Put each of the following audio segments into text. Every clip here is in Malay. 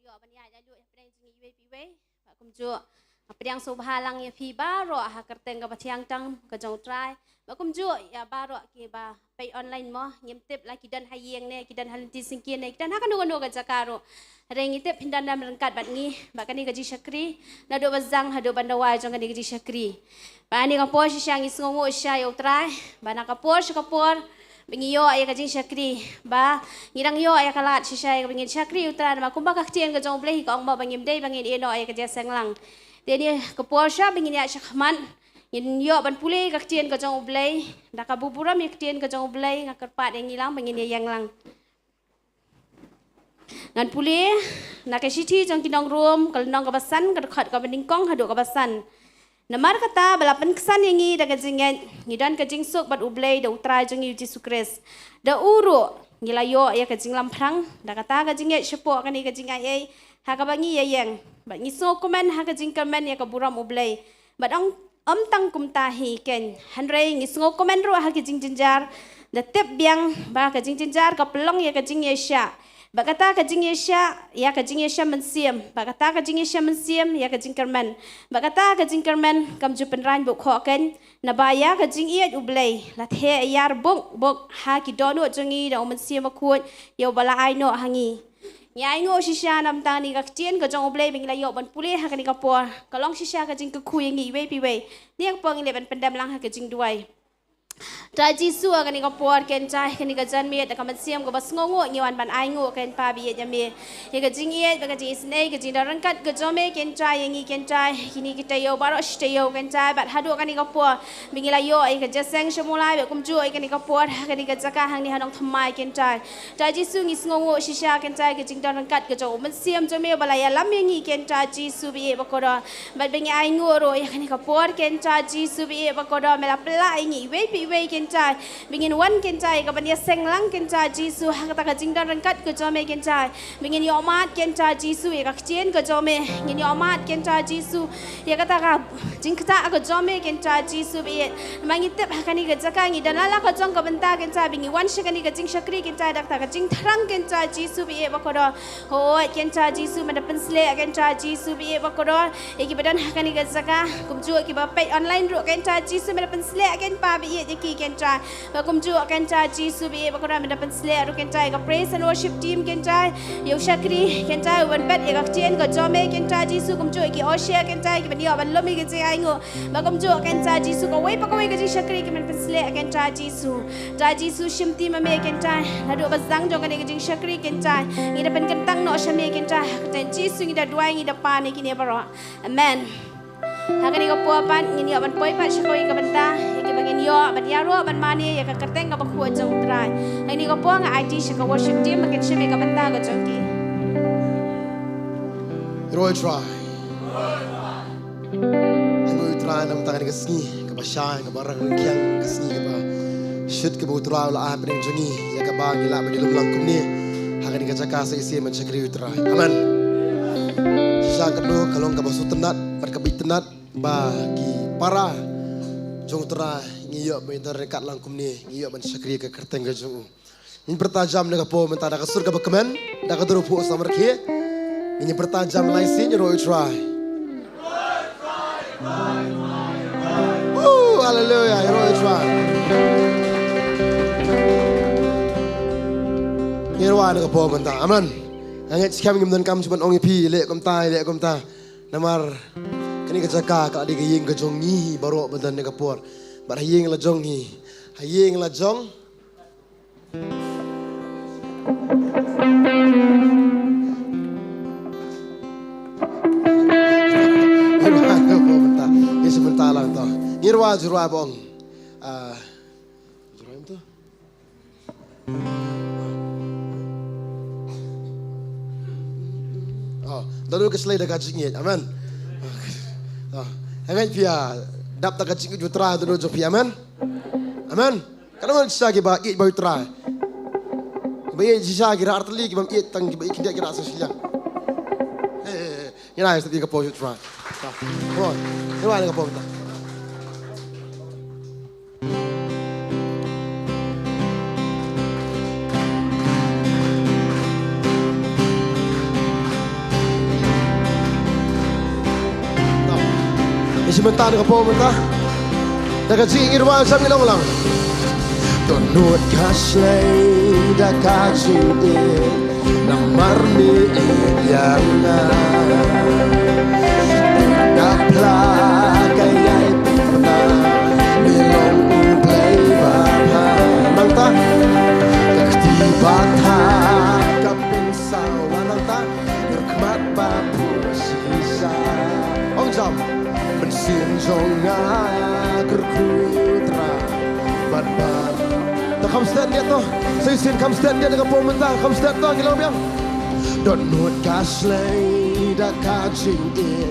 dia banyak jalur pedang jengi piwe pak kumju pedang subhalang ya pi baro ha kerteng ka patiang tang ka jong trai pak kumju ya baro ki ba pay online mo ngimtip la kidan hayeng ne kidan halinti singkien ne kidan ha kan no ka jakaro reng itip pindan dam rengkat bat ngi ba kani gaji syakri na do bazang ha do bandawai jong kani gaji syakri ba ni ka po syang isngongo sya yo trai ba na ka po Bengiyo ayah kajing syakri, ba ngirang yo ayah kalat sisai bengin syakri utara nama kumba kakcian kajong Blei ka ong ba bengin day bengin eno ayah kajing senglang. Jadi kepuasa bengin ya syakman, ngin yo ban pulih kakcian kajong Blei, dah kabuburam kakcian kajong Blei ngakerpat yang hilang bengin yang lang. Ngan pulih nak kesiti jong kinong room kalau nong kabasan kedekat kabendingkong haduk kabasan. Namar kata balapan kesan yang ini dah kajingan ngidan kajing suk bat Blei dah utrai jong Yesus Kristus dah uru ngilayo ya kajing lamprang dah kata kajingan sepok kan ni kajingan ai ha kabangi ya yang bat ngisok komen ha kajing komen ya kaburam Blei bat om tang kum tahi ken hanrei ngisok komen ru ha kajing jenjar dah tep biang ba kajing jenjar ka pelong ya kajing Yesya Bakata kajing Yesya mensiam. Bakata kajing Yesya mensiam ya kajing kerman. Bakata kajing kerman kamju penran buk khoken. Nabaya kajing iat Blei. Lathe yar buk ha kidono jongi da mensiam akut ya bala aino hangi. Nyai ngo shisha nam tang ni kakcien kajong Blei bingla yo ban pulih ha kani kapor. Kalong shisha kajing kekui ngi we piwe. Ni ak pong ile ban pendam lang ha kajing duai. Raji su akan ika por ken cai ken ika jan miet akan mensiam ko bas ngongo ngiwan ban ai ngo ken pa biet jami ika jing iet baka jing isnei ke jing darangkat ke jome ken cai yangi ken cai kini kita yo baro shte yo ken cai bat hadu akan ika por bingila yo ika jaseng semulai be kumju ika ika por akan ika jaka hang ni Nongthymmai ken cai raji su ngis ngongo shisha ken cai ke jing darangkat ke jo mensiam jome balaya lam yangi ken cai ji su biet bakora bat bingi ai ngo ro akan ika por ken cai ji su biet bakora mela pela yangi we ken cai bingin wan ken cai ka bania senglang ken cai Jisu hang ta ka jingdan rangkat ke jome ken cai bingin yo mat ken cai Jisu ya ka kcien ke jome ngin yo mat ken cai Jisu ya kata ka jingkta ka jome ken cai Jisu bi mangitep hakani ke jaka ngi dan lala ka jong ka benta ken cai bingin wan shakani ka jing syakri ken cai dak ta ka jing thrang ken cai Jisu bi bakodo hoi ken cai Jisu mada pensle ken cai Jisu bi bakodo iki badan hakani ke jaka kumju ki ba pay online ru ken cai Jisu mada pensle ken pa bi ye ki ken cai bakum ju ken cai Jisu bi bakora mada pensle ru ken cai ka praise and worship team ken cai yo syakri ken cai wan bet ya ka kcien ka jome ken cai Jisu kumju ki oshe ken cai ki bani ban lomi ke cai ngo bakum ju ken cai Jisu ka wei pakawei ke syakri ki man pensle ken cai Jisu shimti mame ken cai ladu bazang jo kan ke jing syakri ken cai ngi da pen kentang no shame ken cai ken Jisu ngi da duai ngi da pa ni kini baro amen Hakani ka puapan ngini aban poi pat syakoi ka benta iki bangin yo ban yaro ban mani ya ka kerteng ka bakhu jong trai ini ka puang IT syaka worship team makin syame ka benta ka jongki Roy try Ango try nam tangan ka sni ka basya ka barang kyang ka sni ka ba shoot ka butra la ah pedeng jongi ya ka ba ngila ba dilum lang kumni hakani ka jaka sa isi man syakri try amen Sisa kedua kalong ka basu tenat berkebit tenat bagi para jong tera ngiyok bentar rekat langkum ni ngiyok ban syakri ke kerteng ke jong ini bertajam dengan po mentah dak surga bekemen dak terupu samar ki ini bertajam lai sin Roy try hallelujah Roy try ngirwa dengan po mentah amen Angat sekarang kita kam cuma orang pi lek kom ta namar kini kejaka kalau di kaying kejongi baru badan dekat por bar haying la jongi haying la jong ini sebentar lah tu jurwa bong jurwa itu Lalu keselai dah kacingit, aman. Hangat pia, dap tak kacing jutra tu dojo pia, aman. Aman. Kalau mana sisa kita it bayu tra, bayi sisa kita arteli kita it tang kita kinda kita asal Shillong. Ini lah yang kita poju tra. Come on, ini lah yang kita. sementara dengan pemerintah. Dah kaji irwan sambil long. Donut kaslay dah kaji namar ni yang kapla kayai puna milong Blei bapa mangta kaktiba tha kapin sawa mangta berkemat bapu sisa ong jam bersin jonga kerkutra bat come stand dia tu. Saya sin come stand dia dengan pemerintah. Come stand tu kita biang. Donut kaslay dah kajing it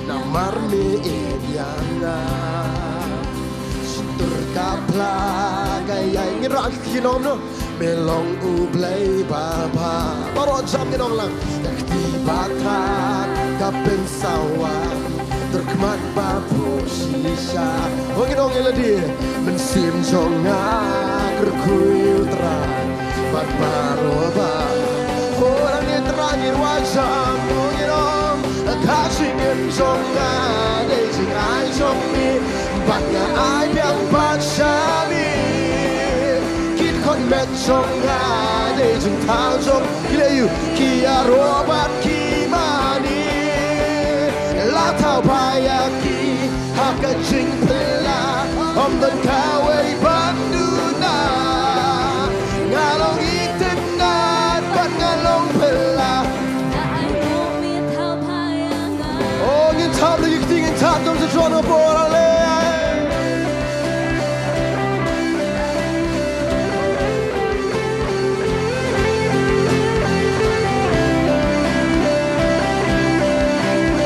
namar mi yang sutur kapla gaya ngirak kinom no melong Blei bapa baru jam kinong lang tiba tak kapin sawah terkemat bapu sisa nginom eladi mensim jonga kerkuyu terang bat baroba orang yang terakhir wajah nginom kasingin jonga dejing ai jongmi batnya ai biang bachami kit kon met jonga dejing thao jong kileyu kia robat kimani la thao bayaki haka jing pela om dan kawai banduna ngalong itenat bat ngalong pela oh ngin thao le yik ting thao dom se chon bo la le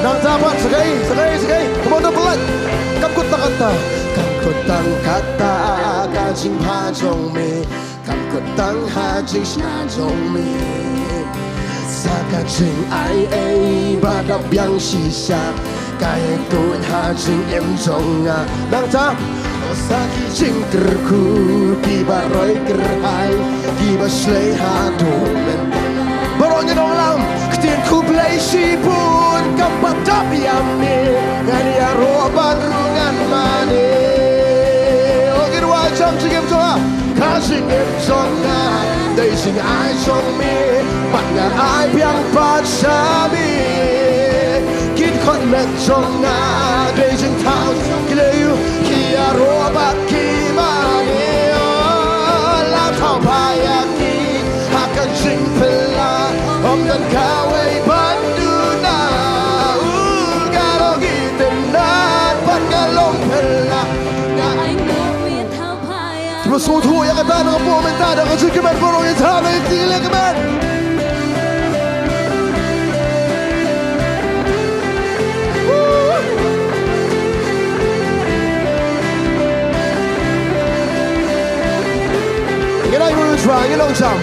nang dapat sekali kemudian pelat kamkut tang kata kajing pajong me kamkut tang hajing snajong me sakajing ai badap yang sisa kai kun hajing em jonga nang ta osaki jing kerku kiba roi kerhai kiba slay hadu men baronya dong lam ketien ku Blei sipun kapat tapi ambil ngania roban rungan mane ogir wajam sigem toa kasing em jonga dei sing ai song me patna ai biang pat sami kit kon met jonga dei sing thao kileyu kia robat kimane la thao bayaki hakan sing pela om dan kawai banduna galong itenat pat galong pela cuma suatu yang kata dengan pemerintah dan kecukupan borong yang sama yang tinggal keman Ngilai mulu cuang, ngilong jam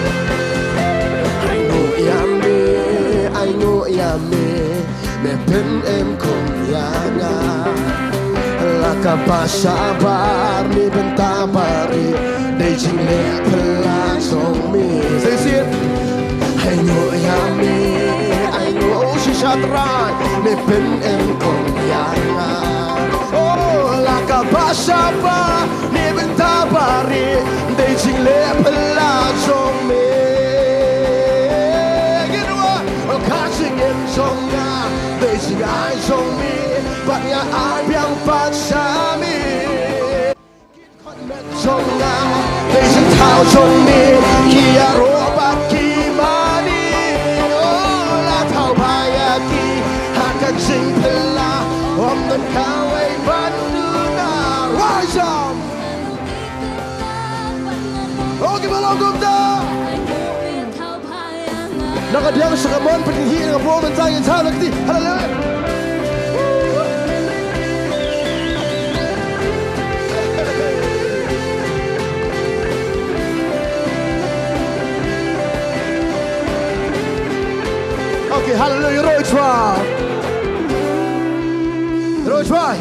I know yame me pen em kong yana laka pasabar mi bentabari dei jing le pelan song mi say sit I know yame I know shishatrai me pen em kong yana oh laka pasabar mi bentabari dei jing le pelan song mi jonga dei sing ai song mi batnya ai biang pat sami jonga dei sing thao jong mi kia robat kimani oh la thao bayaki hakan sing pela om dan kawai banduna wajam oh gimana gumda nak dia sekamon peninggi dengan pemerintah yang salah lagi. Halo. Okay, hallelujah, Roy try.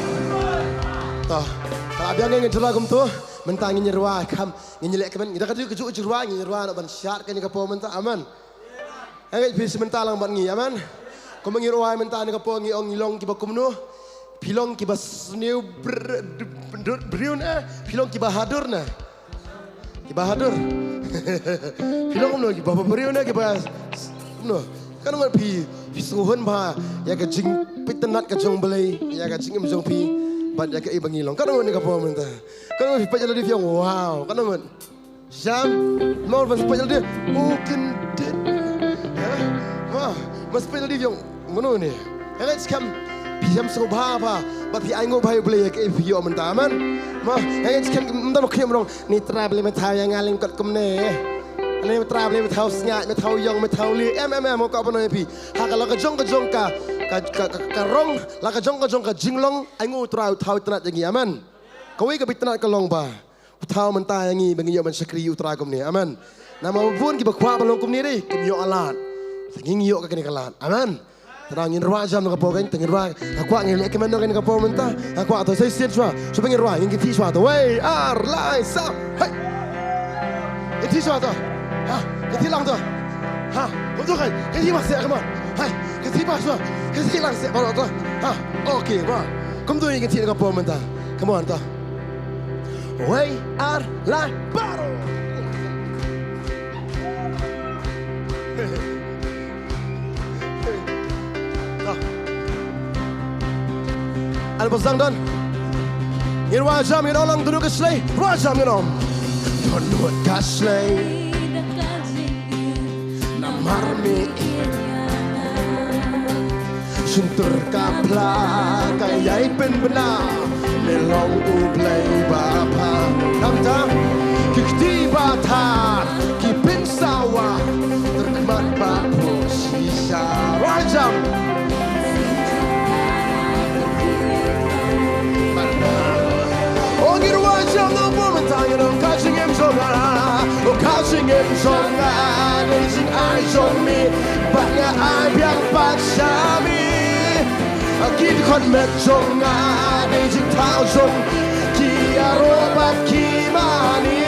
Toh, kalau abang ingin jeragum tu, mentang ingin jerwa, kam ingin lek kemen. Kita kata kejuk jerwa, ingin jerwa nak bansyar kan dengan pemerintah aman. Angkat bis sementara lang ban ngi aman. Kau mengiruai mentah ni kapong ngi ong ngilong ki bakum nu. Pilong ki basniu briuna, pilong ki bahadur na. Ki bahadur. Pilong no ki briuna ki bas no. Kan ngot pi suhun ba ya ka jing pitanat ka jong Blei, ya ka jing jong pi ban ya ka ibangilong. Kan ngot ni ka po menta. Kan ngot pa jala di fiong wow. Kan ngot Jam mau pas pa jala di mungkin dit. Ya. Wah, mas pa jala di fiong ngono ni. Ya kan Piam sobha ba, pi ai ngop hai Blei ke video menta man. Ma, ya kan menda khiem rong ni tra Blei ma thau yang ngaling kot kum ne. Ni tra Blei ma thau snya, ma thau yong, ma thau li mo ka pa no pi. Ha ka la ka jong ka rong, la ka jong ka jinglong ai ngo tra thau tnat yang aman. Kawi ka bitnat ka long ba. Thau menta yang ngi bangi yo man sakri utra kum ni aman. Nama pun ki ba khwa ba long kum ni ri, kim yo alat. Singing yo ka ni kalat. Aman. Terangin ruang jam nak apa kan? Tengin ruang. Aku angin lek kemana kan apa mentah? Aku atau saya siap cua. So pengen ruang yang kita cua tu. Wey, line, sam, hey. Kita cua tu. Ha, kita hilang tu. Ha, betul kan? Kita hilang siap kemana? Hai, kita hilang cua. Kita hilang siap mana tu? Ha, okay, wah. Kamu tu yang kita nak apa mentah? Come on tu. Wey, line, baru. Al pasang don. Ngin wajam ngin olang duduk ke slay. Wajam ngin om. Duduk ke slay. Namar mi. Suntur kapla kayai pen benar. Melong Blei bapa. Namta kikti batar kipin sawah terkemat bapu sisa. Wajam. Jam no woman tang no catching him so na oh catching him so na raising eyes on me but ya I biang pat shami a kid kon met so na raising thousand ki arobat ki mani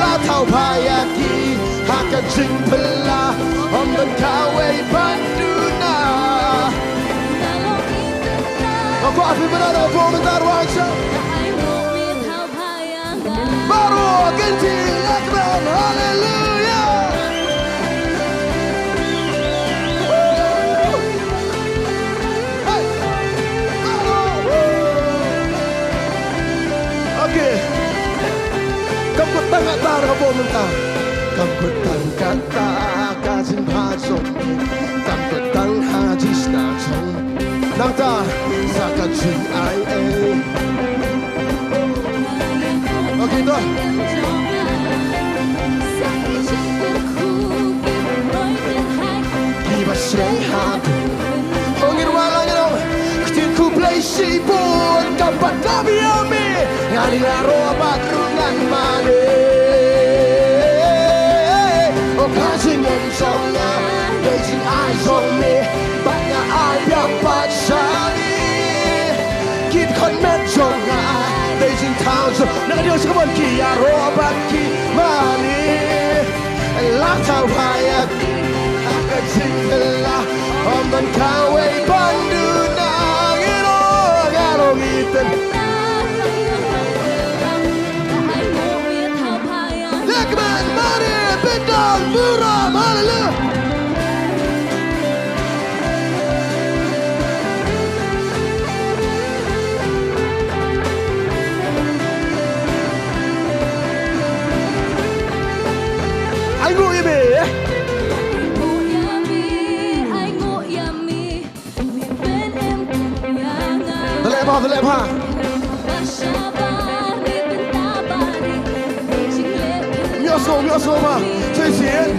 la thau phaya ki haka jing phla on the kawe banduna aku afi berada woman that watch Baru ganti Akbar, haleluya. Hey, okay. Kamu kutang kata kamu mentah. Kamu kutang kata kajin pasok. Kamu kutang haji snacong. Nangta sakajin ai. Okay, tu. Kiba shrei hadu. Ongin wala ngino. Ktin ku Blei sibun kampat nabi ami. Ngani arobat rungan mane. Oh kajing yang songa. Gazing eyes on me. Banya ayam pachani. Kit kon met songa. Beijing town so nak dia sekabon ki arobat ki mani la tau haya ka jingla om dan kawe banduna ngiro garo ngiten lekman mari bedal muram haleluya Terlepas. Nyoso ma, cecien.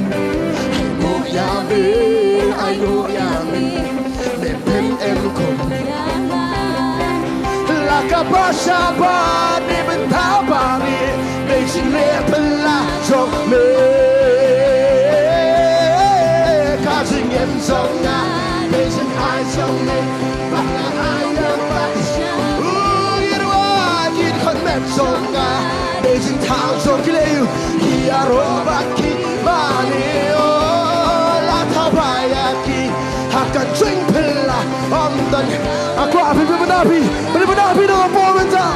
Ayo yami, lepem emkom. Laka pasaba ni bentabari, Beijing lepela jok me. Kajing em songa, Beijing ai song me, baka ayam baisha. Songa, Beijing town so kileu, kia robaki maneo, la tabaya ki, haka drink pilla on the Tuhan. Aku api benapi dengan pemerintah.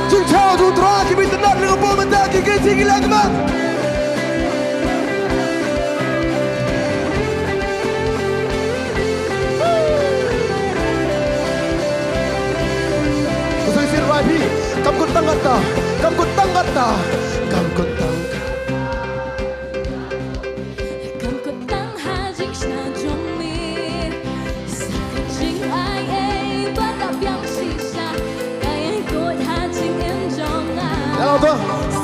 Jingthmu tu terakhir bertenang dengan pemerintah kita tinggi lagi mak. Kam ko tangat ta, kam ko tangat ta, kam ko tang. Kam ko tang ha jing sna jong mi, sa ka jing ai ai ba ta byang si sa, kai ai ko ha jing en jong a. Hello to.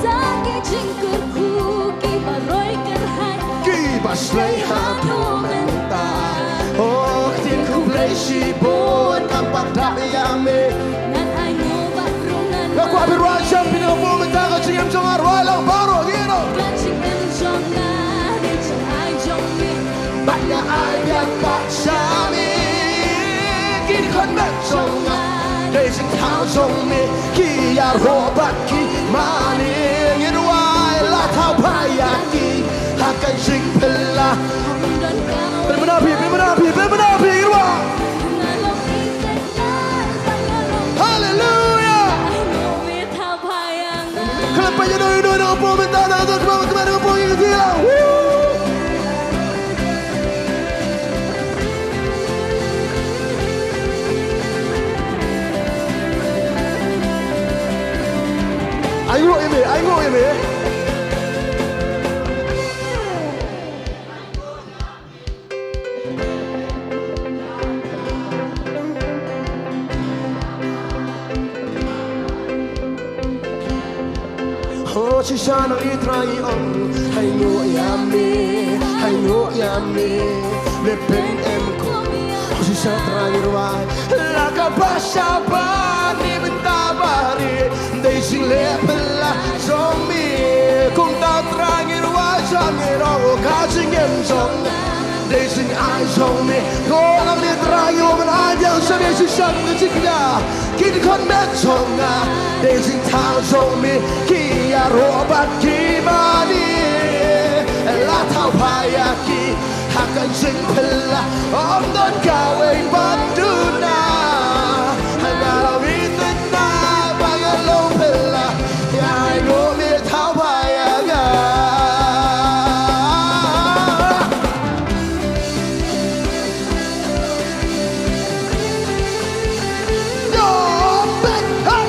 Sa ki jing kur ku ki ba roi kan hai, Ki ba slay ha to menta. Oh, tin ku Blei si bon kam pa da ya me. Aku ambil ruang champion dengan pemerintah kau cingam jangan ruang lang baru gitu. Banyak ayat paksa mi, kini kon berjonga. Dari Jingthmu jong mi, kiar hobat ki mani ngirwai la tau payaki akan jing pela. Bermenapi ngirwai. Hallelujah. Kenapa jadi hidup dengan pemerintah dan kemana dengan pemerintah kita? Ayo ini. Oh, Chishan ang itry on. Hay ngo yami, le pen em ko. Oh, Chishan try ruai, la kapasya ba ni mentabari, day sing le pela zombie. Kung tao try ruai, jangan ro kajing em zong. Day sing ai zong me, ko lang ni try yo man ai yang sabi Chishan ng chikya. Kini kon met zong a, day sing tao zong me, kiya robat ki mani. La tau payaki akan jing pela om don kawai banduna ngalau itu na bagalong pela ya ngo mi tau payaga yo back up.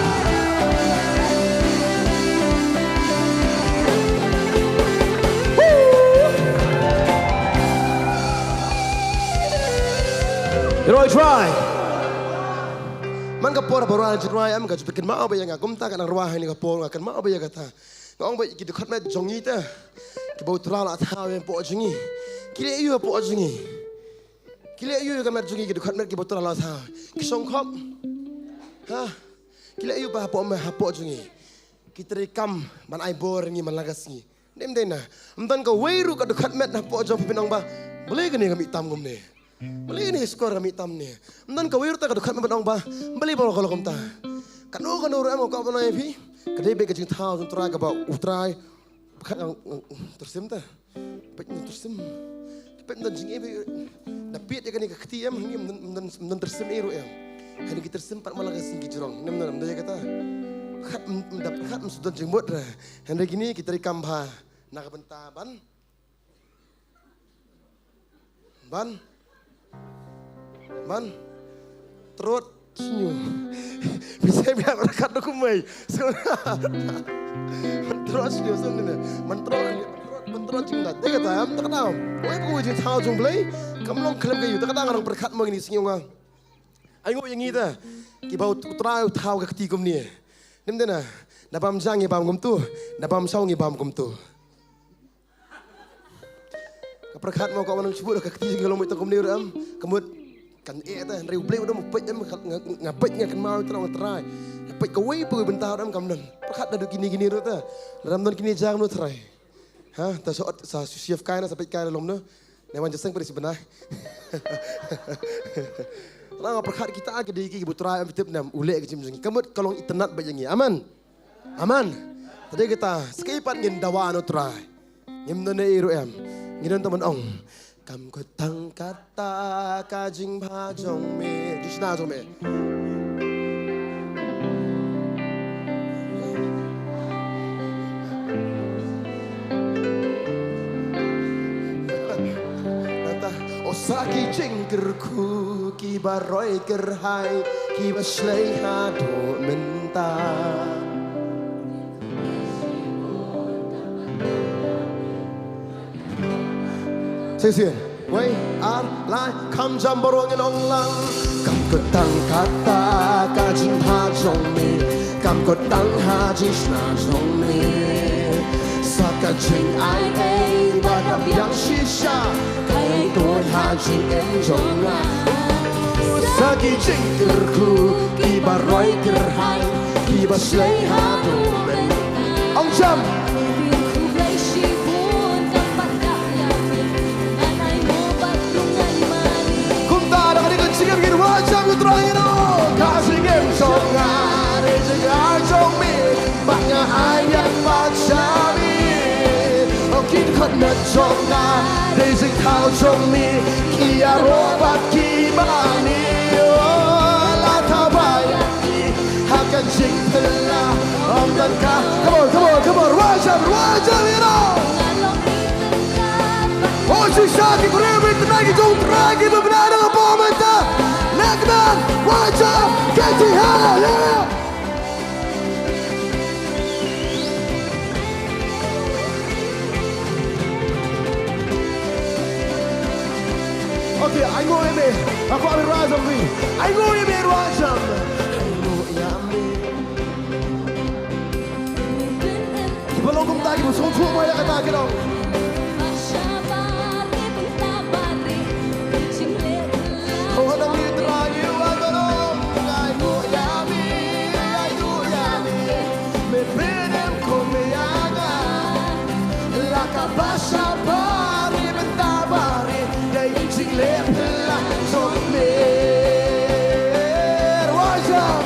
Roy try. Man kapor baruan try am ka jupikin mau ba yang agum ta kan ruahan ni kapor kan mau ba ya kata. Ngong ba ki dekat met jongi ta. Ki bau tra la ta wen po jongi. Ki le yu po jongi. Ki le yu ka met jongi ki dekat met ki bau tra la ta. Ki song khop. Ha. Ki le yu ba po ma ha po jongi. Ki trikam man ai bor ngi man lagas ngi. Nem dena. Amdan ka weiru ka dekat met na po jong pinang ba. Boleh ke ni kami tam gum ni. Beli ni skor kami tam ni. Mdan kawir ta kadukat mabang ba. Beli balo kalau kumta. Kanu ram ko ba na pi. Kadai be ka Jingthmu tun tra ka ba utrai. Kan tersim ta. Pek tersim. Pek mdan jing e na piet ya kan ka kti am ngi mdan tersim e ro em. Kan ki tersim pat malaga sing ki jurong. Nem nam da kata. Khat mdap khat msudan jing mot ra. Hande gini kita rikam ba. Na ka benta ban. Man, terus senyum. Bisa biar rekat dokumen. Terus senyum sebenarnya. Terus cinta. Dia kata, "Am tak tahu. Kau aku Jingthmu jong Blei. Kamu long klaim kayu. Tak tahu orang berkat mau ini senyum ang. Ayo yang ini dah. Kibau terayu tahu ke ketikum ni. Nim dena. Nabam jang ni bam kumtu. Nabam saung ni bam kumtu. Berkat mau kau orang sebut ke ketikum kalau mau takum ni ram. Kemud kan ta riu Blei udah mepet ngapet kan mau terang terai ngapet ke wei pu bentar am kamdan pakat dah gini ro ta dalam don kini jang no terai ha ta so sa siaf kai na sampai kai lom no newan jeseng pada sebenah lang pakat kita ke diki butra am tip nam ule ke jimjing kamut kalong internet bayangi aman tadi kita sekipat ngin dawa no terai ngim no ne ro am Ngidon teman ong. Kam ko tang kata ka jing pa jong me. Di sna jong me. Osaki jingkerku ki baroi kerhai ki baslei hado menta. Sesien, wei ar lai kam jam borong in ong lang. Kam ko tang kata ka jing ha jong me. Kam ko tang ha jing sna jong me. Saka jing ai ei badap yang shisha. Kaya tôi ha jing em jong la. Saki jingkerku ki baroi kerhai ki baslei hado men. Ong jam. Wajah utrangino kasih game songa rezegar jongmi banyak ayat macami okin kena jonga rezek kau jongmi kia robat kibani la tabayaki hakan jing telah om dan ka come on wajah ino oh sisaki kurebe tenagi jong tragi bebenada ngepomenta Nakman, wajah, ganti hal, Okay, I go in there. Aku ambil rajam ni. I go in there rajam. Kita logam tadi bersama semua yang kata kita. Oh, ada ni. Basa bari bentabari dai jing lepla sommer wajah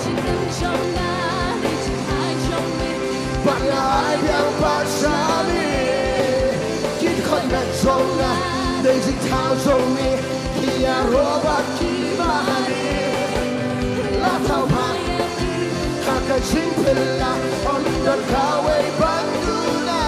jing jonga jing hai jongme bangai biang pasami kit kon na jonga dai jing tao jongme kia robat kibani la tau pai haka jing pella on dan kawe banduna.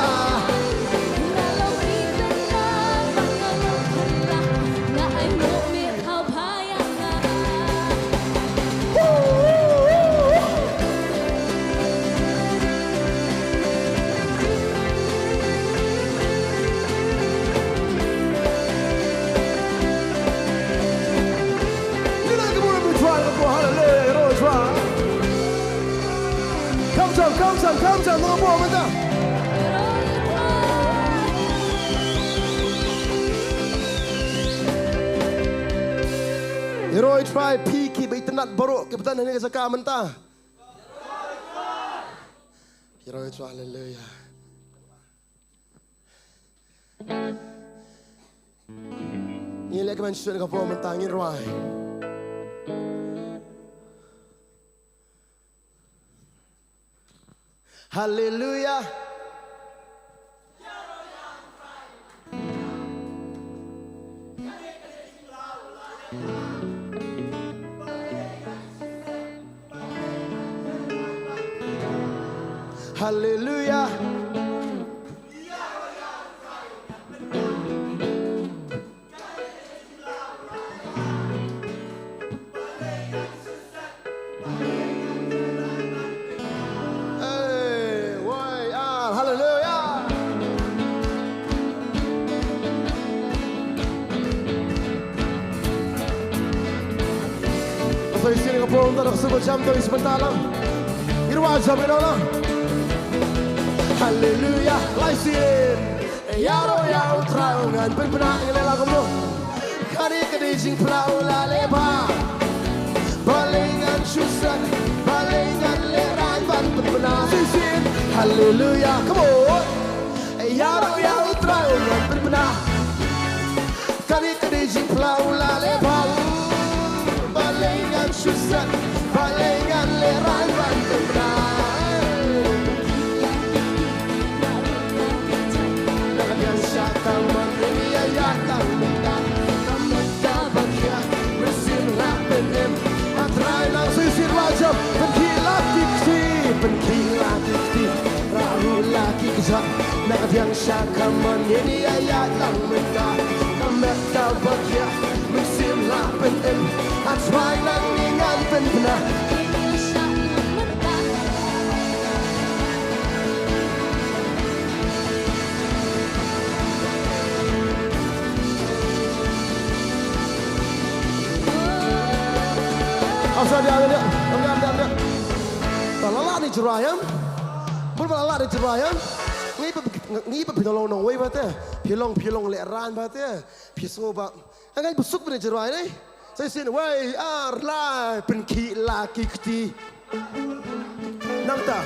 Come on, mga buwan na. Heroi try piki baitanat borok kebetan ni sa kamanta. Heroi try hallelujah. Ni lek man shun ka buwan ta ngin roi. Hallelujah. Hallelujah. Sa sini ka po unta nakasubot siya ang sebentar lang. Irwajam ito lang. Hallelujah, laisin. Yaro yaro traungan berbenah ngelela kamu. Kari kedijing pelau lalepa. Balingan susah, balingan lerai ban berbenah. Sisin, hallelujah, come on. Yaro yaro traungan berbenah. Kari kedijing pelau lalepa. Balingan susah, balingan lerai ban berbenah. Yang syakal yang syakaman ini ayat lang menta Kamekta bagya Musim lapen em Atwai lang ningan pen pena Asal dia ambil. Talala di cerayam. Berbalala di cerayam. Ngi pa pinolong nong way bate. Pilong le ran bate. Piso ba. Angay busuk pa di ceray ni. Saya sin way arlai penki laki kti. Nangta.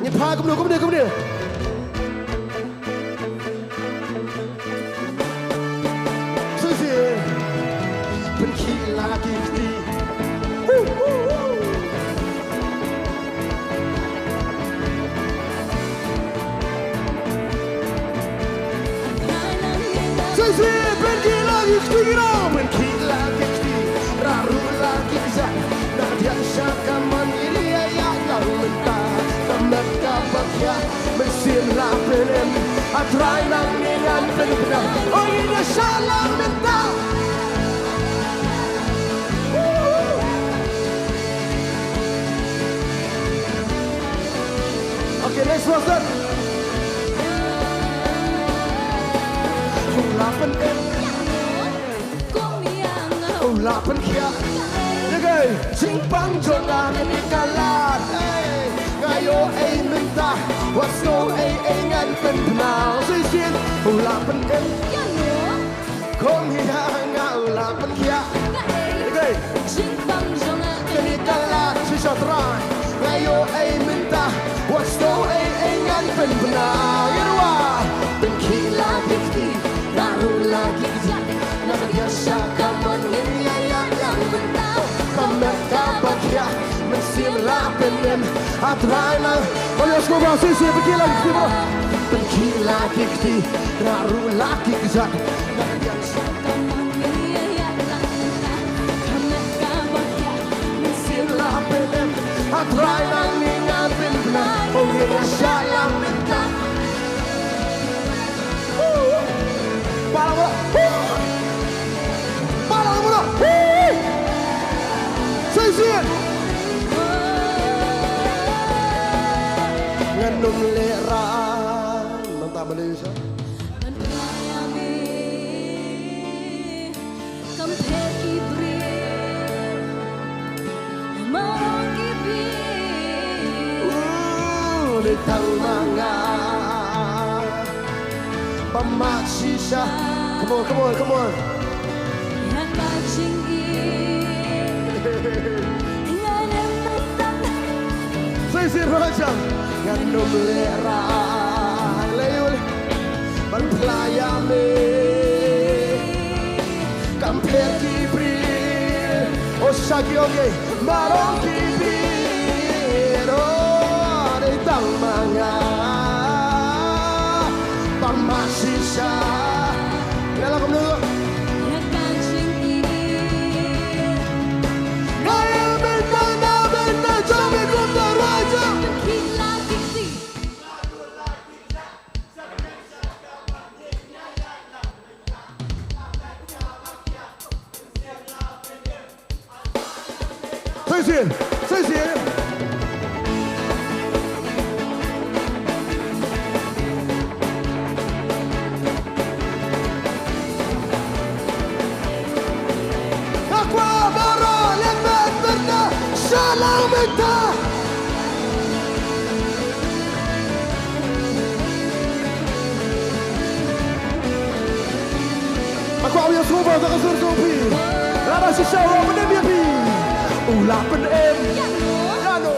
Ni pa kum dia. Saya sin penki laki kti. Sisi pergi lagi kira pergi lagi raru lagi zat nak dia syakaman ini ayat yang mentah tamat kabakya mesin lapenem atrai nang dengan benar oh ini salam mentah okay next person Lapan em Lapan kia Yagai Simpang jonga Ini kalat Ngayo ay minta Wasko ay ngan penpenal Sisir Lapan em Kong hiya nga Lapan kia Yagai Simpang jonga Ini kalat Sisatray Ngayo ay minta Wasko ay ngan penpenal Yarwa Benkila dikti Lalu lagi nak biasa kaman ini yang benar. Kamet kabakya mesin lapenem atrana. Oleh sekolah sisi pergi lagi kti lalu lagi kezat nak biasa kaman ini yang benar. Kamet kabakya mesin lapenem atrana dengan benar. Oleh salam benar. Parang mula. Sisi. Ngandung leran. Mantap Malaysia. Litang manga. Pamasisa. Come on. Sisir macam ngandung lerang leyul berpelayame kamper kibri osagi oge marong kibri ditang manga pamasisa Yalah kamu dulu. Gaya benda, jombi kota raja. Sisi. Salam mentah. Aku ambil semua tak kasur sopi. Lama sisa orang menem ya pi. Ulah pen em. Yano.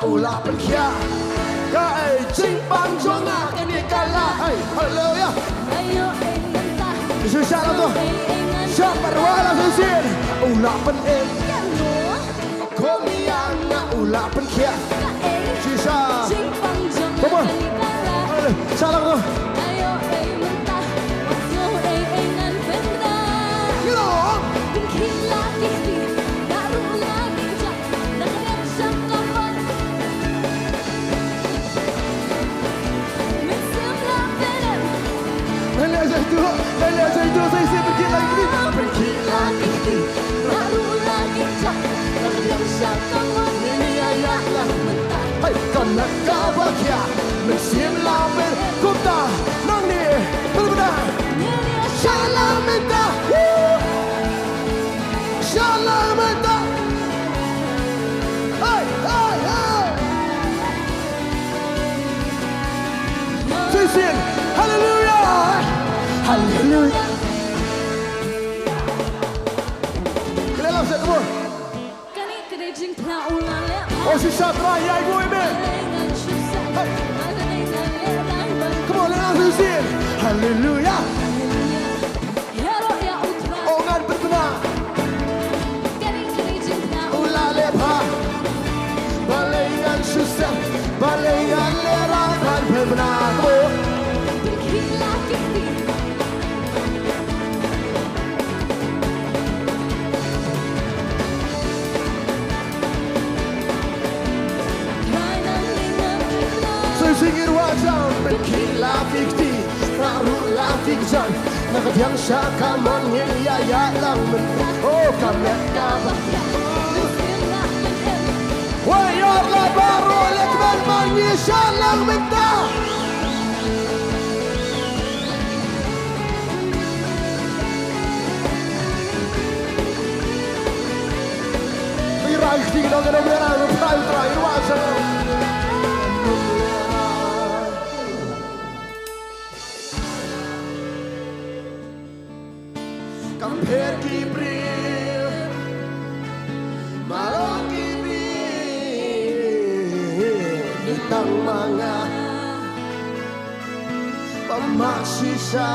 Ulah pen kia. Ya jing bang jonga ini kalah. Hai, hello ya. Ayo mentah. Susah lah tu. Siapa wala sisir. Ulah pen em. Komianga ulah penkia sisa come on salam tu you know sisa try ai gue me. Come on, let's do it. Hallelujah. Ongan berbenar. Ulale pa. Balengan susah, balengan lerakan berbenar. Singir wajah berkila fikti Narula fikjan Nakadiyang siya kamon Yaya lang men Oh kamet kaba Wayar la baro Lekman mangi siya lang menta Mirai tinggal dengan merah Lupai terakhir wajah Pergi bril Marong kibir Ditang manga Pemasisa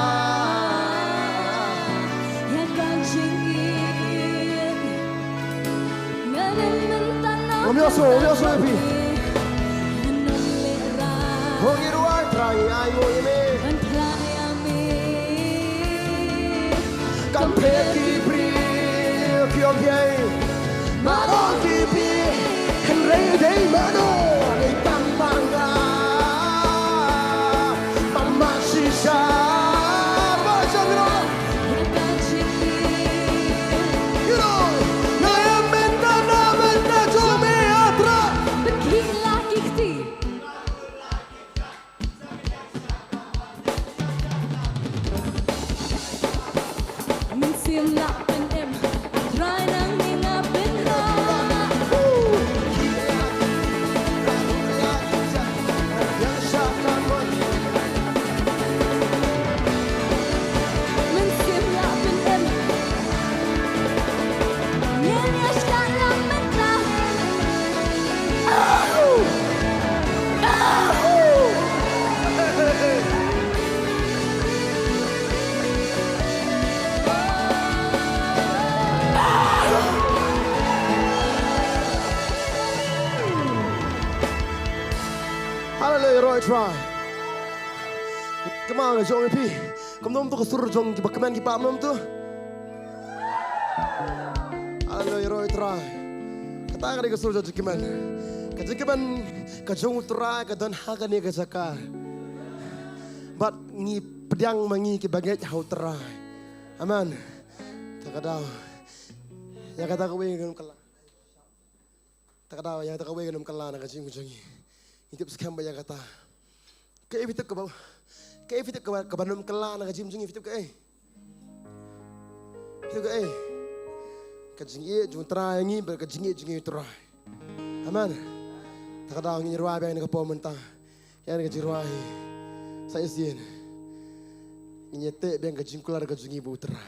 Ya kancingin Ngalim Omyoso lebih Hongi ruang terai ayo ini Kan pergi bril Kyogyay Marong kibir Henry day mano Ditang manga Pemasisa Baca biro You know Naya menta na menta Jome atra Bergila kikti Mensim nak penem Dry nang minga benra Mensim nak penem Nyanya sekarang mentra Hallelujah, Roy try. Come on, jong pi. Kom nom tu kesur jong ki bakman ki pam nom tu. Hallelujah, Roy try. Kata ka kesur jong ki man. Ka jong try ka don ha ka ni ka jaka. But ni pedang mangi ki baget hau try. Aman. Takadaw. Ya kata ka we ngam kala. Takadaw ya kata ka we ngam kala na ka jing jongi. Itip sekian banyak kata. Kayak itu ke Bandung kelan nak jim jungi itu ke itu ke kajingi juntra ini berkajingi jungi tera. Aman. Tak ada orang nyerwai yang nak pemerintah yang nak jirwai. Saya sian. Nyete yang kajing kelar kajingi bu tera.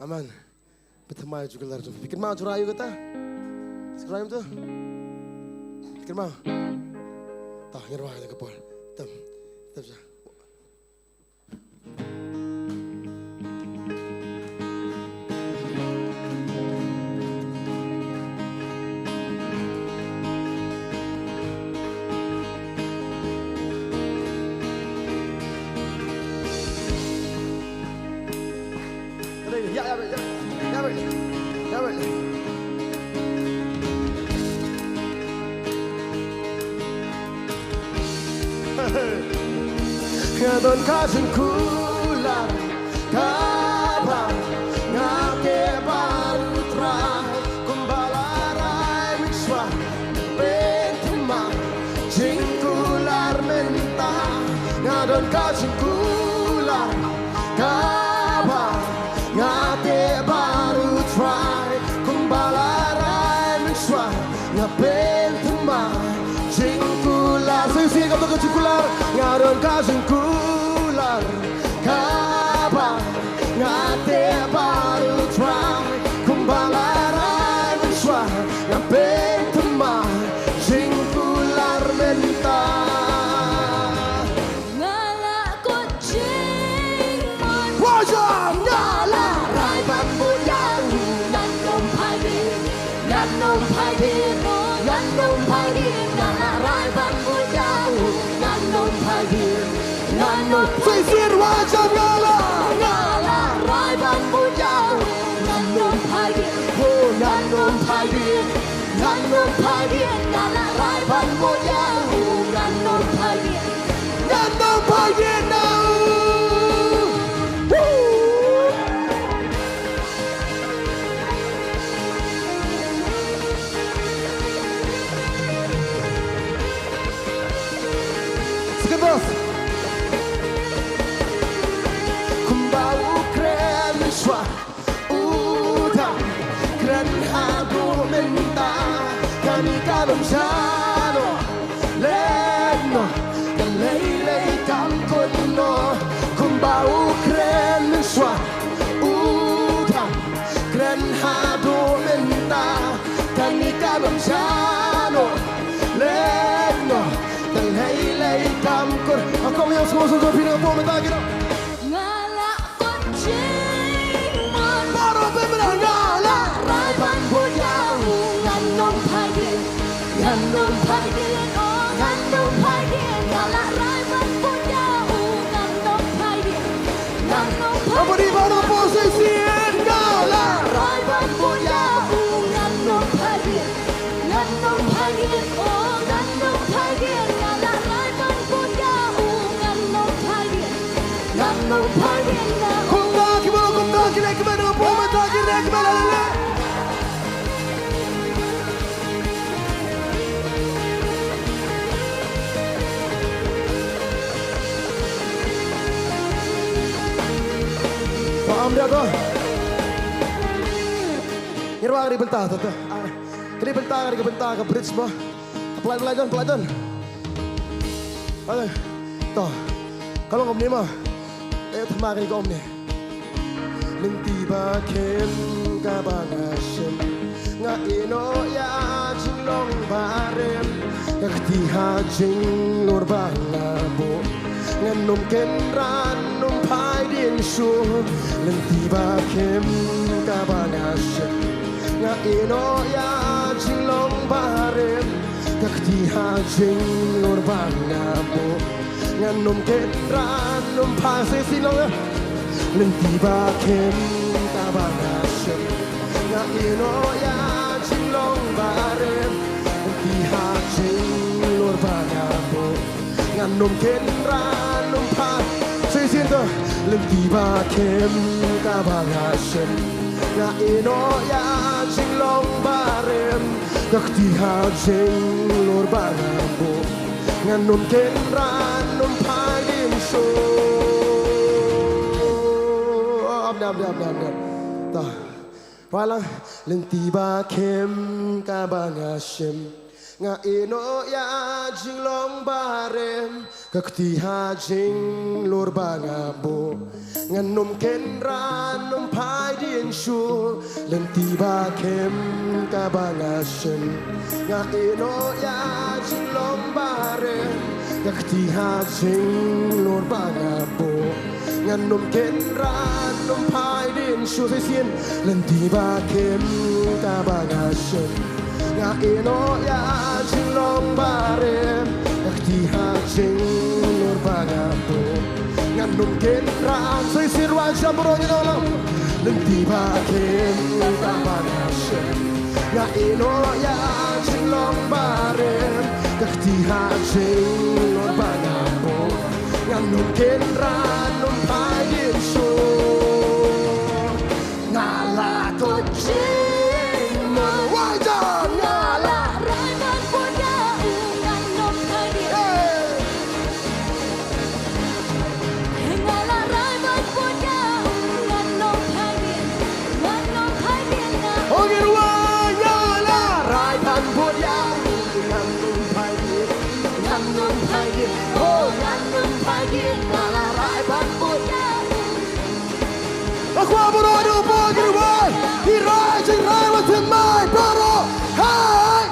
Aman. Betamai juga kelar jum. Pikir mau jurayu kata. Sekarang tu. Pikir mau. Tak nyerwai nak kepol. Tam saja. Kadon kasih kular Kaba ngake baru trai kumbalarai mikswa Bentei jingkular menta Kadon kasih kular Kaba ngake baru trai kumbalarai mikswa Bentei jingkular Sisi kamu kejingkular Ngadon kasih kular Kaba ngate baru try kumbalarai miswa Bentei điện ngàn nông phai điện ngàn là rai văn vui nhau ngàn nông phai điện ngàn nông Say it right trong ngala rai văn vui nhau ngàn nông phai điện ngàn nông phai điện ngàn nông phai điện ngàn là rai văn vui nhau ngàn nông phai điện ngàn nông phai điện nào. Sekedos. Kumbau keren swa udang keren hago menta kani kalom jano leno dan lei kam kono kumbau keren swa udang keren hago menta kani kalom jano leno dan lei kam kono ako yang semua sudah pindah po mentagi ngala con chim mon baru benar ngala rai văn vui nhau ngàn nông phai điện ngàn nông phai điện ngàn nông phai điện ngala rai văn vui nhau ngàn nông phai điện ngàn nông phai apa di mana posisi ngala rai văn vui nhau ngàn nông phai điện ngàn nông phai điện ngàn nông phai điện ngala rai văn vui nhau ngàn nông phai điện ngàn nông phai điện kumta kile kemana po mentagi rek balale paham dia tu irwa kali bentah tu kali bentah ke bridge mo pelajan ada tu kalau ngom ni mah thma kali ngom ni Lenti ba kem ka ba nga shem nga ino ya Shillong barem yak ti ha jing lor ba nga bo nga num ken ran num pai dien shu lenti ba kem ka ba nga shem nga ino ya Shillong barem yak ti ha jing lor ba nga bo nga num ken ran num pai se Shillong Lenti ba kem ka ba nga shem nga ino ya Shillong barem Lenti ha jing lor ba nga bo nga num ken ran num pa say siento Lenti ba kem ka ba nga shem nga ino ya Shillong barem Lenti ha jing lor ba nga bo nga num ken ran num pa din so ta wala lenti ba kem ka ba nga shem nga ino ya Shillong barem kakti ha jing lor ba nga bo nga num ken ran num pai dien shu lenti ba kem ka ba nga shem nga ino ya Shillong barem kakti ha jing lor ba nga bo nga num ken ran num pai din shu se sien lenti ba kem ka ba nga shem nga ino ya Shillong barem yak ti ha jing lor ba nga bo nga num ken ran se sir wa jambro ni no lenti ba kem ka ba nga shem nga ino ya Shillong barem yak ti ha jing lor ba nga bo nga num ken ran num pai din shu ngala to jing mo wa ja ngala rai văn vui nhau ngàn nông phai điện ngala rai văn vui nhau ngàn nông phai điện ngàn nông phai điện Ogir wa ngala rai pan put ya ngam num pai din ngàn nông phai điện ngàn nông phai điện ngala rai văn vui nhau Aku bro do ogir wa hi rai jing rai wa tin mai bro hai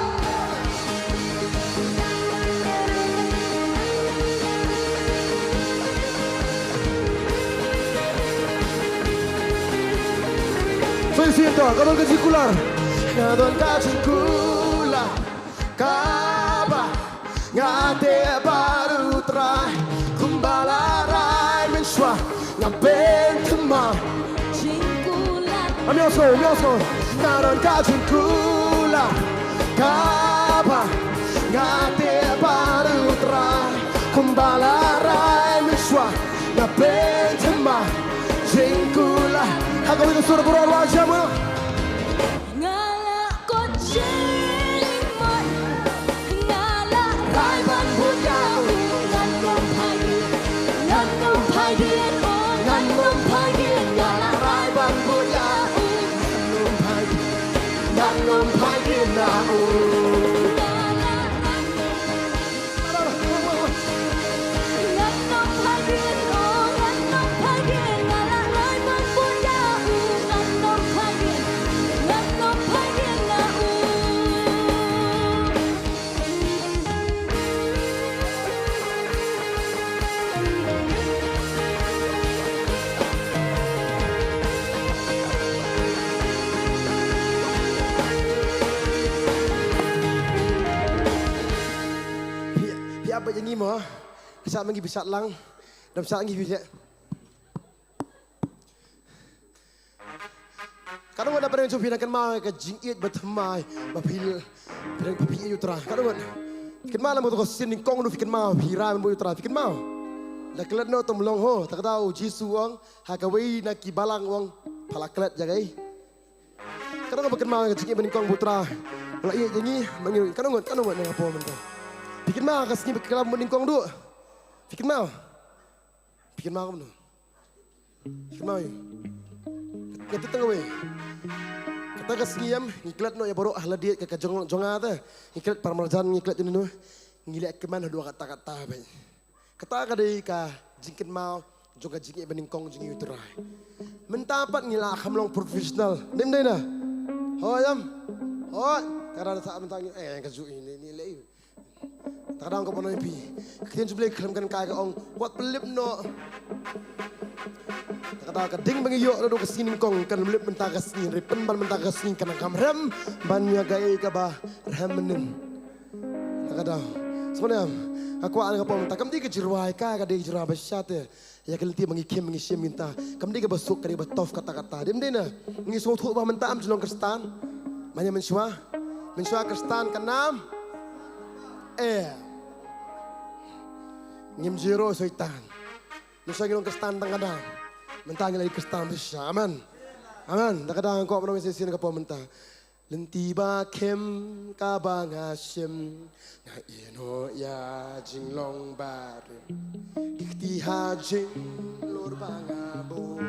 Soy siento, kadon ka circular. Kadon ka circular. Kaba ngate baru trai kumbalarai menswa Bantei Jingkulan Amyoso naron ka jingkula Kaba ngate baru trai kumbalarai menswa Bantei jingkula Hago itu suruh berdoa wajah mo ngala ko jingman ngala raiban budau nganong pagin oh nganong pagin ngala raiban budau nganong pagin na nganong pagin oh nganong pagin ngala raiban budau nganong pagin na Apa yang ni mo? Bisa mengi bisa lang, dan bisa mengi bisa. Kadang ada pernah coba nak kenal ke Jingthmu bertemai, bapil, pernah bapil yutra. Kadang kenal lah motor kosin kong nu kenal, hira men yutra, kenal. Dah kelat no tom long ho, tak tahu Jisu wong, hakawai nak kibalang wong, palak kelat jagai. Kadang apa kenal ke Jingthmu kong putra, kalau iya jadi mengi, kadang nak apa mentah. Bikin mau kasih berkelam meningkong dulu. Bikin mau kamu tu. Bikin mau. Kata tengah weh. Kata kasih ngiklat no ya baru ahla dia ke jonga tu. Ngiklat parmarjan ngiklat ini no. Ngilak ke mana dua kata-kata baik. Kata kadai ka jingkin mau jonga jingki meningkong jingi uterai. Mentapat ngilak kamlong profesional. Dem deh na. Hoyam. Hoy. Karena saat mentang yang keju ini leh. Kadang kau pernah mimpi, kita cuba kelamkan kaya orang buat pelip no. Kadang kadang bangiyok lalu kesini kong kan pelip mentah kesini, ripen ban mentah kesini kan kamrem banyak gaya kaba ramenin. Kadang sebenarnya aku ada apa mentah kamdi kejeruai kaya kadang jeruai besar tu. Ya kalau tiap mengikim mengisim minta kamdi kebasuk kadang batof kata-kata. Dia mana mengisung tu bah mentah am Shillong Kristan, mana mensua Kristan kenam. Ngim zero syaitan. Nusa ngilong Kristan tangkadang. Mentang lagi Kristan besar. Aman. Tak kadang kau pernah mesti sini kapal mentah. Lenti ba kem Kaba ngasim nga ino ya Shillong bare. Ikti hajing lor bangabo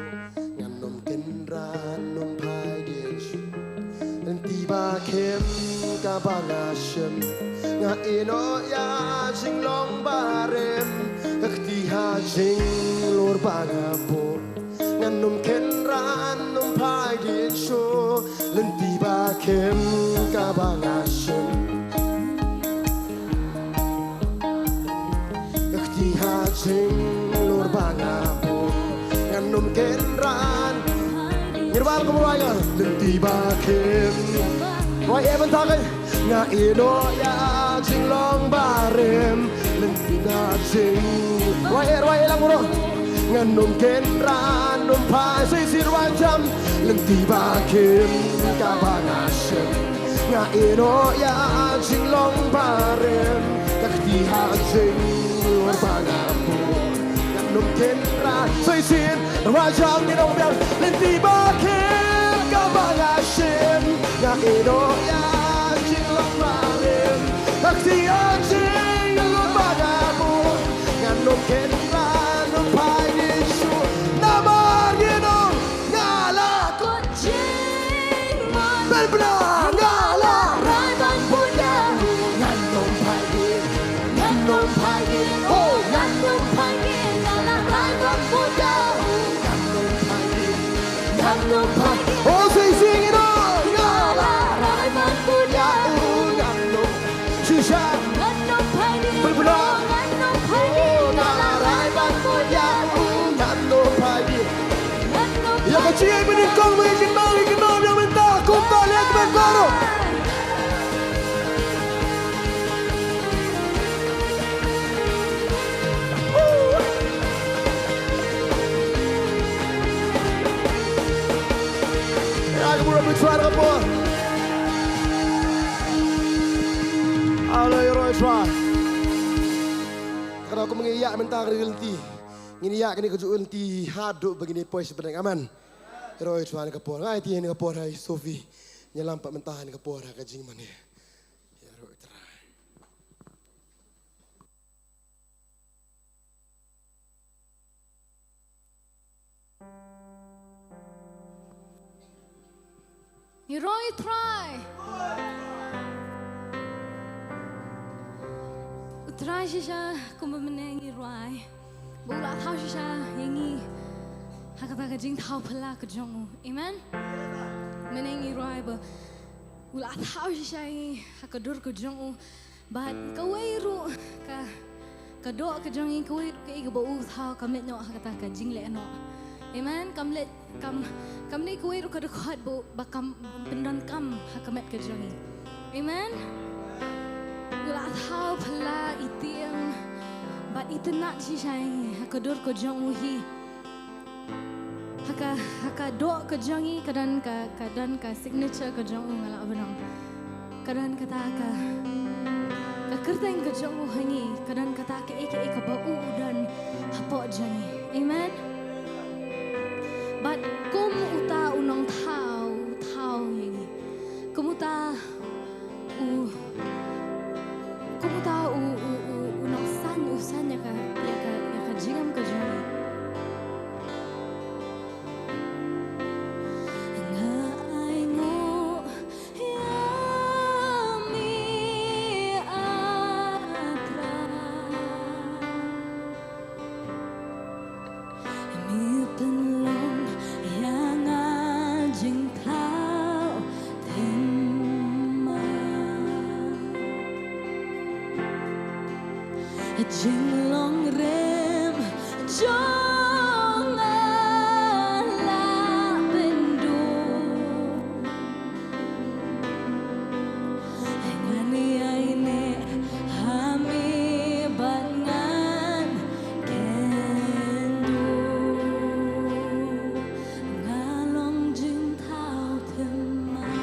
nganom kenran nom pai dienshu. Lenti ba kem Kaba ngasim nga ino ya Shillong bare. Ikti hajing lor bangabo nganom kenran nom pai dienshu. Lenti ba kem Kaba ngasim Ikti hajing lor bangabo nganom kenran. Ngirbal ko mga lenti ba kem Roy Evan tagay nga ino ya Shillong bare. Lenti na jing Roy lang mo nganom kenran nom pai sisir wajam. Lenti ba kem Kaba ngasim nga ino ya Shillong bare. Ikti hajing lor bangabo nganom kenran sisir wajam ni dong biar. Lenti ba kem Kaba ngasim nga ino ya Shillong bare. Ikti hajing lor bangabo nganom kenran nom pai disu. Nama ginong ngala ko jingman berbela ngala raiban budau nganom pagi oh nganong pagin ngala raiban budau nganong pagin oh sing it on ngala raiban budau nganom shisha nganong pagin berbela nganong pagin ngala raiban budau nganom pagi nganong ya kecil meningkong mengikim mau yang mentah kumpul yang berkoro Aku mula bertry dengan apa? Alay Roy try. Kalau aku mengiyak mentah kena gelenti. Nginiyak kena kejuk gelenti haduk begini poin sebenarnya aman. Roy try dengan apa? Hai tiang dengan apa hai Sofi. Nyelampak mentah dengan apa hai kajing mana. Ya Roy try. Roy try. Try shisha kumba menengi Roy. Bula thau shisha yengi. Hakata ka Jingthmu phala ka jongu. Amen. Menengi Roy ba. Bula thau shisha yengi hakadur ka jongu. But kawairu ka do ka jongi kawairu ka iga ba u thau kamlet no hakata ka jingle no. Amen. Kamlet kawairu ka dekat ba kam pendan kam hakamet ka jongi. Amen. Gula thau phala itiam but itenat si shai hakadur ko jong uhi haka do ko jongi kadan ka signature ko jong ngala abrang kadan kata ka kerteng ko jong uhangi kadan kata ka eke ka bau dan hapo jongi. Amen. But kum uta unong thau yengi kumuta unong san ya ka jingam ka jongi. Shillong rem jong la bendu ngani aine hami bangan kendu ngalong Nongthymmai.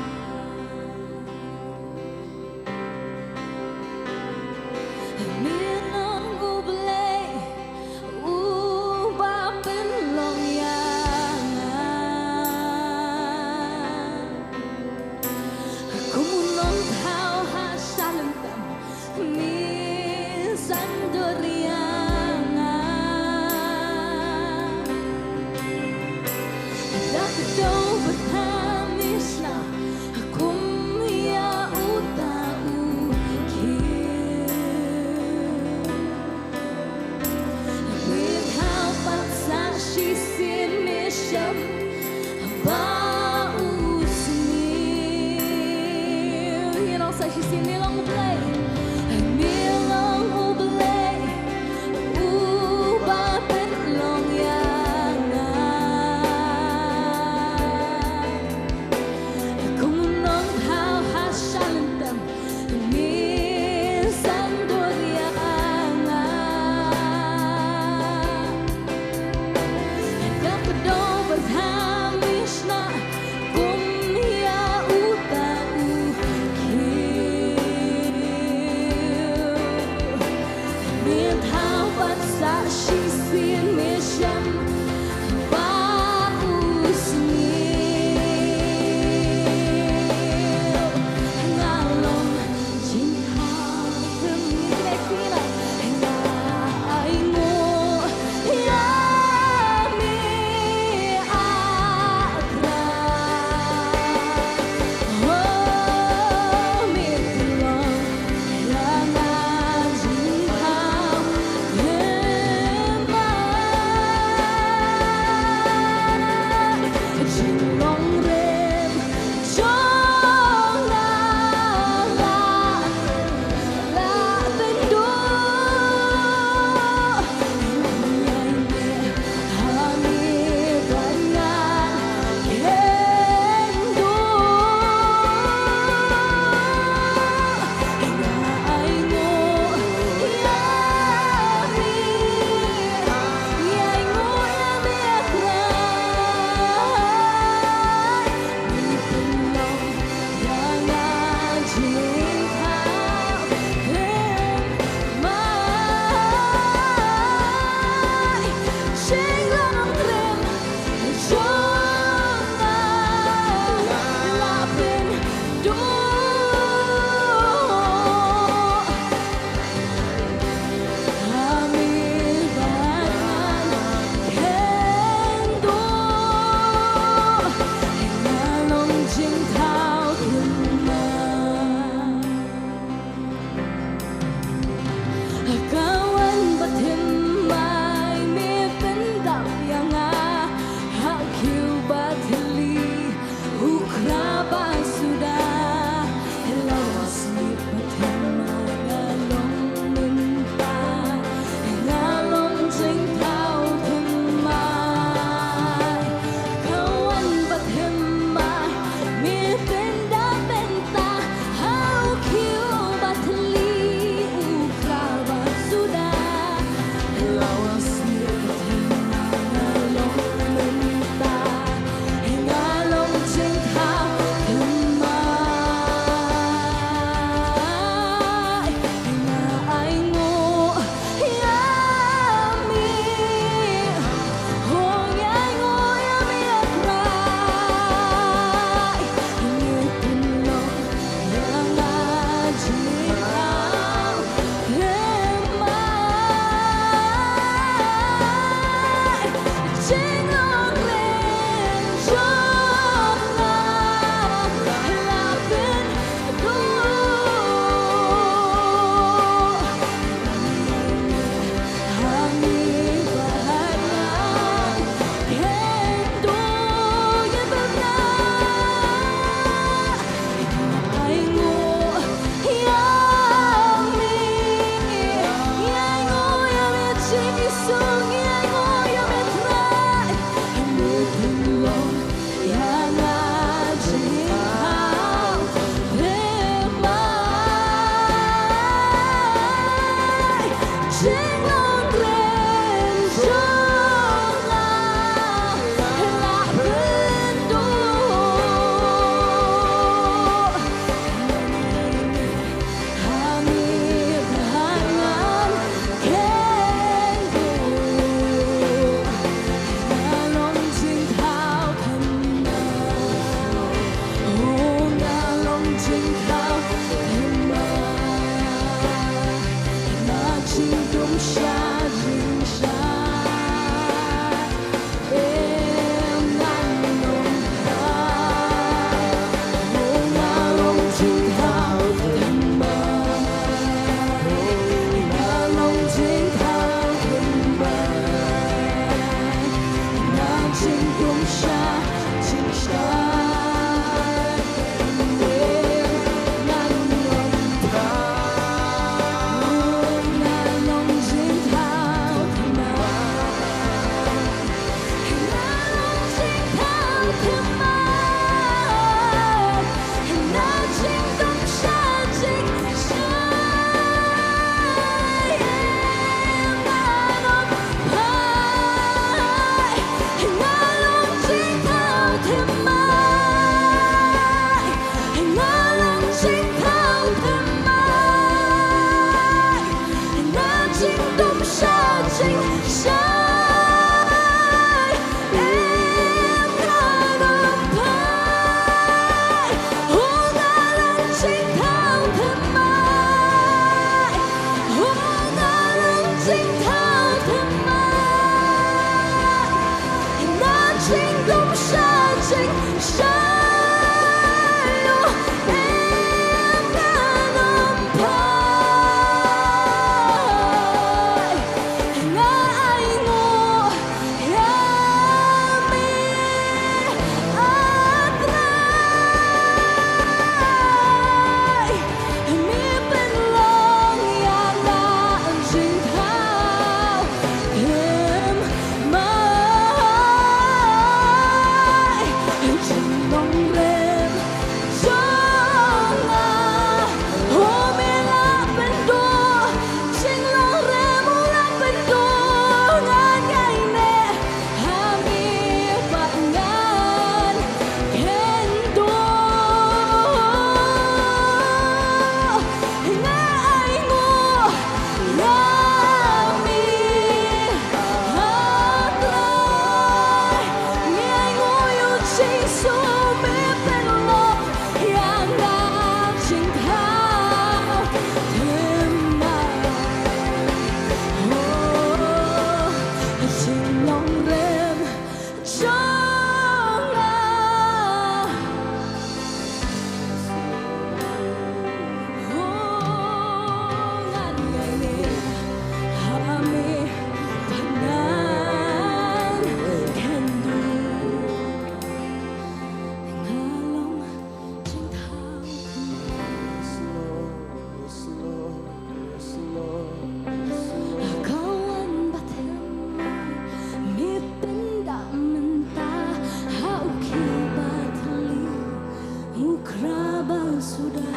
Khraw sudah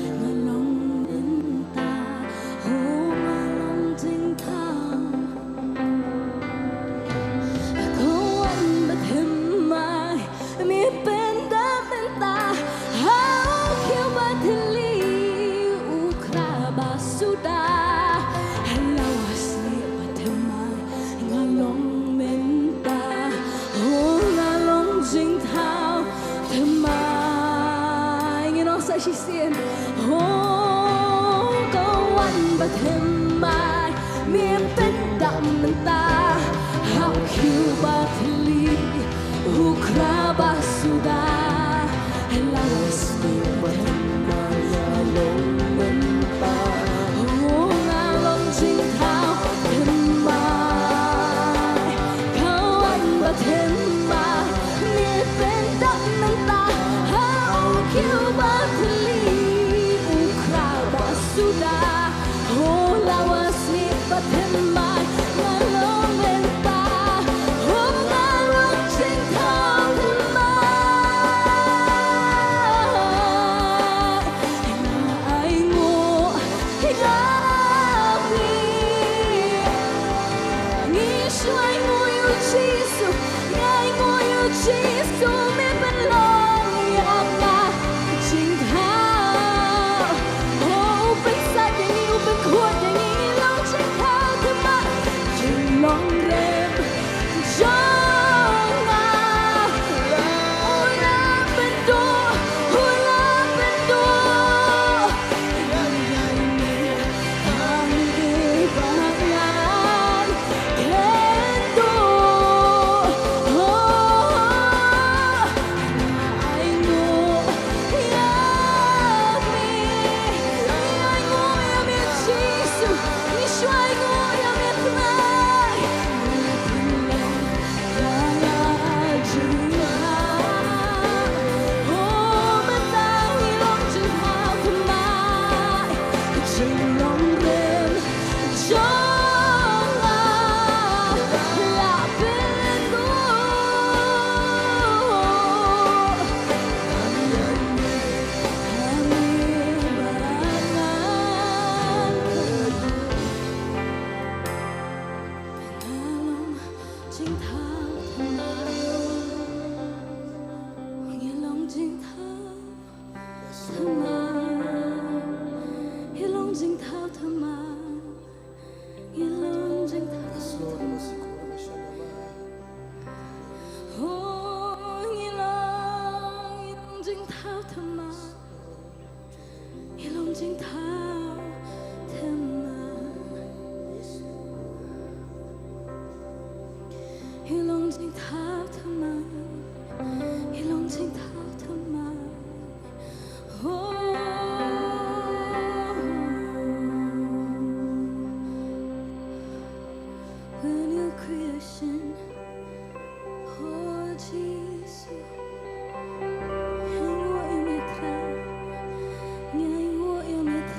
ngalong minta ngalong Jingthmu kawan Banteiมีเป็นดาเป็นตาหาเขียวบัดลีอุคราบาสุดาลาวัสเนบัดมางาลงเมนตาโอ้งาลงจิงเท้าทำไมเงี้ยน้องใส่ชิเซียนโอ้ก็วันบัดมามีเป็นดาเป็นตาหาเขียวบัดลีอุคราบาสุดาลาวัสเนบัดมางาลงเมนตาโอ้งาลงจิงเท้าทำไมเขาวันบัดมามีเป็นดาเป็นตาหาเขียวบัดลีอุคราบาสุดาโอ้ลาวัสเนบัดมางาลงเมนตาโอ้งาลงจิงเท้าทำไมไอ้โง่ไอ้กาบีนี่ช่วยงูอยู่ที่สุดไงงูอยู่ที่สุดไม่เป็นลมอย่างน่ะจิงเท้าโอ้เป็นสัตว์อย่างนี้เป็นขวดอย่างนี้ลองจิงเท้าทำไมจึงลองเร็วจงมาโอ้ลาเป็นตัวโอ้ลาเป็นตัวยังไงมีทางดีบางงานแค่ตัวโอ้ไอ้งูอยากมีไอ้งูอยากมีที่สุดนี่ช่วยงูอยากมีใครจิงเท้าทำไมอย่าลองจิงเท้าทำไมอย่าลองจิงเท้าทำไมอย่าลองจิงเท้าโอ้อย่าลองจิงเท้าทำไมอย่าลองจิงเท้าทำไมอย่าลองจิงเท้าทำไมอย่าลองจิงเท้าทำไมโอ้When you creation oh Jesus ยังว่ายังไม่ตายยังว่ายังไม่ต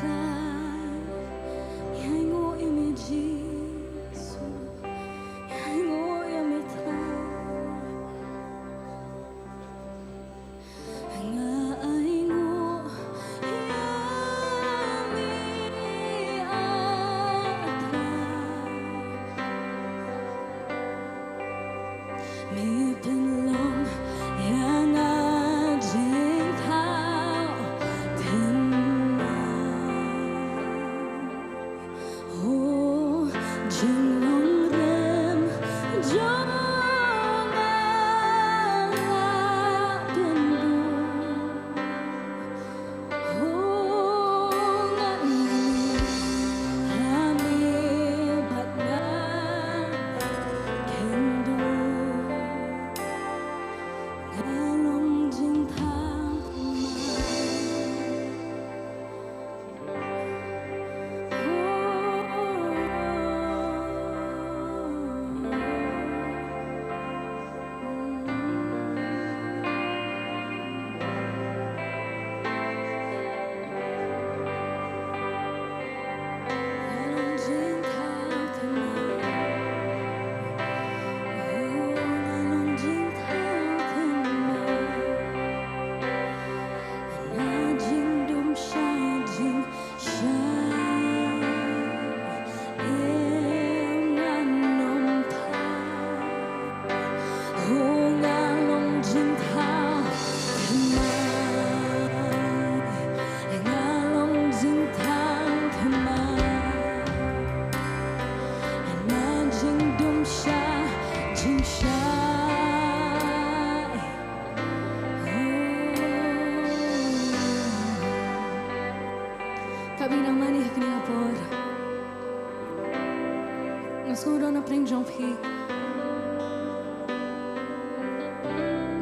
เตรงจงพี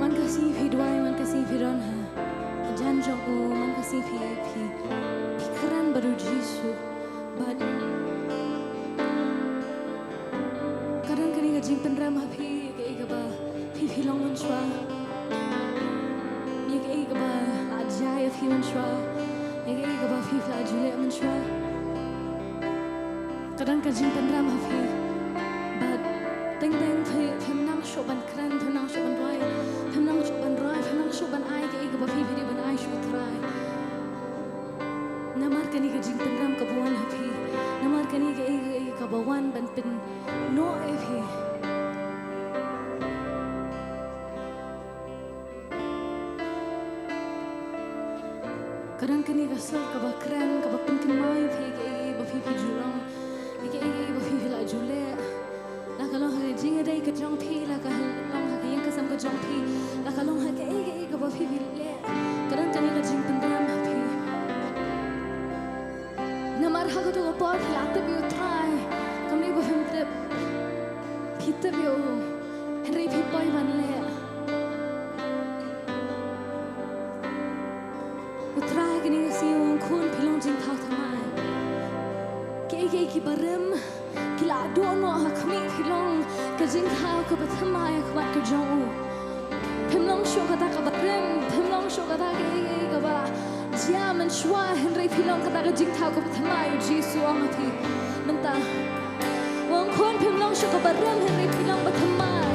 มันก็สีพีด้วยมันก็สีพีร้อนหาจันจงอูมันก็สีพีครันบรูจิสุบัดkadang kini gajing penram hapi ke ikaba pi long man shwa ye ke ikaba ajaya pi man shwa ye ke ikaba pi fla jule man shwa kadang gajing penram hapi but teng phem nang sho ban kran phem nang sho ban roi phem nang sho ban ai ke ikaba pi di ban ai sho try namar kani gajing penram ka buan hapi namar kani ke ikaba wan ban pen no epi kadang kini kasar kaba keren kaba Nongthymmai ke ba fi Shillong ke ba fi la jule la kalau ha jing dai ka jong phi la ka long ha yang ka sam ka jong phi la kalau ha ke ba fi le kadang kini ka jing pendam ha phi namar ha ka to ko por la te bi try kam ni ba fem te Kita bio Henry Pipoy van le Utrai kini si wong kun pilong Jingthmu thamai ke ki barem kila do no ha khmi pilong ka Jingthmu ka bathamai khwat ka jong pimlong sho ka ta ka barem pimlong sho ka ta ke ka ba jia man shwa Henry pilong ka ta ka Jingthmu ka bathamai jisu amati menta wong kun pimlong sho ka barem Henry pilong bathamai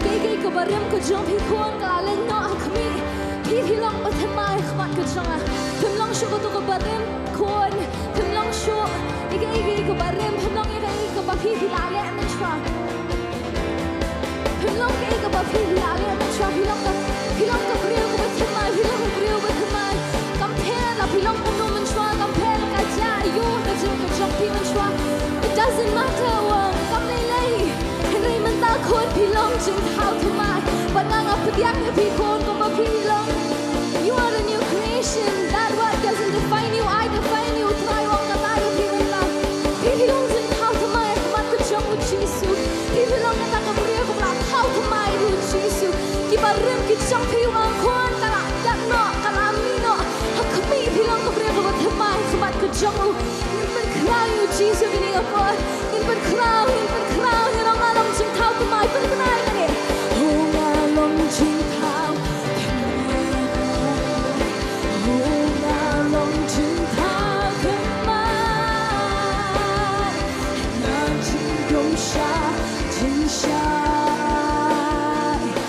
ke ka barem ka jong pi khon ka len no ha khmi pi long bathamai khwat ka jong pimlong sho ka to ka barem khon pimlong sho ke ka barem pimlong ka ba pi la le man shwa pimlong ka ba pi la le man shwa pimlong ka breu ka bathamai pimlong ka breu bathamai compare la pimlong ka no man shwa compare ka ja yo ka jong pi man shwa it doesn't matter wong kam nei lei Henry man ta khon pilong Jingthmu thamai panang apdiak pi khon ko ba pilong you are a new creation that word doesn't define you I define you try wong ka ta pi la pilong Jingthmu thamai mat ka jong u jisu pilong ka ta ka breu ka la thau thamai u jisu ki barem ki jong pi wong khon ka la dak no ka la mi no ha khmi pilong ka breu ka thamai mat ka jong u nin Khraw u jisu ni apa nin Khraw ni rong along Jingthmu thamai pen kanai ni hong along Jingthmu hong along Jingthmu thamai na jing dong sha jing sha Jingthmu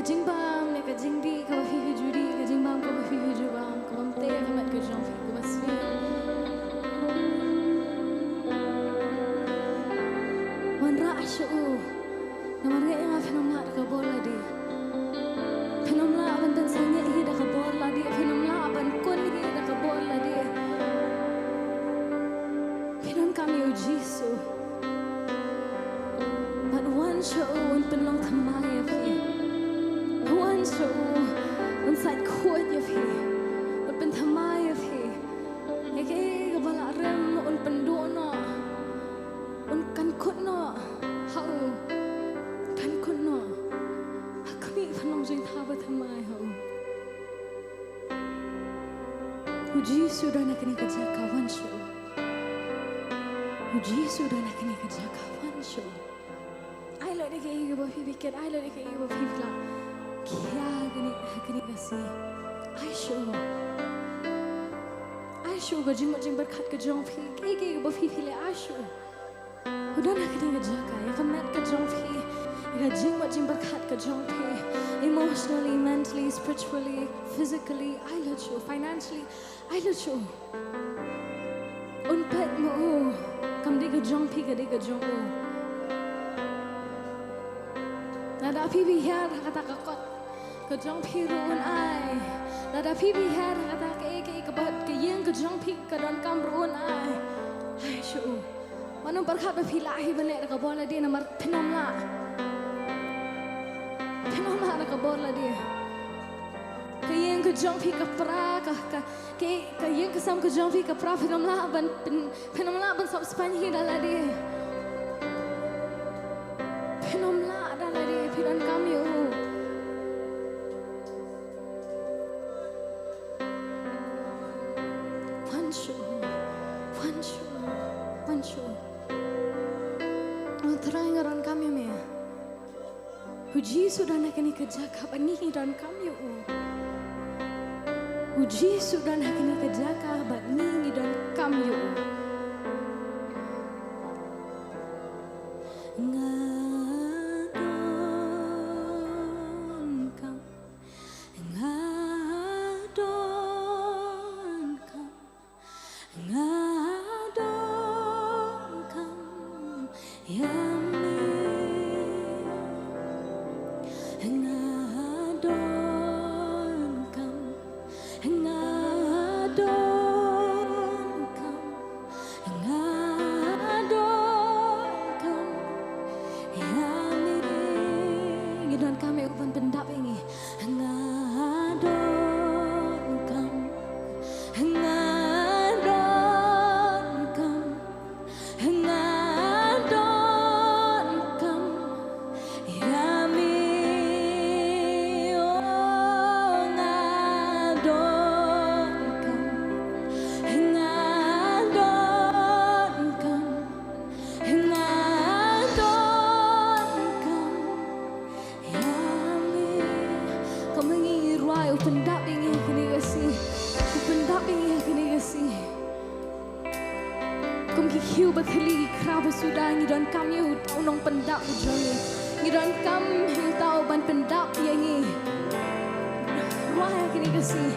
Kejimbam, ne kejingdi, kau fihi judi, kejimbam kau fihi jubam, kau bantei kamat kejong fihi kau basli. Wan ra'ashu, namarga yang fenomla ka bola di. Fenomla aban dan sanya hi da ka bola di, fenomla aban kun hi da ka bola di. Fenom kami ujisu. But one show un Nongthymmai ya fi. One show un side kuat ya fi. Un Nongthymmai ya fi. Eke kabala rem un pendona. Un kan kut no. Hau kan kut no. Aku ni Nong Jingthmu Nongthymmai hau. Uji sudah nak ni kerja kawan show. Uji sudah nak ni kerja kawan show. I love the game of Hibiket. I love the game of Hibla. Kia gini kasi. I show gajing berkat kejong fi. Kiki of Hibile I show. Udah nak ni kerjakan. Ya kamat kejong fi. Gajing berkat kejong fi. Emotionally, mentally, spiritually, physically. I love you. Financially, I love you. Unpet mo. Kam di kejong fi kadi kejong mo. Nada pipi her kata kakot kejong piruun ai. Nada pipi her kata ke kebat ke yang kejong pi kedon kam ruun ai. Hai shu. Manu berkat berpilahi benek ka bola dia nomor penomla. Penomla ka bola dia. Ke yang kejong pi ka pra ke yang kesam kejong pi ka pra penomla ban sab Spanyol dala dia. Penomla Piran kami one show. Try ngaran kami me. Uji sudah nak ni kerja kapan ni dan kami Uji sudah nak ni kerja kapan ni dan kami Hiu berkeli Khraw sudah ngidan kam yu tau nong pendap joni ngidan kam yu tau ban pendap yangi wah kini kasi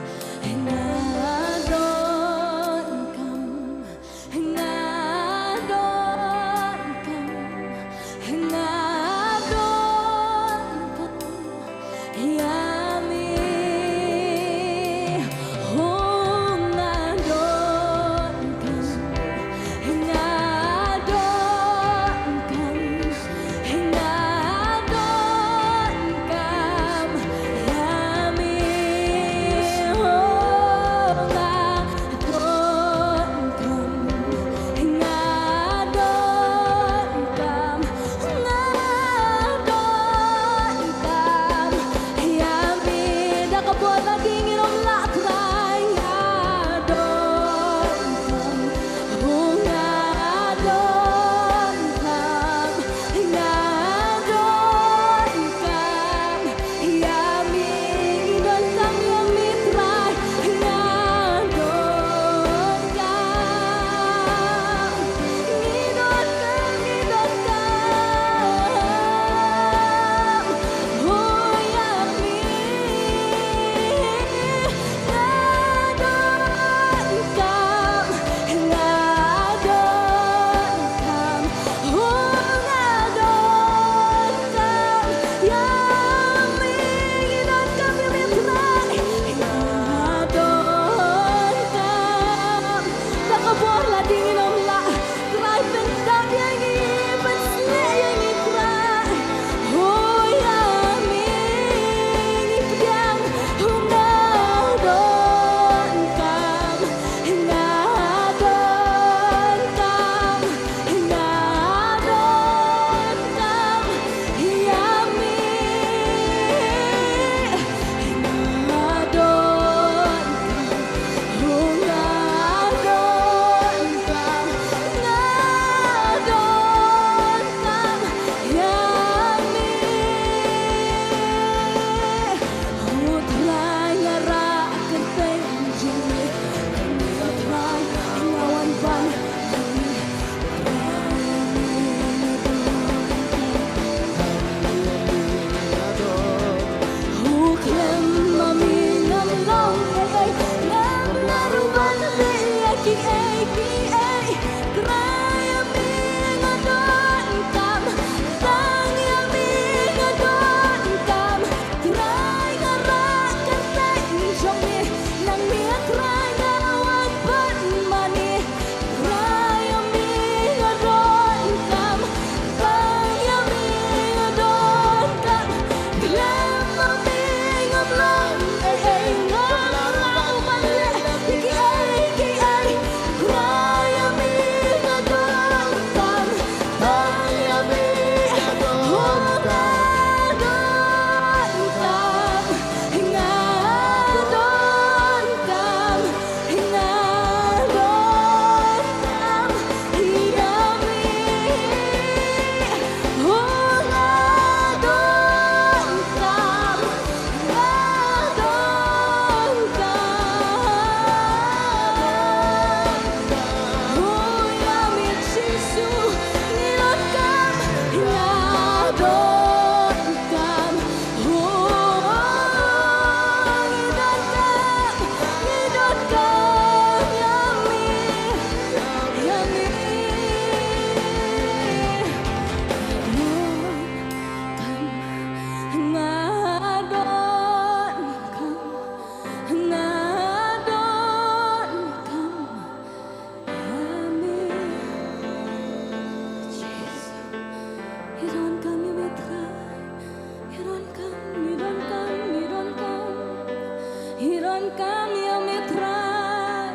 Hiron kami ametrai.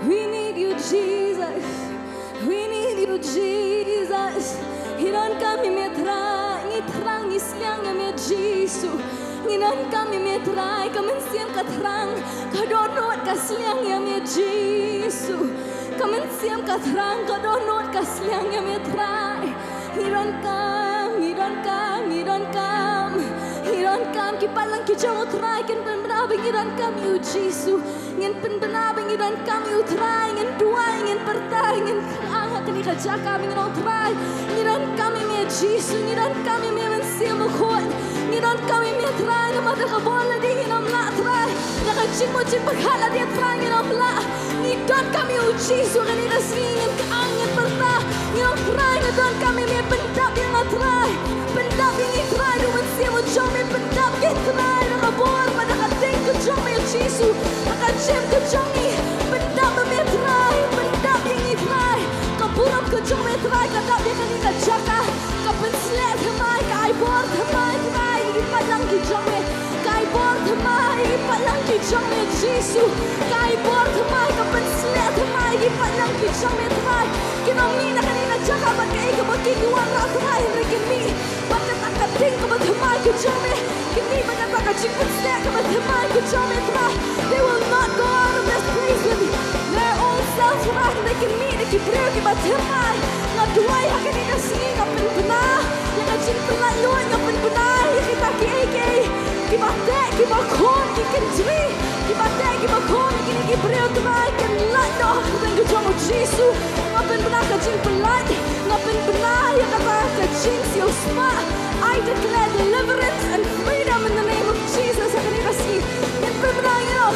We need you, Jesus. We need you, Jesus. Hiron kami metrai. Ngitrang isliang ya Jesus. Nginan kami metrai. Kamensiam katrang. Kadonot kasliang ya Jesus. Kamensiam katrang. Kadonot kasliang ya metrai. Hiron kami, hiron kami, hiron kami. Hiron kami kipalang kijang utrai. Kan penabing hiron kami u Jesus. Ngin penabing hiron kami utrai. Ngin dua ngin pertai ngin angkat ni kerja kami ngin utrai. Hiron kami me Jesus. Hiron kami me mensiam ukot. Hiron kami me trai. Nama dah bola di hinom la trai. Dah kecil mocin berhala dia trai hinom la. Hiron kami u Jesus. Kan ni kesingin keangin pertai. Hinom trai hiron kami me pendap yang atrai. Pendap yang trai du mensiam ucap me pendap yang trai. Nama bola pada kating kejong me Jesus. Akan jem kejong ni pendap me trai. Pendap yang trai. Kapuram kejong me trai. Kadap dia kan ni kejaka. Kapenslet hemai kai bor hemai trai. Ipalang kejong me kai bor hemai. Ipalang kejong me Jesus. Kai bor hemai kapenslet hemai. Ipalang kejong me trai. Kinami na kan ni kejaka bagai kabagi kuan la trai. Rekimi bakat akating kabat hemai kejong me. Kini bakat akajing penslet kabat hemai kejong me trai. They will not go out of this place with their own self right. They can meet the kibril kabat hemai. Ngaduai hakan ni kasih kapen benar. Yang ajin pelaluan kapen benar. Yang kita kiai kibatek kibakon kikendri. Kibatek kibakon kini kibril trai. Kan lado kapen kejong Jesu. Ngapen benar kajing pelat. Ngapen benar yang kata kajing siu smart. I declare deliverance and freedom in the name of Jesus. Hakan ni kasih. Yang benar you know.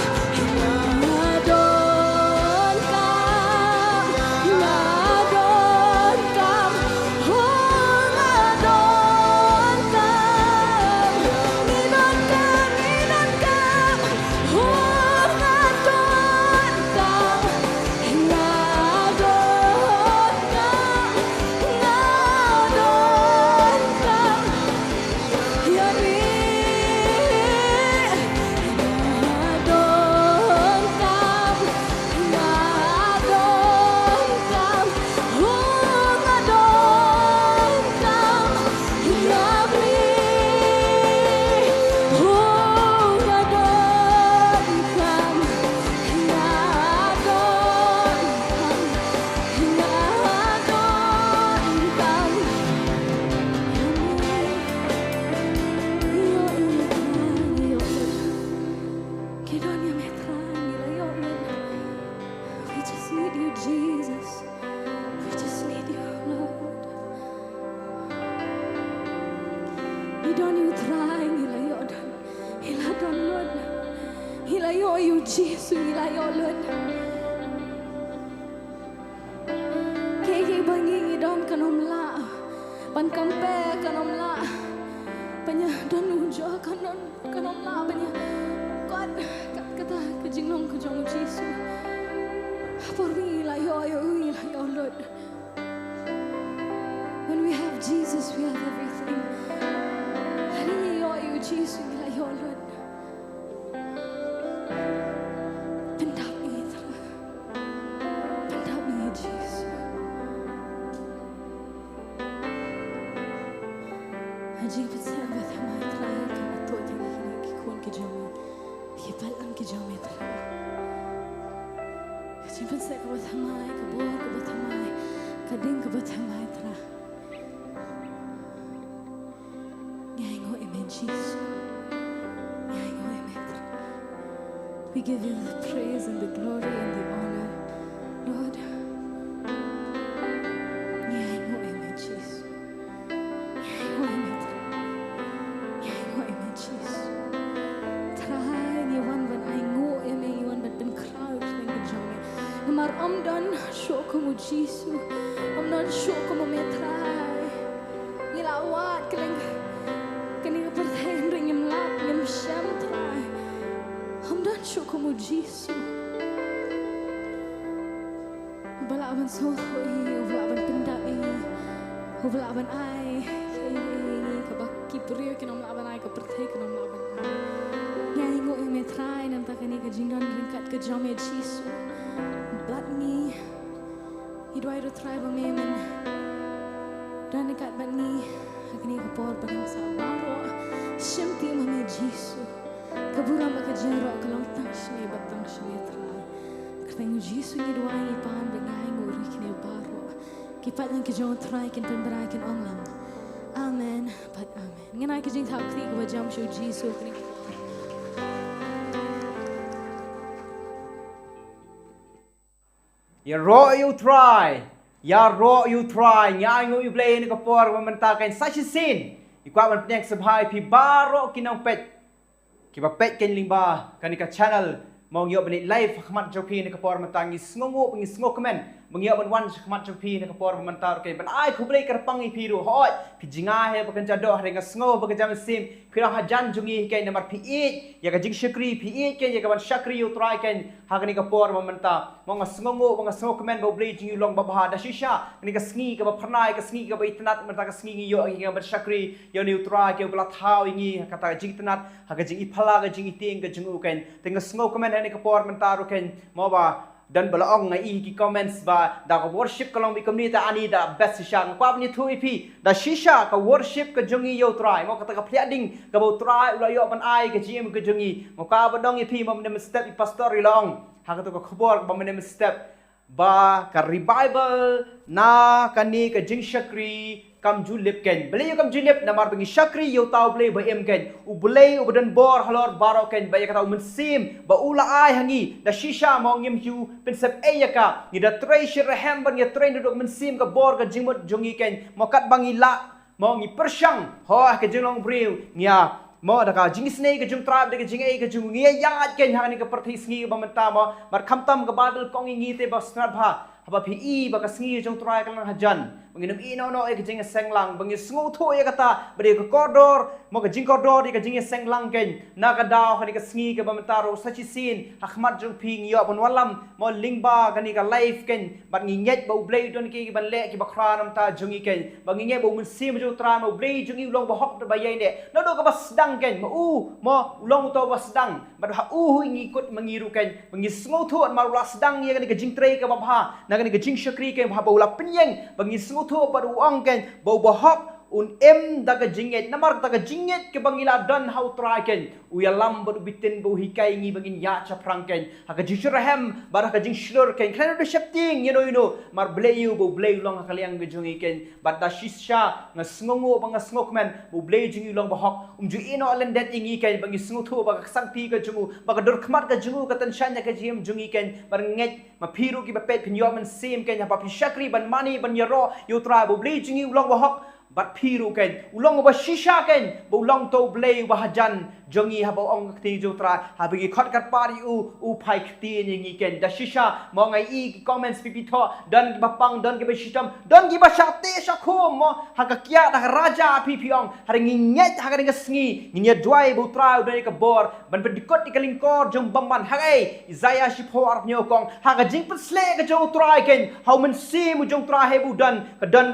When we have Jesus, we have everything. Hari yo Jesus, yo Lord. Pendap ni Jesus. Haji bersama sama terakhir kami tu tadi kita kikun kejamu, kipalang kejamu terakhir. Haji bersama sama kabur kabutama, kading kabutama terakhir. Jesus. We give you the praise and the glory and the honor, Lord. Jesus. Jesus. Try ni wan ban ai ngo eme wan ban ben Khraw ben gejong. Mar amdan show kamu Jesus. Amdan show kamu metrai. Ngilawat keleng kini pertanyaan ringim lap ngim syam try. Hamdan syukumu Jesu. Balaban sohoi, balaban pendai, balaban ai, kabaki turio ke nom laban ai ke perthai ke nom laban ngai ngo me trai nam ta kani ke jingdan ringkat ke jame jisu but me hidwai ro trai ba me men dan dekat bat ni akni ke por padang sabaro shimpi me jisu kabura ma ke jero ke long tang shne batang shne trai kerteng jisu ni duai pan bengai nguri kne baro kipat lang ke jong trai ken pembrai ken onglam amen but amen nganai ke jing thap kri ke jam show jisu kni Ya ro you try. Ya ro you try. Nya ngo you play ni kapor mamenta kan such a scene. Ikwa man pnyang sabhai pi baro kinang pet. Kiba pet ken limba kanika channel mong yo bani live khmat jopi ni kapor mantangi sngongo pengi sngo comment mengyo ban wan khmat jopi ni kapor mantar ke ban ai khublei karpang i piru hoi pijinga he bakan jado renga sngo bakan jam sim pira hajan jungi ke namar pi e ya ga jing shakri pi e ke ya ga ban shakri you try ken hagani kapor mamanta mong sngongo bang sngo comment bo blei jing long babha da shisha ni ka sngi ka ba phanai ka sngi ka ba itnat mata ka sngi yo ga ban shakri yo ni try ke bla thau ingi kata jing itnat haga jing iphala ga jing iting ga jungu ken tenga sngo comment ni kapor mantaro ken moba dan balaong ngai ki comments ba da ka worship kalong bi community ani da best shisha kwa ni thu ipi da shisha ka worship ka jungi yo try mo kata ka phliading ka bo try ula yo ban ai ka gm ka jungi mo ka ba dong ipi mo nem step i pastor ilong ha ka to ka khobor ba nem step ba ka revival na kani ka jing shakri kam julip ken beli kam julip namar bengi shakri yo tau blei ba em ken u blei u badan bor halor baro ken ba yakata men sim ba ula ai hangi da shisha mo ngim hu pensep ayaka ni da treasure ham ban ya train dok men sim ka bor ka jingmot jongi ken mo kat bangi la mo ngi persyang ho ka jinglong briu nya mo da ka jing snei ka jung trap de ka jing ai ka jung ngi ya ken ha ni ka parthi sngi ba menta mo mar khamtam ka badal kong ngi te ba snat bha haba pi i ba ka sngi jung try ka lang hajan banginam i no e ka jing senglang bangi sngo tho e kata bade ka koridor mo ka jing koridor e ka jing senglang ken na ka daw ka ni ka sngi ka bamentaro sachi sin hakhmat jung ping yo bon walam mo lingba ka ni ka life ken bat ngi nget ba blei don ki ban le ki ba khra nam ta jungi ken bangi nge bo mun sim ju tra mo blei jungi long ba hok ba yai ne no do ka ba sedang ken mo long to ba sedang bat ha hu ngi kot mangiru ken bangi sngo tho ma ra sedang ye ka ni ka jing trei ka ba bha na ka ni ka jing shakri ken ba ba ula penyeng bangi sngo thu pada uang ken bau bahak un em daga jinget namar daga jinget ke bangila dan how try ken uyalam badu bitin bu hikai ngi bangin ya chaprang ken haga jishrahem bara ka jing shlur ken kan do shapting you know mar blei you bu blei long kaliang gejungi ken badda shisha ngasngongo bang ngokmen bu blei jingi long bahak ju ino alendet ingi ken bangi sngu thu ba sangti ka jungu ba ka dur khmat ka jungu ka tan shanya ka jim jungi ken bar nget ma phiru ki ba pet pinyoman sim ken ha pa shakri ban mani ban yaro you try bu blei jingi long bahak bat phiru ken ulong ba shisha ken bo long to blei ba hajan jongi ha bo ong ti jutra ha bi khot kat pari u phai khti ni ken da shisha mo ngai i comments pi tho dan ba pang dan ke ba shitam dan gi ba shate sha khom mo ha ka kya da raja pi ong ha ngi nget ha ka ngi sngi ngi dwai bo tra u ka bor ban ba dikot ti kalingkor jong bamban ha ai izaya shi phor nyo kong ha ka jing put sle ka jong try ken how men si mu jong tra he bu dan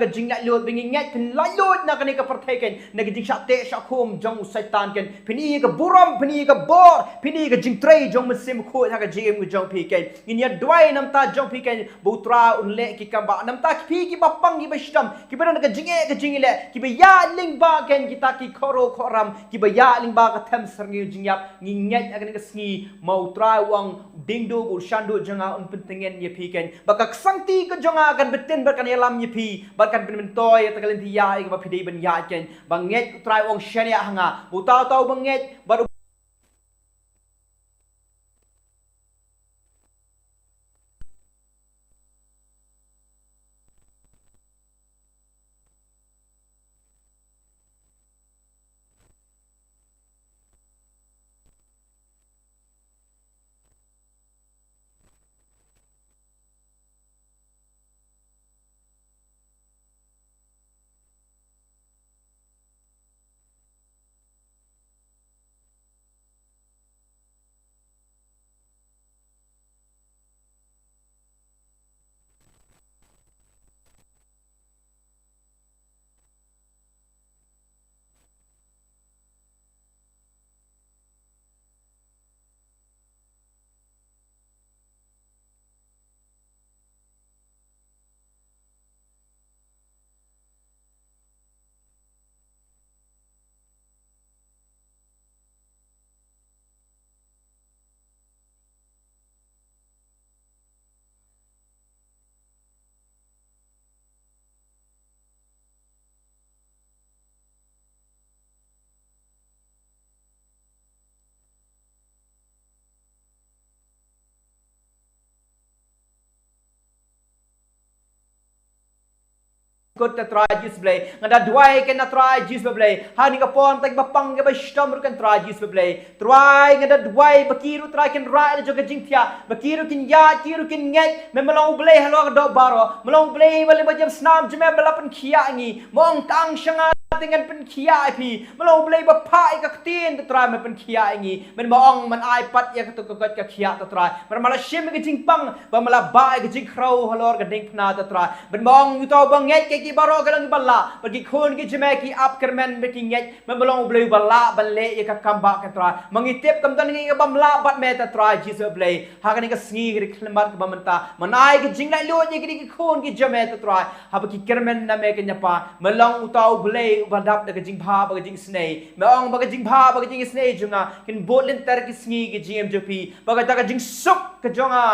ka jing la lot bingi nget pin lord na kani ka parthai ken nagi jing shate sha khom jong saitan ken pini ka buram pini ka bor pini ka jing trei jong mesim kho ha ka jim ku jong pi ken inya dwai nam ta jong pi ken butra un le ki kamba nam ta ki pi ki bapang ki bashtam ki bana ka jing le ki ba ya ling ba ken kita ki khoro khoram ki ba ya ling ba ka them sergi jing yap ngi nget akan ka sngi mau tra wang dingdo bu shandu jonga un pentengen ye pi ken ba ka sangti ka jonga kan betin ba kan yalam ye pi ba kan ben toy ta kalen ti ya ba pidei ban ya ken banget try ong shania hanga butau tau banget baru Kut ta try Jesus Blei ngada duai ken na try Jesus Blei hani ka pon tak bapang ke ba stom kan try Jesus Blei try ngada duai bakiru try ken ra jo ka jingthia bakiru kin ya kiru kin ngai me malong Blei halo ka do baro malong Blei bale ba jam snam jme bala pen khia ngi mong tang shanga dengan pen khia pi malong Blei ba phai ka tin ta try me pen khia ngi men mong man ai pat ya ka to ka khia ta try mar mala shim ke jingpang ba mala ba ke jing Khraw halo ka ding phna ta try men mong yu to bang ngai ki baro galang balla bagi khun ki jeme ki ap kermen beti nget membolong Blei balla balle ya ka kamba ka tra mangitip kam tan ngi ka bamla bat me ta tra Jesus Blei ha ka ni ka sngi ki khlemat ka bamanta manai ki jinglai lo ni ki khun ki jeme ta tra ha bagi kermen na me ka nyapa melong utau Blei badap da ka jing bha ba ka jing snei me ong ba ka jing bha ba ka jing snei junga kin botlin ter ki sngi ki GMJP ba ka ta ka jing suk ka jonga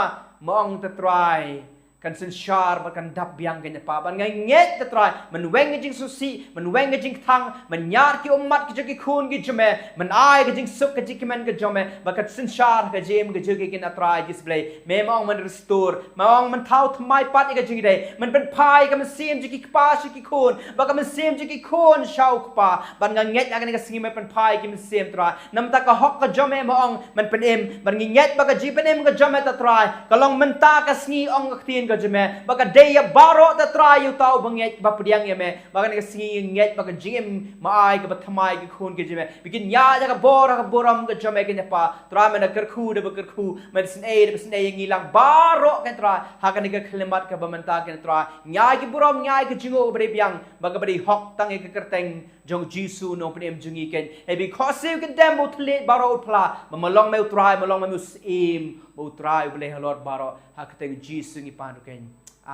mong ta try kan sensyar bahkan dap biang kanya pa ban ngai nget ta try man weng jing susi man weng jing thang man nyar ki ummat ki jaki khun ki jame man ai ki jing suk ki jikimen ki jame bahkan sensyar ka jem ki jagi kin atrai display me mong man restore mong man thau thmai pat ka jing dai man pen phai ka man sim jiki pa ki khun bahkan man sim jiki khun shau pa ban ngai nget ka ni ka singi me pen phai ki man sim try nam ta ka hok ka jame mong man pen em ban ngai nget ba ka ji pen em ka jame ta try ka long man ta ka singi ong ka tin ka jeme baka deya baro ta try yu tau banget ba pdiang ye me baka ni singi nget baka jim mai ka bathamai ki khun ki jeme bikin ya ja ka boram ka jeme ke pa tra me na kerkhu de kerkhu medicine aid ngi lang baro ka tra ha ka ni ka khlemat ka bamanta ka tra nya ki boram nya ki jingo bre biang baka bri hok tang ke kerteng jong jisu no pnem jungi ken e because you can demo tle baro pla malong me try malong me im bo try ble halor baro ha ka teng jisu ngi panu ken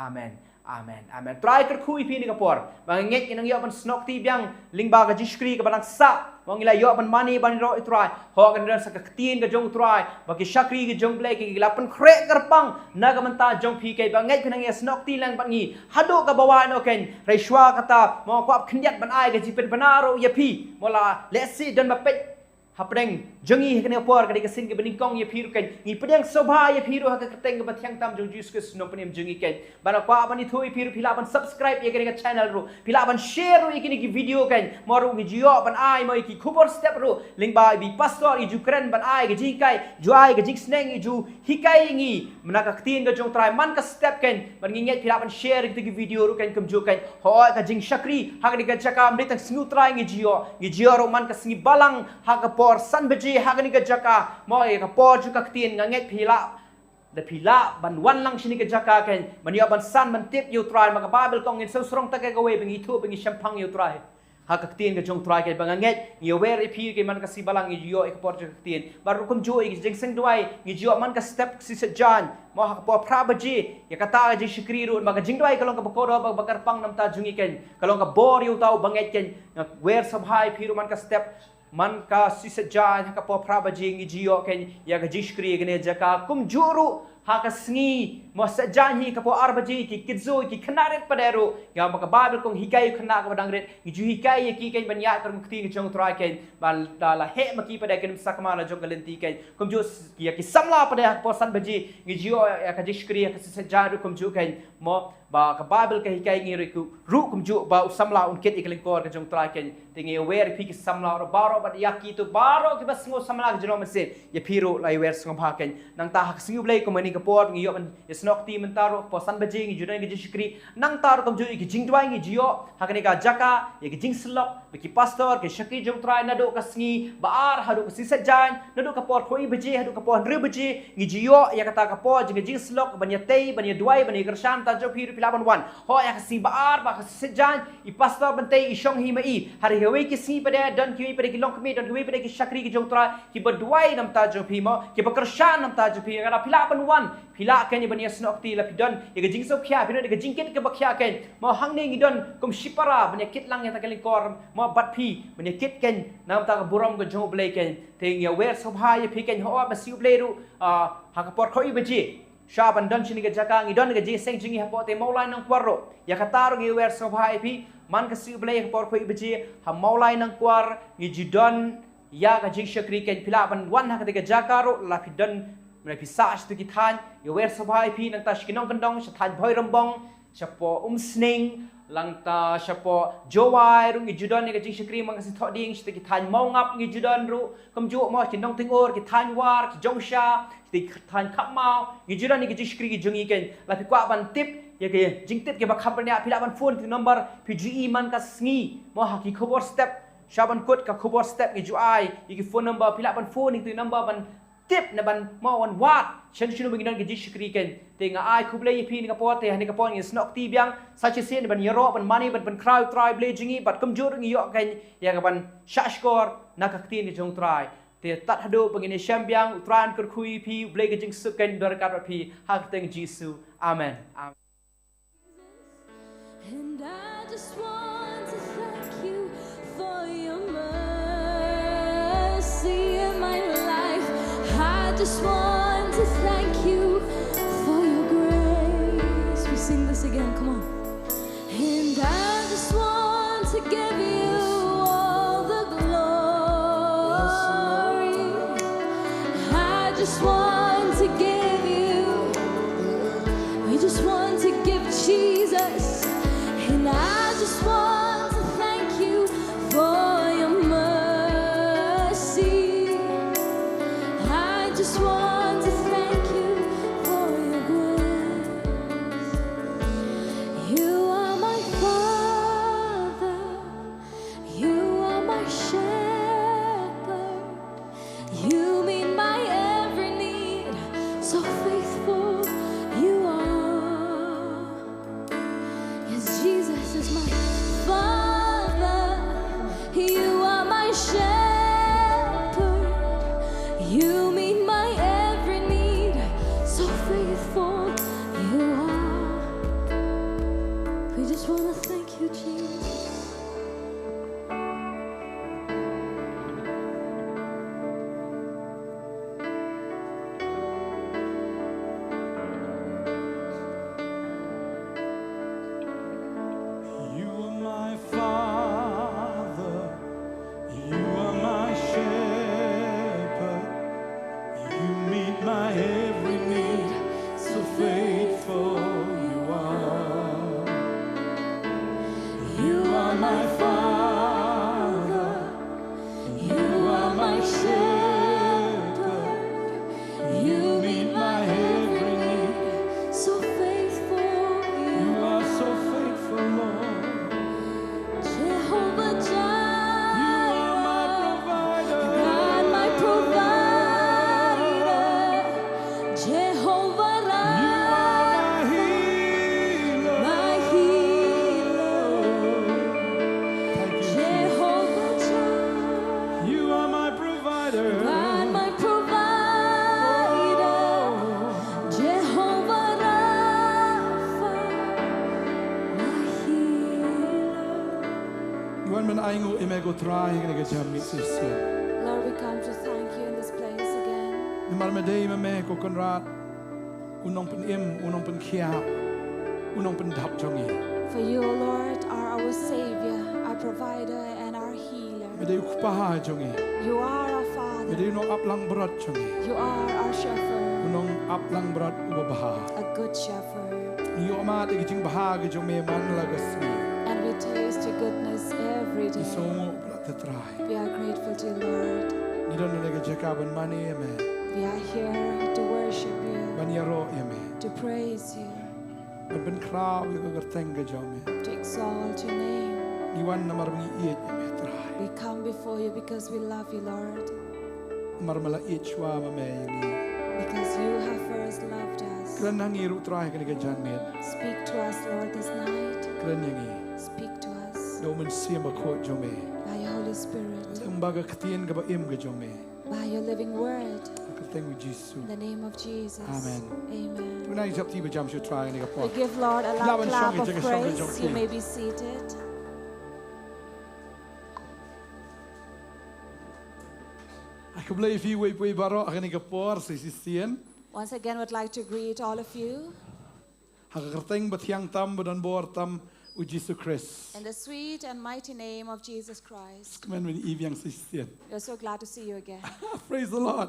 amen amen try ker khui pi ni kapor bang nget kinang yo ban snok ti biang lingba ka jiskri ka banang sa wang ila yo ban mani ban ro try ho kan ran sa ka tin ka jong try ba ki shakri ki jong Blei ki la pan khre karpang na ka manta jong pi kai bang nget kinang ya snok ti lang ban ngi hado ka bawa no ken rai shwa kata mo ko ap khnyat ban ai ka ji pen banaro ya pi mola let's see dan ba pet hapdeng jongi kene por kadi kasin ke bening kong ye phiru ken ni pedang sobha ye phiru ha ka teng ba thyang tam jong jus ke sno penem jongi ken bana kwa bani thui phiru phila ban subscribe ye kene ka channel ru phila ban share ru ye kene ki video ken moru gi jio ban ai mai ki khubor step ru ling ba bi pastor i ju kren ban ai ge ji kai ju ai ge jik sneng i ju hikai ngi mna ka tin ga jong try man ka step ken ban ngi nget phila ban share ki video ru ken kum ju ken ho ka jing shakri ha ka chaka mri tak snu try ngi jio ru man ka singi balang ha ka por san beji hagani ka jaka mo e ka por ju ka tin nganget phila the phila ban wan lang shini ka jaka ken mania ban san man tip you try ma ka bible kong in so strong ta ka we bengi thu bengi champang you try ha ka tin ka jong try ke banganget ni wer e phi ke man ka si balang yo e ka por ju ka tin bar kum jo e jing seng duai ni jo man ka step si se jan mo ha ka por phra beji ya ka ta ji shikri ru ma ka jing duai ka long ka ko ro ba bakar pang nam ta jungi ken ka long ka bor you tau banget ken wer sabhai phiru man ka step man ka sisajan ka po praba jing jio ken ya ga jishkri gne jaka kum juru ha ka sngi mo sajan hi ka po arbaji ki kidzo ki khanaret padero ya ma ka bible kong hikai khana ka badang ret ju hikai ki ken banya ka mukti ki chong try ken bal dala he ma ki pada ken sakma la jong galenti ken kum ju ya ki samla pada po san baji jio ya ka jishkri ka sisajan kum ju ken mo ba ka bible ka hikai ngi ru kum ju ba samla un ket ikling kor ka jong try ken tingi wer pi ki samla ro baro ba ya ki tu baro ki bas ngo samla ka jeno mase ya piro la wer sngom ha ken nang ta hak singu Blei ko mani ka por ngi yo ban snok ti mentaro po san baji ngi judan ngi jishkri nang tar kum ju ki jing twai ngi jio hakani ka jaka ya ki jing slop ki pastor ki shaki jong try na do ka sngi ba ar hadu ka sisa jan na do ka por khoi baji hadu ka por ri baji ngi jio ya kata ka por jing jing slok ban ya tei ban ya duai ban ya gershan ta jo piro pilaban wan ho ya ka si ba ar ba ka sisa jan I pastor Bantei I shong hi mai hari hewe ki si pada dan ki pada ki long kemi dan ki pada ki shakri ki jong try ki berduai nam ta jo pi mo ki bekershan nam ta jo pi kada pila ban wan pila ken ni bania snok ti la pidon ye ga jing so khia pidon ga jingket ke bakhia ken mo hang ne ngi don kum shipara bania kit lang ya ta kelin kor mo bat phi bania kit ken nam ta ka buram ga jong Blei ken thing ya wer sobha ye phi ken ho ba siu Blei ru ha ka por khoi beji shaban don chini ga jaka ngi don ga ji seng jingi ha pote maulai nang kwaro ya kataru ngi wer sobha ye phi man ka siu Blei ka por khoi beji ha maulai nang kwar ngi jidon ya ga jing shakri ken pila ban wan ha ka ga jakaro la pidon Mena pisah tu kita, ya wer sabai pi nang tash kinong kendong, satan boy rembong, siapa sning, langta siapa Jowai rung ijudan ni kecing syukri makasih thok ding kita kithan mau ngap ijudan ru kemju mau ki nong tengor kithan war ki jongsha kita kithan khap mau ijudan ni kecing syukri ki jungi ken lapi kwa ban tip ya ke jingtip ke bakham nya pila ban phone ti number PGE man ka sngi mau haki khobor step shaban kod ka khobor step ki juai ki phone number pila ban phone ni tu number ban tip na ban mau wan wat chen shinu binginan ke jishkri ken tenga ai kublei pi ni kapot te ni kapon ni snok ti biang sachi sen ban yero ban money ban Khraw try blei jingi bat kamjur ngi yo ken ya ka ban shashkor nakakti ni jong try te tat hado bangini champion utran kur khui pi blei ke jing suken dor kat pi hak teng jisu amen And I just want to thank you for your mercy in my life. I just want to thank you for your grace. We sing this again, come on. And I just want to give you all the glory. I just want to give you, we just want to give Jesus. And I just want to thank you for your mercy. I just want to thank you for your grace. You are my Father. You are my shepherd. You meet my every need. So faithful you are. Yes, Jesus is my Father. You are my shepherd. You meet my every need. So faithful you are. We just want to thank you, Jesus. You are my Father, you are my shepherd, you meet my every need, so faithful you are. You are my Father, you are my shepherd, you meet my every need, So faithful you are so faithful, Lord. Jehovah You are my Jireh, provider. God my provider, Jehovah You are Rapha, my healer. my healer, Thank you, Jesus. Jehovah Jireh, You are my provider. God my provider, Jehovah Rapha, my healer. Wan man aingo imego try ngene jam ni sisi. Lord, we come to thank you in this place again. Ni mar me dei me ko konrat. Unong pen im, unong pen khia. Unong pen dap jongi. For you, O Lord, are our Savior, our provider, and our Me healer. dei ukpaha jongi. You are our Me Father. dei no aplang berat jongi. You are our shepherd, Unong aplang berat ubaha. a good shepherd. Yo ma de jing baha ge jong me man lagasni. And we taste your goodness every day. Isongo prat try. We are grateful to you, Lord. Ni don ne ge jakaban mani me. We are here to worship you, Ban yaro me. to praise you, Ban ben Khraw yo ge teng ge jong me. to exalt your name. Ni wan na mar ngi iet me try. We come before you because we love you, Lord, Mar mala ichwa ma me ni. because you have first loved us. Kran nang iru try ge jan me. Speak to us, Lord, this night. Kran yangi. Speak to us Do man siam ko jong me. by your Holy Spirit, Umbaga ktien ge ba im ge jong me. by your living word. Ka teng wi Jisu. In the name of Jesus. Amen. Amen. Tunai jap ti ba jam shu try ni ga po. We give Lord a loud Laban clap song, of jaga song, praise. jaga You song. may be seated. Ek bly fi we baro ag ni ga por si sien. Once again, would like to greet all of you Ha ga teng ba tiang tam ba dan bor tam u Jisu Christ. in the sweet and mighty name of Jesus Christ. Kom men iviang si sien. We're so glad to see you again. Praise the Lord.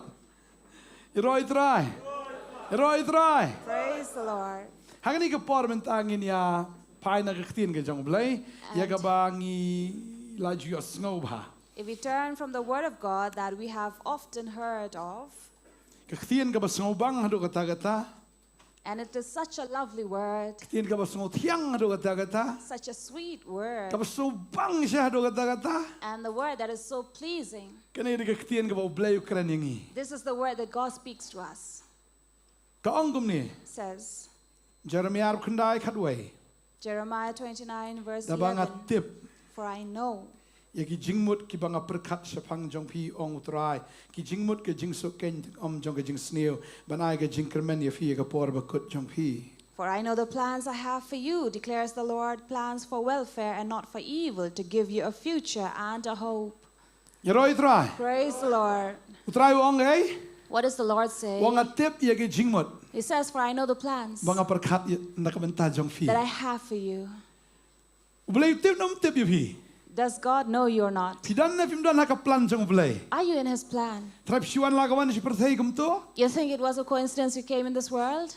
Roi try. Praise the Lord. Ha ga ni ga por men tangin ya pai na khtien ke jong blai ya ka ba ngi la jios ngau ba If we turn from the word of God that we have often heard of, khtien ka ba ngau bang hadu kata kata and it is such a lovely word, khtien ka ba ngau thiang hadu kata kata such a sweet word, ka ba so bang siya hadu kata kata and the word that is so pleasing. kani ri khtien ka ba blai ukran ngi This is the word that God speaks to us. ka ongum ni Says Jeremiah khandai khatwai Jeremiah 29 verse da ba 11, ngat tip for I know. ya ki jingmut ki banga perkhat sapang jong pi ong utrai ki jingmut ke jingsuk ken jong ke jing sneo banai ke jingkermen ya fi ka por ba kut jong pi For I know the plans I have for you, declares the Lord, plans for welfare and not for evil, to give you a future and a hope. ya roi trai Praise the Lord. utrai ong ei What does the Lord say? wong atip ya ke jingmut He says, for I know the plans banga perkhat na ka benta jong fi that I have for you. Blei tip nom tip ya fi Does God know you or not? pidan na fim dan ka plan jong blei Are you in His plan? trap siwan la kawan si perthai kum to You think it was a coincidence you came in this world?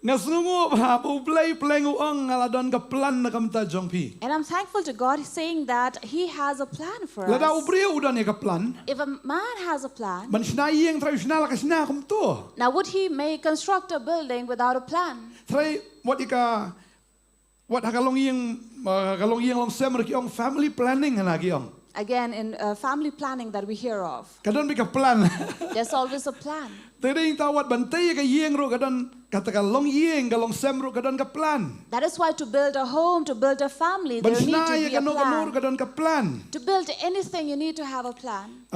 ngasnungu ba bu blei plengu ong ngaladon ka plan na ka benta jong pi And I'm thankful to God saying that He has a plan for lada us. ubrio udan ya ka plan If a man has a plan, man sinai yang tradisional ka sina kum to now would he construct a building without a plan? Try what hakalong yang long semmer ki ong family planning lagi ong. Again, in family planning that we hear of, Kadon bika plan. there's always a plan. Tering tawat bantei ka yang ro kadon kata ka long yang ka long sem ro kadon ka plan. That is why to build a home, to build a family, there need to Bansna be ya a kanong kanor plan. kadon ka plan. To build anything, you need to have a plan.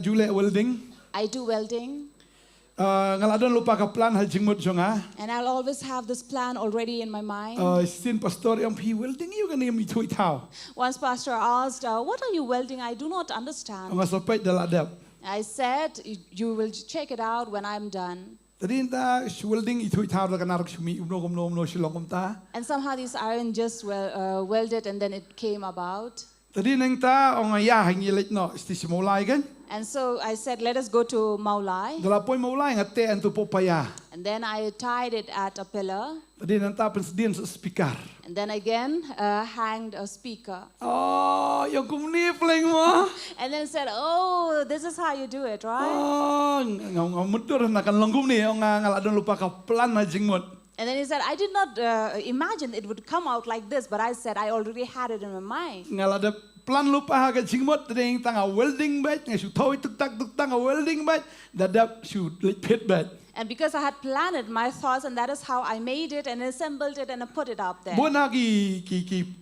Jule welding. I do welding, Ngaladon lupa ka plan hal jingmut jonga. and I'll always have this plan already in my mind. Sin pastor yang pi welding you kan mi thui tau. Once pastor asked, what are you welding? I do not understand. Ang asopet daladap. I said, you will check it out when I'm done. Tadi ta welding ithui tau ka narak sumi umno Shillong ta. And somehow this iron just welded and then it came about. Tadi neng ta ong ya hangilit no isti simulai kan. And so I said, let us go to Maulai. Dalapoy maulay ngate antu popaya. And then I tied it at a pillar. Tadi nanta pensedien sa speaker. And then again hanged a speaker. Oh, yung kumni playing mo. And then said, oh, this is how you do it, right? Oh, ngamutur na kan longgum ni ang ngaladon lupa ka plan na jingmot. And then he said, I did not imagine it would come out like this, but I said, I already had it in my mind. Ngalada plan lupa ha ka jingmot tadi tanga welding bat ngasu thoi tuk tak tanga welding bat dadap su pit bat. And because I had planned it, my thoughts, and that is how I made it and assembled it and I put it up there. Bona ki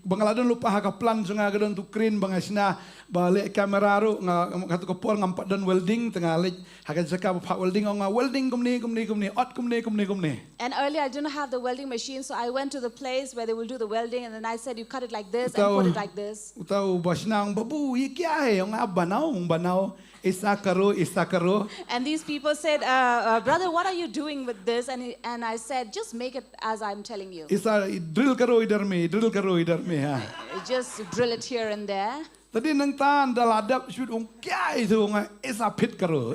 bangaladon lupa ha ka plan sunga gadon tu krin bangasna balik kamera ro nga katu ko por ngampat dan welding tengah lik haga jaka pa welding nga welding kumni ot kumni. And earlier I didn't have the welding machine, so I went to the place where they will do the welding, and then I said, you cut it like this and put it like this. Utau basnang babu ikya hai ang banao isa karo. And these people said, brother, what are you doing with this? And I said, just make it as I'm telling you. Isa drill karo idar me ha. Just drill it here and there. Tadi nang tan daladap shoot kya itu nga isa pit karo.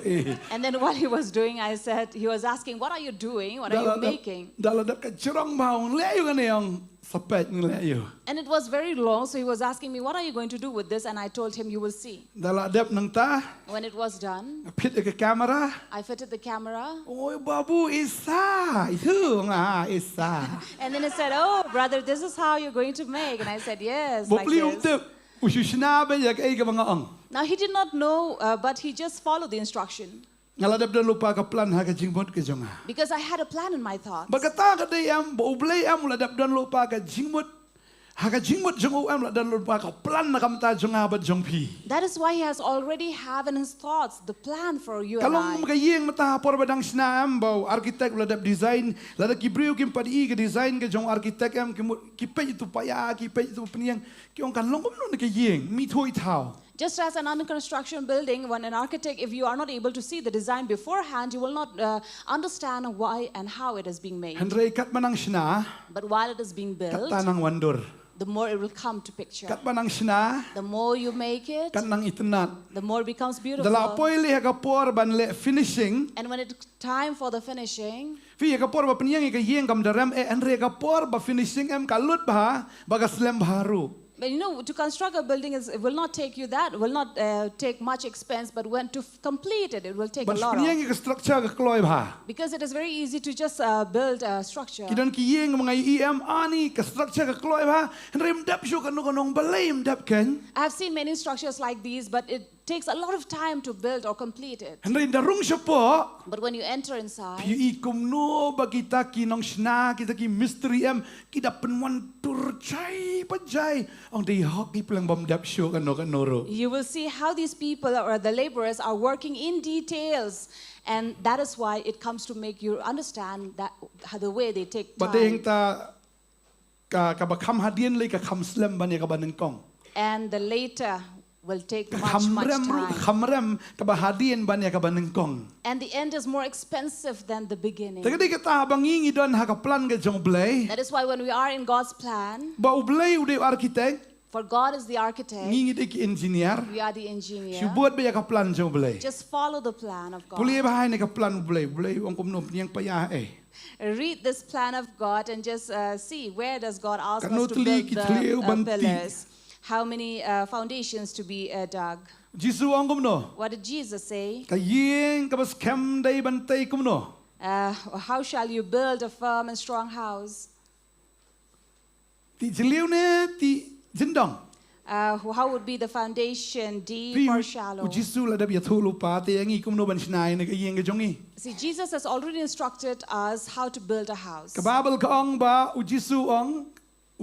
And then while he was doing, I said, he was asking, what are you doing? What are you making? Daladap ka churong baong leyo kan yang sapet ng leyo. And it was very long, so he was asking me, what are you going to do with this? And I told him, you will see. Daladap nang ta When it was done, pit ka camera. I fitted the camera. Oh babu isa itu nga isa. And then he said, oh, brother, this is how you're going to make. And I said, yes, like this. Tip ususinabe yak ay ka mga ong. Now, he did not know, but he just followed the instruction. Ngaladap dan lupa ka plan ha ka jingmot ka jonga. Because I had a plan in my thoughts. Bagata ka dayam Blei am ladap dan lupa ka jingmot ha ka jingmot jong am dan lupa ka plan na kamta jonga bat jongpi. That is why he has already have in his thoughts the plan for you and Kalong I. magayeng mata por badang sinam bau architect ladap design ladap kibriu kim padi ka design ka jong architect am kipay itu paya kipay itu peniang kiong kan longom no nakayeng mi thoi thao. Just as an under construction building, when an architect, if you are not able to see the design beforehand, you will not understand why and how it is being made. Handray kat manang sina But while it is being built, kata nang wandur. the more it will come to picture. kat banang sina, The more you make it, kat nang itinat. the more it becomes Dala beautiful. poi le kapor ban le finishing. And when it's time for the finishing, Fi kapor ba penyang ka yeng kam daram andre kapor ba finishing kalut ba slem baru. but you know, to construct a building it will not take you that, will not take much expense, but when to complete it, it will take a But lot penyang of. ka structure ka kloy ba. Because it is very easy to just build a structure. Kidan ki yeng mga EM ani ka structure ka kloy ba. Andre mdap syo kanong balay mdap ken. I have seen many structures like these, but it takes a lot of time to build or complete it. Andre darung syo po. But when you enter inside, Piu ikum no ba kita ki nong sna kita ki mystery kita penwan turcai pajai ong di hoki pelang bom dap show kanoro. you will see how these people or the laborers are working in details. And that is why it comes to make you understand that the way they take But ding time. ta ka ba kham hadien le ka kham slem ban ka baneng kong. And the later will take Ka much khamrem time. khamrem ka ba hadien ban ka baneng kong. And the end is more expensive than the beginning. Tagadi ka ta bangingi don ha ka plan ka jong Blei. That is why when we are in God's plan, Ba Blei ude architect for God is the architect, ngingi de ki engineer. we are the engineer. Si buat ba ka plan jong Blei. Just follow the plan of God. Puli ba hai ne ka plan Blei ong kum no yang payah Read this plan of God and just see where does God ask Kanu us to tuli build ki the tliu banti. pillars. How many foundations to be dug. Jisu ong kum no. What did Jesus say? Ka yeng ka bas kem dai Bantei kum no. How shall you build a firm and strong house? Ti jiliu ne ti jindong. How would be the foundation, deep or shallow? Jisu la da bia thulu pa te ngi kum no ban snai ne ka yeng ka jongi. See, Jesus has already instructed us how to build a house. Ka babel ka ong ba Jisu ong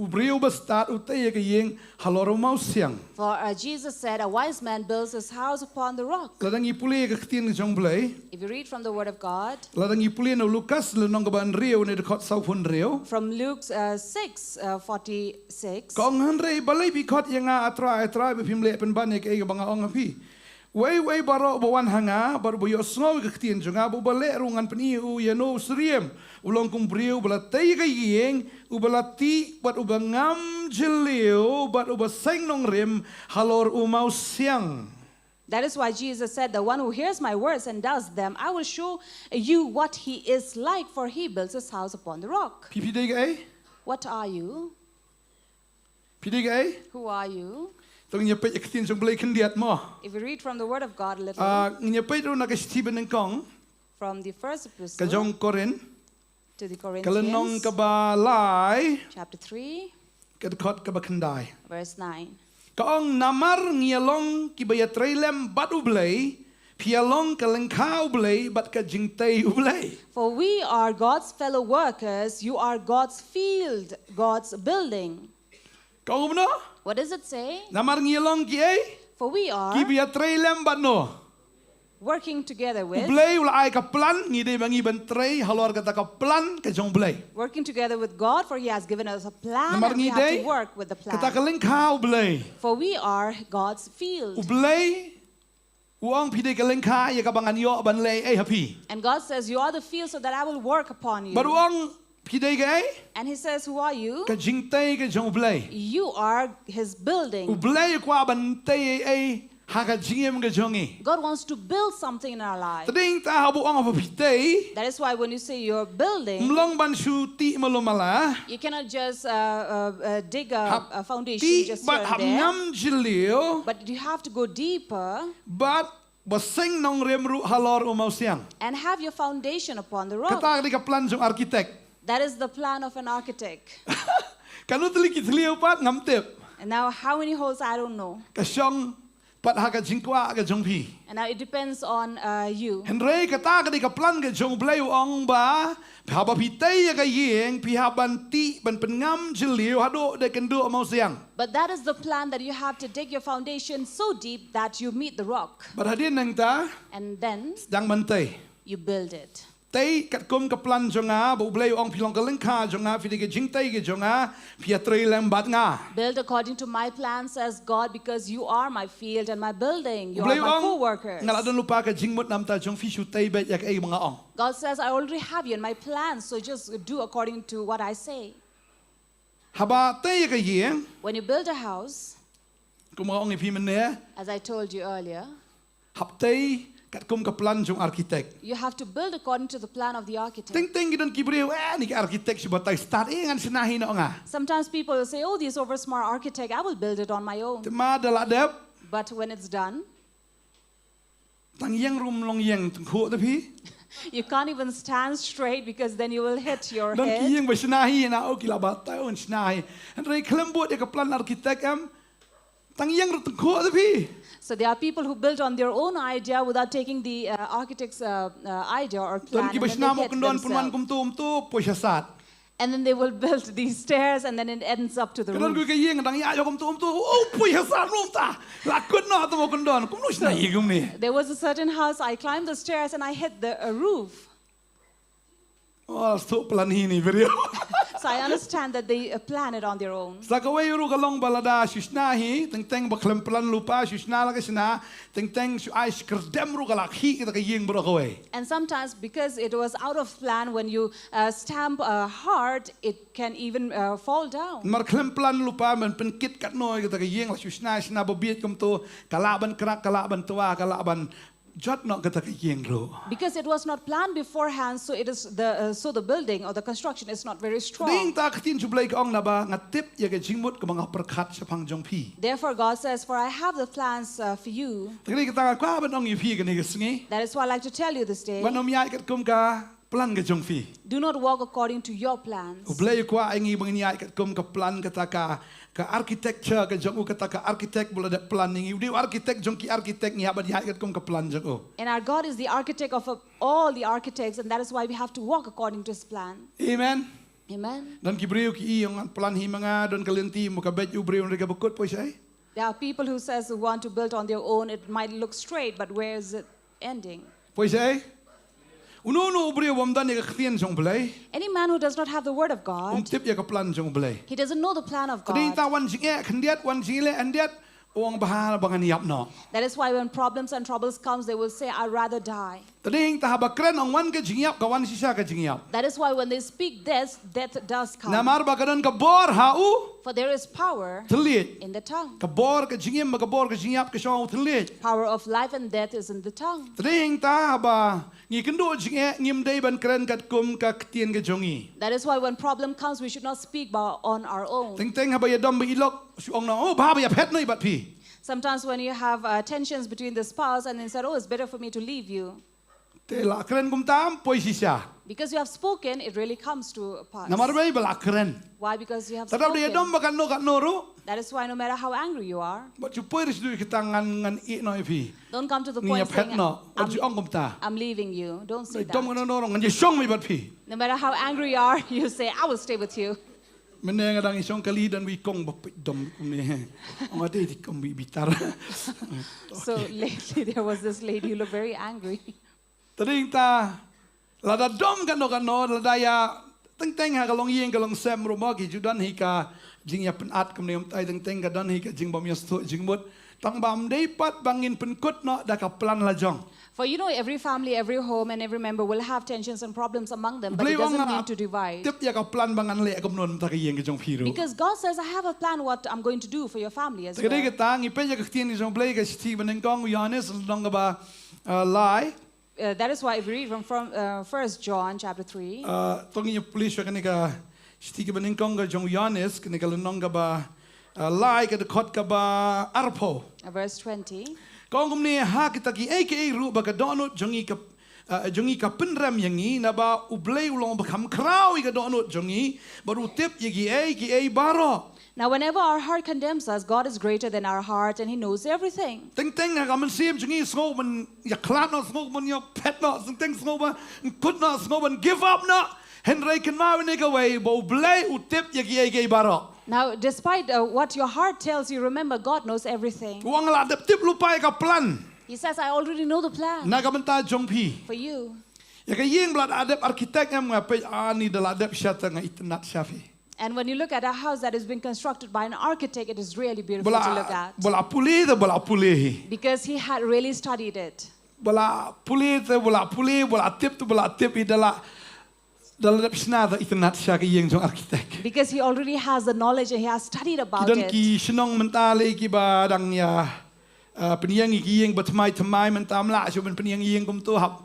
ubriu ba start utay ka yeng haloro mau siang. For Jesus said, a wise man builds his house upon the rock. Ladang ipuli ka ktien jong Blei. If you read from the Word of God, Ladang ipuli no Lukas le nong ka ban riu ne de khot sau phun riu. from Luke 6:46, Ka ong hanrei balai bi khot yenga atra be phim le pen ban ne ka banga ong api. Wei baro bawan hanga baru boyo sngo ka ktien jonga bo bale rungan peni u yano sriem ulong kum briu bala tei ka yeng u bala ti bat u bangam jeliu bat u baseng Nongkhryiem halor u mau siang. that is why Jesus said, the one who hears my words and does them, I will show you what he is like, for he builds his house upon the rock. Pipi dei ka What are you? Pidei ka Who are you? tong nya pe ktien jong Blei kendiat mo. If you read from the Word of God a little, Nya pe ro na ka Stephen ng kong from the first ka epistle jong Korin to the kalenong Corinthians, ka ba lai chapter 3, ka khot ka ba kendai. verse 9. Kaong namar ngialong kibaya trailem bat Blei, pialong kalengkau Blei bat ka Jingthmu Blei. For we are God's fellow workers, you are God's field, God's building. Kaong no? What does it say? Namar ngialong ki For we are kibaya trailem bat no. working together with, Blei ula ai ka plan ngide bangi bantrei halor kata ka plan ka jong Blei. working together with God, for he has given us a plan Namar and we have to ngide work with the kata plan. kalengkau Blei. For we are God's field. Blei uang pidei kalengka ya ka bangan yo ban lei happy. And God says, you are the field so that I will work upon you. Baru uang pidei ka And he says, who are you? ka Jingthmu ka jong Blei. You are his building. Blei kwa Bantei haka jingem ka jongi. God wants to build something in our life. Tading ta habu ang apapitay, That is why when you say you're building, mlong ban shuti malumala, you cannot just dig a foundation ti just bat here hap and there. ngam jilio, But you have to go deeper bat baseng Nongkhryiem ru halor umau siang. and have your foundation upon the rock. Kata ka plan jong arkitek. That is the plan of an architect. Kanu teli kitlio pat ngam tip. And now how many holes, I don't know. Kasyong pat haka jingkwa ka jong pi. And now it depends on you. Henry kata ka plan ka jong Blei ong ba, haba pitay ka yeng pihaban ti ban pengam jilio hado de kendo umau siang. But that is the plan, that you have to dig your foundation so deep that you meet the rock. Berhadin nang ta And then dang Bantei. you build it. Tay kat kum ka plan jonga bu Blei ong pilong ka lengka jonga fi de Jingthmu ke jonga pia trei lembat nga. Build according to my plan, says God, because you are my field and my building. You Blei are my ong co-workers. ngaladon lupa ka jingmut nam ta jong fi shu tay bet yak ai mga ong. God says, I already have you in my plan, so just do according to what I say. haba tay ka yeng When you build a house, kumong ipi mene as I told you earlier, hab tay kat kum ka plan jong arkitek. you have to build according to the plan of the architect. Ting gidon kibriw ni ka arkitek si batay start ngan sinahi na nga. Sometimes people will say, oh, this over smart architect, I will build it on my own. Tema daladep But when it's done, tang yang rum long yang tengko tapi you can't even stand straight because then you will hit your don head. kiyeng ba sinahi na o kila batay on sinahi. Andre klembot ka plan arkitek am tang yang ru tengko tapi. So there are people who build on their own idea without taking the architect's idea or Don plan, ki ba and then they sinamo hit kundon punwan themselves. kumtu posyasat. And then they will build these stairs and then it ends up to the Kadon ko roof. kiyeng dang ya yo kumtu oh posyasat rum ta. Lakot no to mo kundon kum no sinahi gum ni. There was a certain house, I climbed the stairs and I hit the roof. Oh so plan hini video. So I understand that they plan it on their own. Sa kaway ru kalong balada susnahi teng baklem plan lupa susna la kasina teng su ice kerdem ru kalakhi kita kayeng bro kaway. And sometimes because it was out of plan, when you stamp hard, it can even fall down. Mar klem plan lupa men penkit kat noy kita kayeng la susna sina bobiet kum tu kalaban krak kalaban tua kalaban jot no kita kayeng ru. Because it was not planned beforehand, so it is the building or the construction is not very Ding strong. ta katin ju blai ong na ba ngatip ya ke jingmut ke mga perkat sa pangjong pi. Therefore, God says, "For I have the plans for you." Tagli kita kwa ban ong ipi ke ni kesngi. That is why I like to tell you this day: Ban om ya kat kum ka plan ke jong pi. do not walk according to your plans. Blei kwa ingi bangnya kat kum ka plan kata ka architecture ka jong kata ka architect bola dat plan ingi di architect jong ki architect ni abad kat kum ka plan jong. And our God is the architect of all the architects, and that is why we have to walk according to His plan. Amen. Amen. Dan kibriu ki yung plan himanga don kalenti mo ka bet ubriu rega bukut po siya. There are people who says who want to build on their own. It might look straight, but where is it ending? Po siya. Uno ubriu wam dan ya khtien jong blei. Any man who does not have the word of God, Tip ya ka plan jong blei. he doesn't know the plan of Kading ta God. wan jinge khandiat wan jingile andiat ong bahal bangan yap no. That is why when problems and troubles comes, they will say, "I'd rather die." Tading ta habakren ong wan ka jingyap ka wan sisa ka jingyap. That is why when they speak this, death does come. Namar bakaran ka bor hau For there is power telit. in the tongue. Kabor ka jingim makabor ka jingyap ka syaw telit. Power of life and death is in the tongue. Tading ta ba ngi kendo jinge ngim dei ban kren kat kum ka ktien ka jongi. That is why when problem comes, we should not speak on our own. Teng haba ya dom ba ilok su ong na oh ba ya phet noi bat pi. Sometimes when you have tensions between the spouse and they said, "Oh, it's better for me to leave you." Te la kren kum tam poi sisa. Because you have spoken, it really comes to pass. Namar bai bala kren. Why? Because you have Tadap dia dom spoken. ba kan no ru. That is why no matter how angry you are, But you poi ris du kitangan ngan i noi pi. don't come to the Ngi point ya phet saying, no. But you ong kum ta. I'm leaving you. Don't say Dom that. kan no ngan je song mi bat pi. No matter how angry you are, you say, "I will stay with you." Meneng adang isong kali dan wi kong bapit dom kum ni. Ong ade di kum bi bitar. So lately there was this lady who looked very angry. Tading ta lada dom kan no lada ya teng ha kalong yeng kalong sem rumah ki judan hi ka jing ya penat kum ni tai teng ka dan hi ka jing bam yas tu jing mut tang bam dei pat bangin penkut no da ka plan la jong. For you know, every family, every home, and every member will have tensions and problems among them, but Blei it wang doesn't na mean to divide. tip ya ka plan bangan le kum non ta ka yeng ka jong piru. Because God says, "I have a plan what I'm going to do for your family as Tagay well." ka tang ipe ya ka tien ni jong blei ka sti baneng kong Yohanes dong ka ba lai That is why if we read from 1 John chapter 3, tong ni police ka ni ka sti ka baneng kong ka jong Yohanes ka ni ka lunong ka ba lai ka de khot ka ba arpo. verse 20. Kong kum ni ha kita ki aka ru ba ka donut jongi ka penram yangi na ba ublei ulong ba kam Khraw ka donut jongi baru tip yagi ai baro. Now, whenever our heart condemns us, God is greater than our heart, and He knows everything. Teng ha kaman sim jongi sngo man ya klat no sngo man ya pet no teng sngo ba kut no sngo man give up no henry kan ma ni ka way bo blei u tip yagi ai baro. Now, despite what your heart tells you, remember God knows everything. Wang la tip lupa ka plan He says, "I already know the plan na kaman ta jong pi. for you." Ya ka yeng blad adep arkitek am ngape ani dal adep syata nga itnat syafi. And when you look at a house that has been constructed by an architect, it is really beautiful to look at. Bola pulih Because he had really studied it. bola pulih bola tip idala dalam sna da itanat sya ke yeng jong arkitek. Because he already has the knowledge and he has studied about Kidan it. ki Shillong mentale ki ba dang ya peniang ki yeng batmai mentam la so ben peniang yeng kum tu hab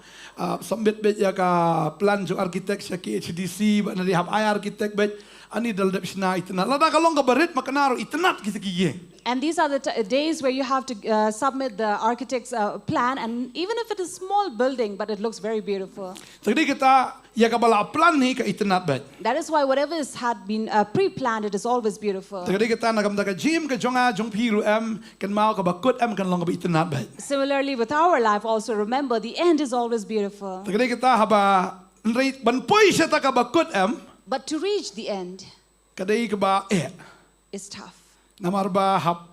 sambit bet ya ka plan jong arkitek sya ki HDC ba na hab ai arkitek bet ani dalam sna itanat. Lada kalong ka barit makanaro itanat ki yeng. And these are the days where you have to submit the architect's plan, and even if it is a small building, but it looks very beautiful. Jadi kita ya ka bala plan ni ka itanat bet. That is why whatever had been pre-planned, it is always beautiful. Jadi kita nakam ka gym ka jonga jong piru kan mau ka bakut kan long ka itanat bet. Similarly, with our life, also remember the end is always beautiful. Jadi kita haba nreit ban poi sa ta ka bakut But to reach the end kadai ka ba is tough. namar ba hab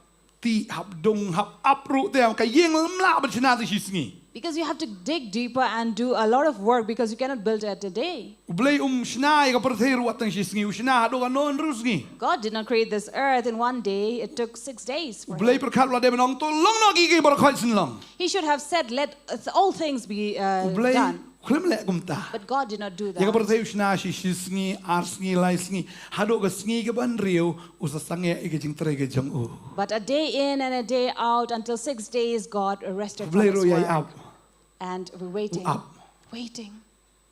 dong hab apru te ka yeng lamla ba china ti shisngi. Because you have to dig deeper and do a lot of work because you cannot build it a day. Blei shna ka pertheru watang shisngi shna do ka non rusngi. God did not create this earth in one day. It took 6 days for Blei him. perkhat la de menong to long no ki bar khoi sin long. He should have said, let all things be Blei done. khlim le kumta. But God did not do Ya ka that. pertheru shna shisngi arsngi laisngi hado ka sngi ka ban riu usasange ke jing tre ke jong u. But a day in and a day out until 6 days, God rested from Blei his ro yai work. up. And we're waiting. Up. Waiting.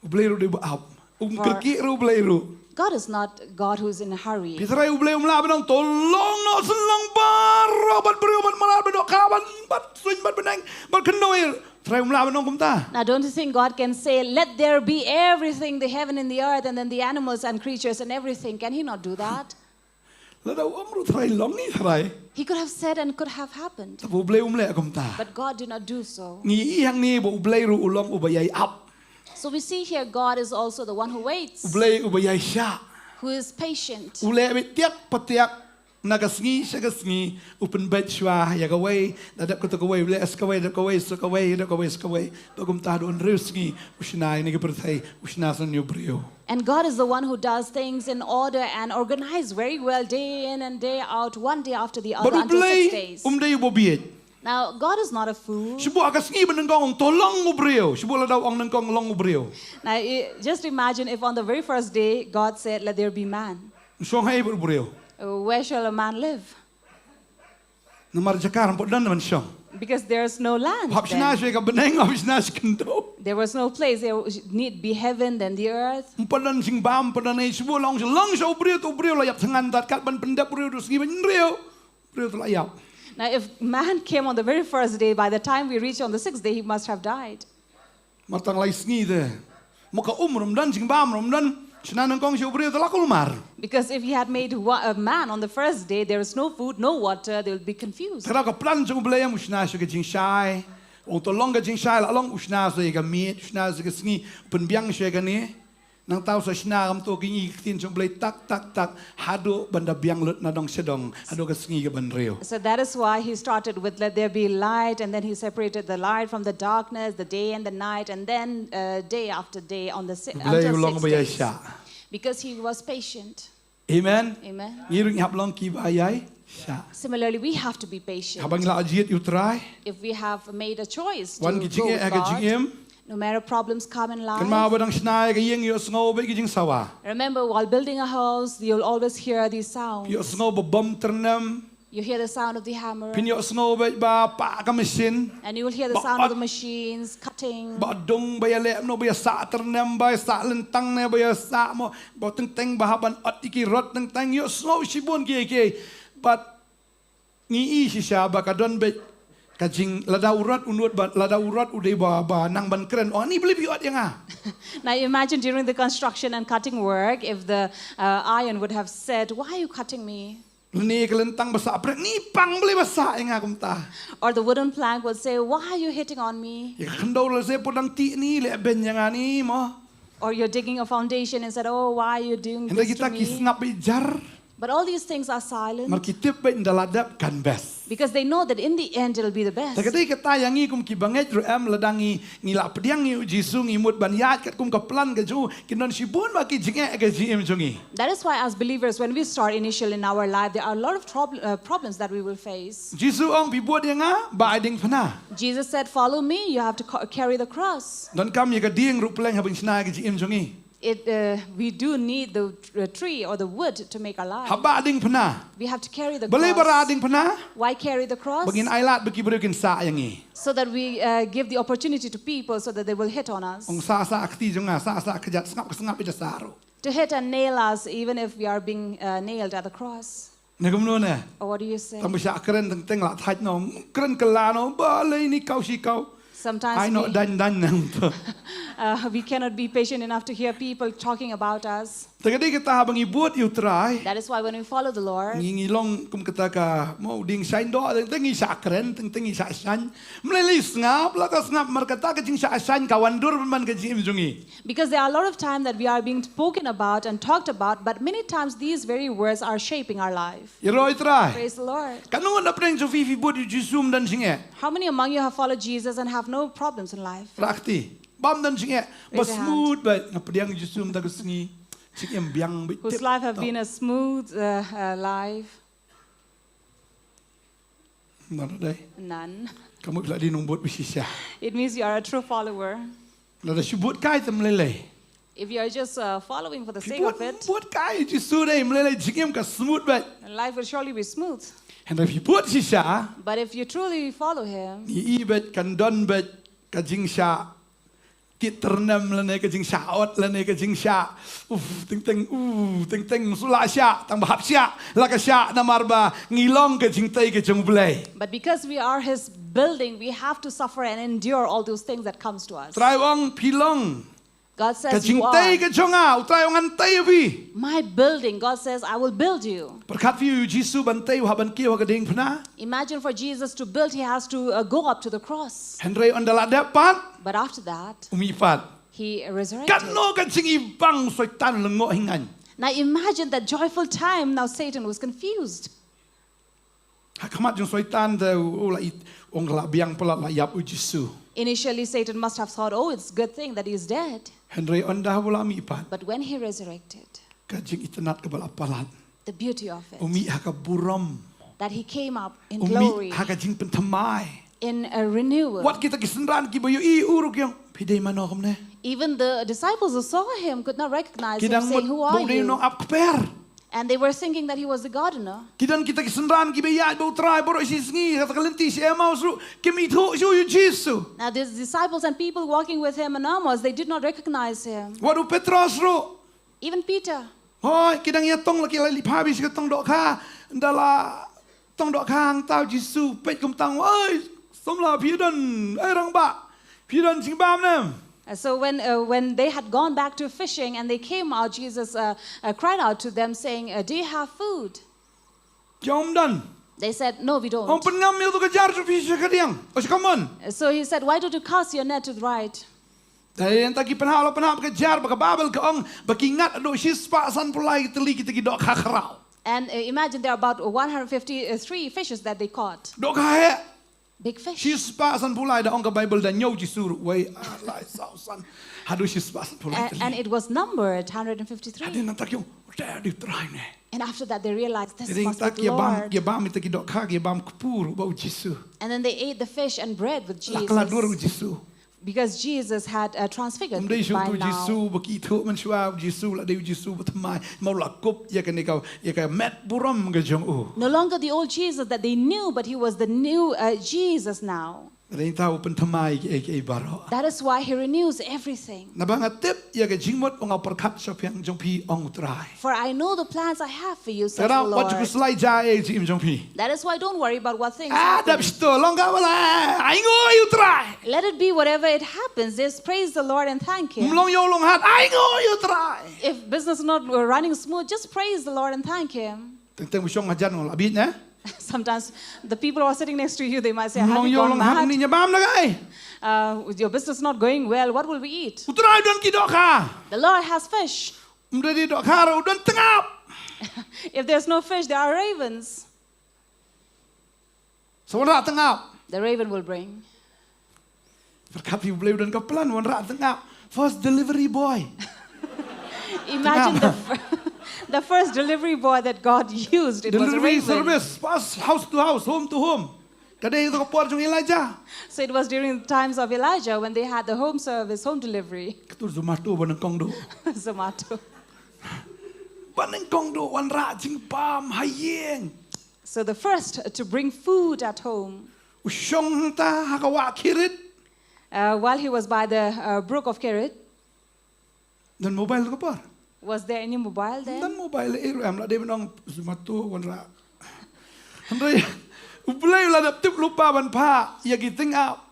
Blei ro de ba up. For- Kerki ro blei ro. God is not God who's in a hurry. Pitrai blei la benong tolong no senlang bar bat brio bat marat bedok kawan bat swing bat benang bat kenoir. Trai la benong kumta. Now, don't you think God can say, let there be everything, the heaven and the earth, and then the animals and creatures and everything? Can he not do that? La dau amru trai long ni trai. He could have said and could have happened. Tabu blei le kumta. But God did not do so. Ni yang ni bo blei ru ulong ubayai up. So we see here God is also the one who waits, Blei ubayai sya. who is patient. Ule be tiak patiak nagasngi sagasngi upen bet shwa ya gawai dadap ko gawai ule askawai da gawai skawai bagum ta don rusngi usna ni ke perthai usna san yo brio. And God is the one who does things in order and organized very well day in and day out, one day after the other Baru until 6 blei days. dei bobiet. Now, God is not a fool. Sibu agasngi benengkong tolong ubrio. Sibu la daw ang nengkong long ubrio. Now, just imagine if on the very first day, God said, let there be man. Song hai ubrio. Where shall a man live? Namar jakar po dan naman siyang. Because there's no land. Hap sina then. siya ka beneng hap sina kendo. There was no place. There need be heaven, then the earth. Padan sing bam padan ay sibu long sa ubrio to ubrio layap sangan dat kat ban pendap ubrio to sgi ben rio. Ubrio to layap. Now, if man came on the very first day, by the time we reach on the 6th day, he must have died. Matang lay sngi de. Maka dan sing bam dan sina nengkong siya ubrio to lakul mar. Because if he had made a man on the first day, there is no food, no water, they will be confused. Kada ka plan sa ublaya mo sina siya ka jing shai. O to long ka jing shai la long usna sa ka meet usna sa ka sngi penbiang siya ka ni. Nang tao sa sina kam to king iktin sa ublay tak hado banda biang lut na dong sedong hado ka sngi ka ban rio. So that is why he started with let there be light, and then he separated the light from the darkness, the day and the night, and then day after day on the Ublay until ulong 6 bayay days. siya. Because he was patient. Amen. Amen. Ngiring hap long ki bayay siya. Similarly, we have to be patient. Habang la ajiet utray. If we have made a choice to Wan go ki with ka God, jingem. no matter problems come in Kan life. mabadang sinay ka yeng yo sngo ba ki jing sawa. Remember, while building a house, you'll always hear these sounds. Yo sngo ba bom ternam. You hear the sound of the hammer, Pinyo sngo ba pa ka mesin. and you will hear the sound of the machines cutting. Ba dong ba ya le no ba ya sa ternam ba sa lentang ne ba ya sa mo ba teng bahaban at iki rot teng yo sngo sibon ki. But ni si siya ba ka don ba kajing ladaurat unut ba ladaurat udai ba nang ban keren. Oh ni beli biot yang ah. Now imagine during the construction and cutting work, if the iron would have said, "Why are you cutting me?" Ni kelentang basa prek ni pang beli basa yang aku ta. Or the wooden plank would say, "Why are you hitting on me?" Ya kendo le se podang ti ni le ben yang ani mo. Or you're digging a foundation and said, "Oh, why are you doing Hendak this kita to me?" kisnap jar. But all these things are silent Markitip ba indaladap kan best. because they know that in the end it'll be the best. Tagaday kata yang kum kibanget ro am ladangi ngila pediang ni jisu ngimut ban yat kat kum kaplan ka ju kinon sibun ba ki jinge ka jim jungi. That is why as believers, when we start initial in our life, there are a lot of problems that we will face. Jisu ong pibuat yang ba ading pana. Jesus said, "Follow me, you have to carry the cross." Dan kam ya ka ding ru pleng habing sna ka jim jungi. we do need the tree or the wood to make our life. Haba ding pena. We have to carry the Boleh cross. berading pena. Why carry the cross? Bangin ailat bagi berikin sa yang ni. So that we give the opportunity to people so that they will hit on us. Ong sa akti jonga sa kejat sengap ita saro. To hit and nail us even if we are being nailed at the cross. Nagamno ne. Or what do you say? Tam bisa keren teng la thaj no keren kala no balai ni kau si kau. Sometimes Ai no dan nang tu. we cannot be patient enough to hear people talking about us. Tagadi kita bangi buat you try. That is why when we follow the Lord, Ngingi long kum kata ka mau ding sain do teng isa keren teng isa san. Meleli ngap la ka ngap markata ka jing sa san kawandur man ka jing jungi. because there are a lot of time that we are being spoken about and talked about, but many times these very words are shaping our life. Iroi try. Praise the Lord. Kanungan na preng so fifi buat you jisum dan singe. How many among you have followed Jesus and have no problems in life? Rakti. Bam dan singe. Bas Raise your hand. smooth ba ngapdiang jisum ta singi. Sing em biang bit. Whose life have been a smooth life? Mana dai. None. Kamu pula di nombot bisisya. It means you are a true follower. Lada subut kai tem melelei. If you are just following for the sake of it, Buat kai jisu dai melelei jingem ka smooth ba. life will surely be smooth. And if you buat sisya, But if you truly follow Him, ni ibet kan don bet ka jingsya. Kit ternam lene ka jingsya ot lene ka jingsya. Ting ting sula sya tang bahap sya la ka sya na marba ngilong ka jingtai ka jong Blei. but because we are His building, we have to suffer and endure all those things that comes to us. Try wang pilong God ka says, you jingtai are ka jonga utray wang antai vi. my building. God says, I will build you. Perkat vi Jisu bantai wa ban ki wa ka ding pna. Imagine for Jesus to build, He has to go up to the cross. Henry ondala dapat But after that, umipat. He resurrected. Kano ka jing ibang soitan lengo hingan. Now imagine that joyful time. Now Satan was confused. Hakamat jong soitan de ula it ong la biang pala la yap u Jisu. Initially, Satan must have thought, oh, it's a good thing that he's dead. Henry onda wala mipat. But when he resurrected, Ka jing itanat ka balapalat. the beauty of it, Umi haka buram. that he came up in Umi glory, haka jing pentamai. in a renewal. Wat kita kisenran ki bayu i uruk yang pidai mano kamne. Even the disciples who saw him could not recognize him, Kidang saying, who are bau dei no you? ap keper. And they were thinking that he was the gardener. Kidan kita kisenran ki bayat bau try boro si sngi kata kalenti si emau su kimi thu su yu Jisu. Now these disciples and people walking with him in Amos, they did not recognize him. Waru Petros ru. Even Peter. Hoi, kidang ya tong laki lali habis ke tong dok kha ndala tong dok khang tao Jisu pet kum tang oi somla phidan ai rang ba phidan sing bam nam. So when they had gone back to fishing and they came out, Jesus cried out to them saying, do you have food? Jom dan. They said, no, we Ong don't. pengam tu kejar su fish kadiang. Os come on. So he said, why don't you cast your net to the right? Dari yang taki penha kejar baka babel ke ong bakingat ado sispa san pulai teli kita ki dok Khraw. And imagine there are about 153 fishes that they caught. Dok kha Big fish. sispa san pulai da ong ka Bible dan nyau Jisu wai alai sausan. Hadu sispa san pulai And teli. it was numbered 153. Hadi nak tak yo di try ne. And after that they realized this Jadi must tak be the Lord. ya bam kita ki dok kha ya bam kupur bau Jisu. And then they ate the fish and bread with Lakala dur Jesus. Jisu. Because Jesus had transfigured Umdai by tu now. Jisu baki tu menshua Jisu la deu Jisu betmai mau lakup ya kan kau ya kan met buram ke jong u. No longer the old Jesus that they knew, but he was the new Jesus now. Rein tahu pentamai ke baro. That is why he renews everything. Nabang atip ya ke jingmot ong perkat sopiang jong pi ong try. For I know the plans I have for you, says the Sekarang Lord. wat selai jai jim jong pi. That is why don't worry about what things Ah, happen. dah betul. Longga wala. Aingo you try. Let it be whatever it happens. Just praise the Lord and thank Him. Mlong yo long hat. Aingo you try. If business is not running smooth, just praise the Lord and thank Him. Tentang busong ngajan ngol abit na. Sometimes the people who are sitting next to you, they might say, have Mlong you yo gone long hat mad? ni nyabam lagay. Your business is not going well. What will we eat? Utray don ki dokha. The Lord has fish. Umdai di dokha ro don tengap. If there's no fish, there are ravens. Sawara tengap. The raven will bring. Perkat pi Blei don kaplan wan ra tengap. First delivery boy. Imagine the first delivery boy that God used. It was a Delivery raven. service, pas house to house, home to home. Kadai tu kapor jung Elijah. So it was during the times of Elijah when they had the home service, home delivery. Ketur Zomato banang kong do. Zomato. Banang kong do wan ra jing pam hayeng. So the first to bring food at home. Usyong ta hakawa kirit. While he was by the brook of Kerit, Dan mobile tu kapor. was there any mobile then? Dan mobile am la de banang Zomato wan ra. Andai Blei la dap tip lupa ban pa ya giting up.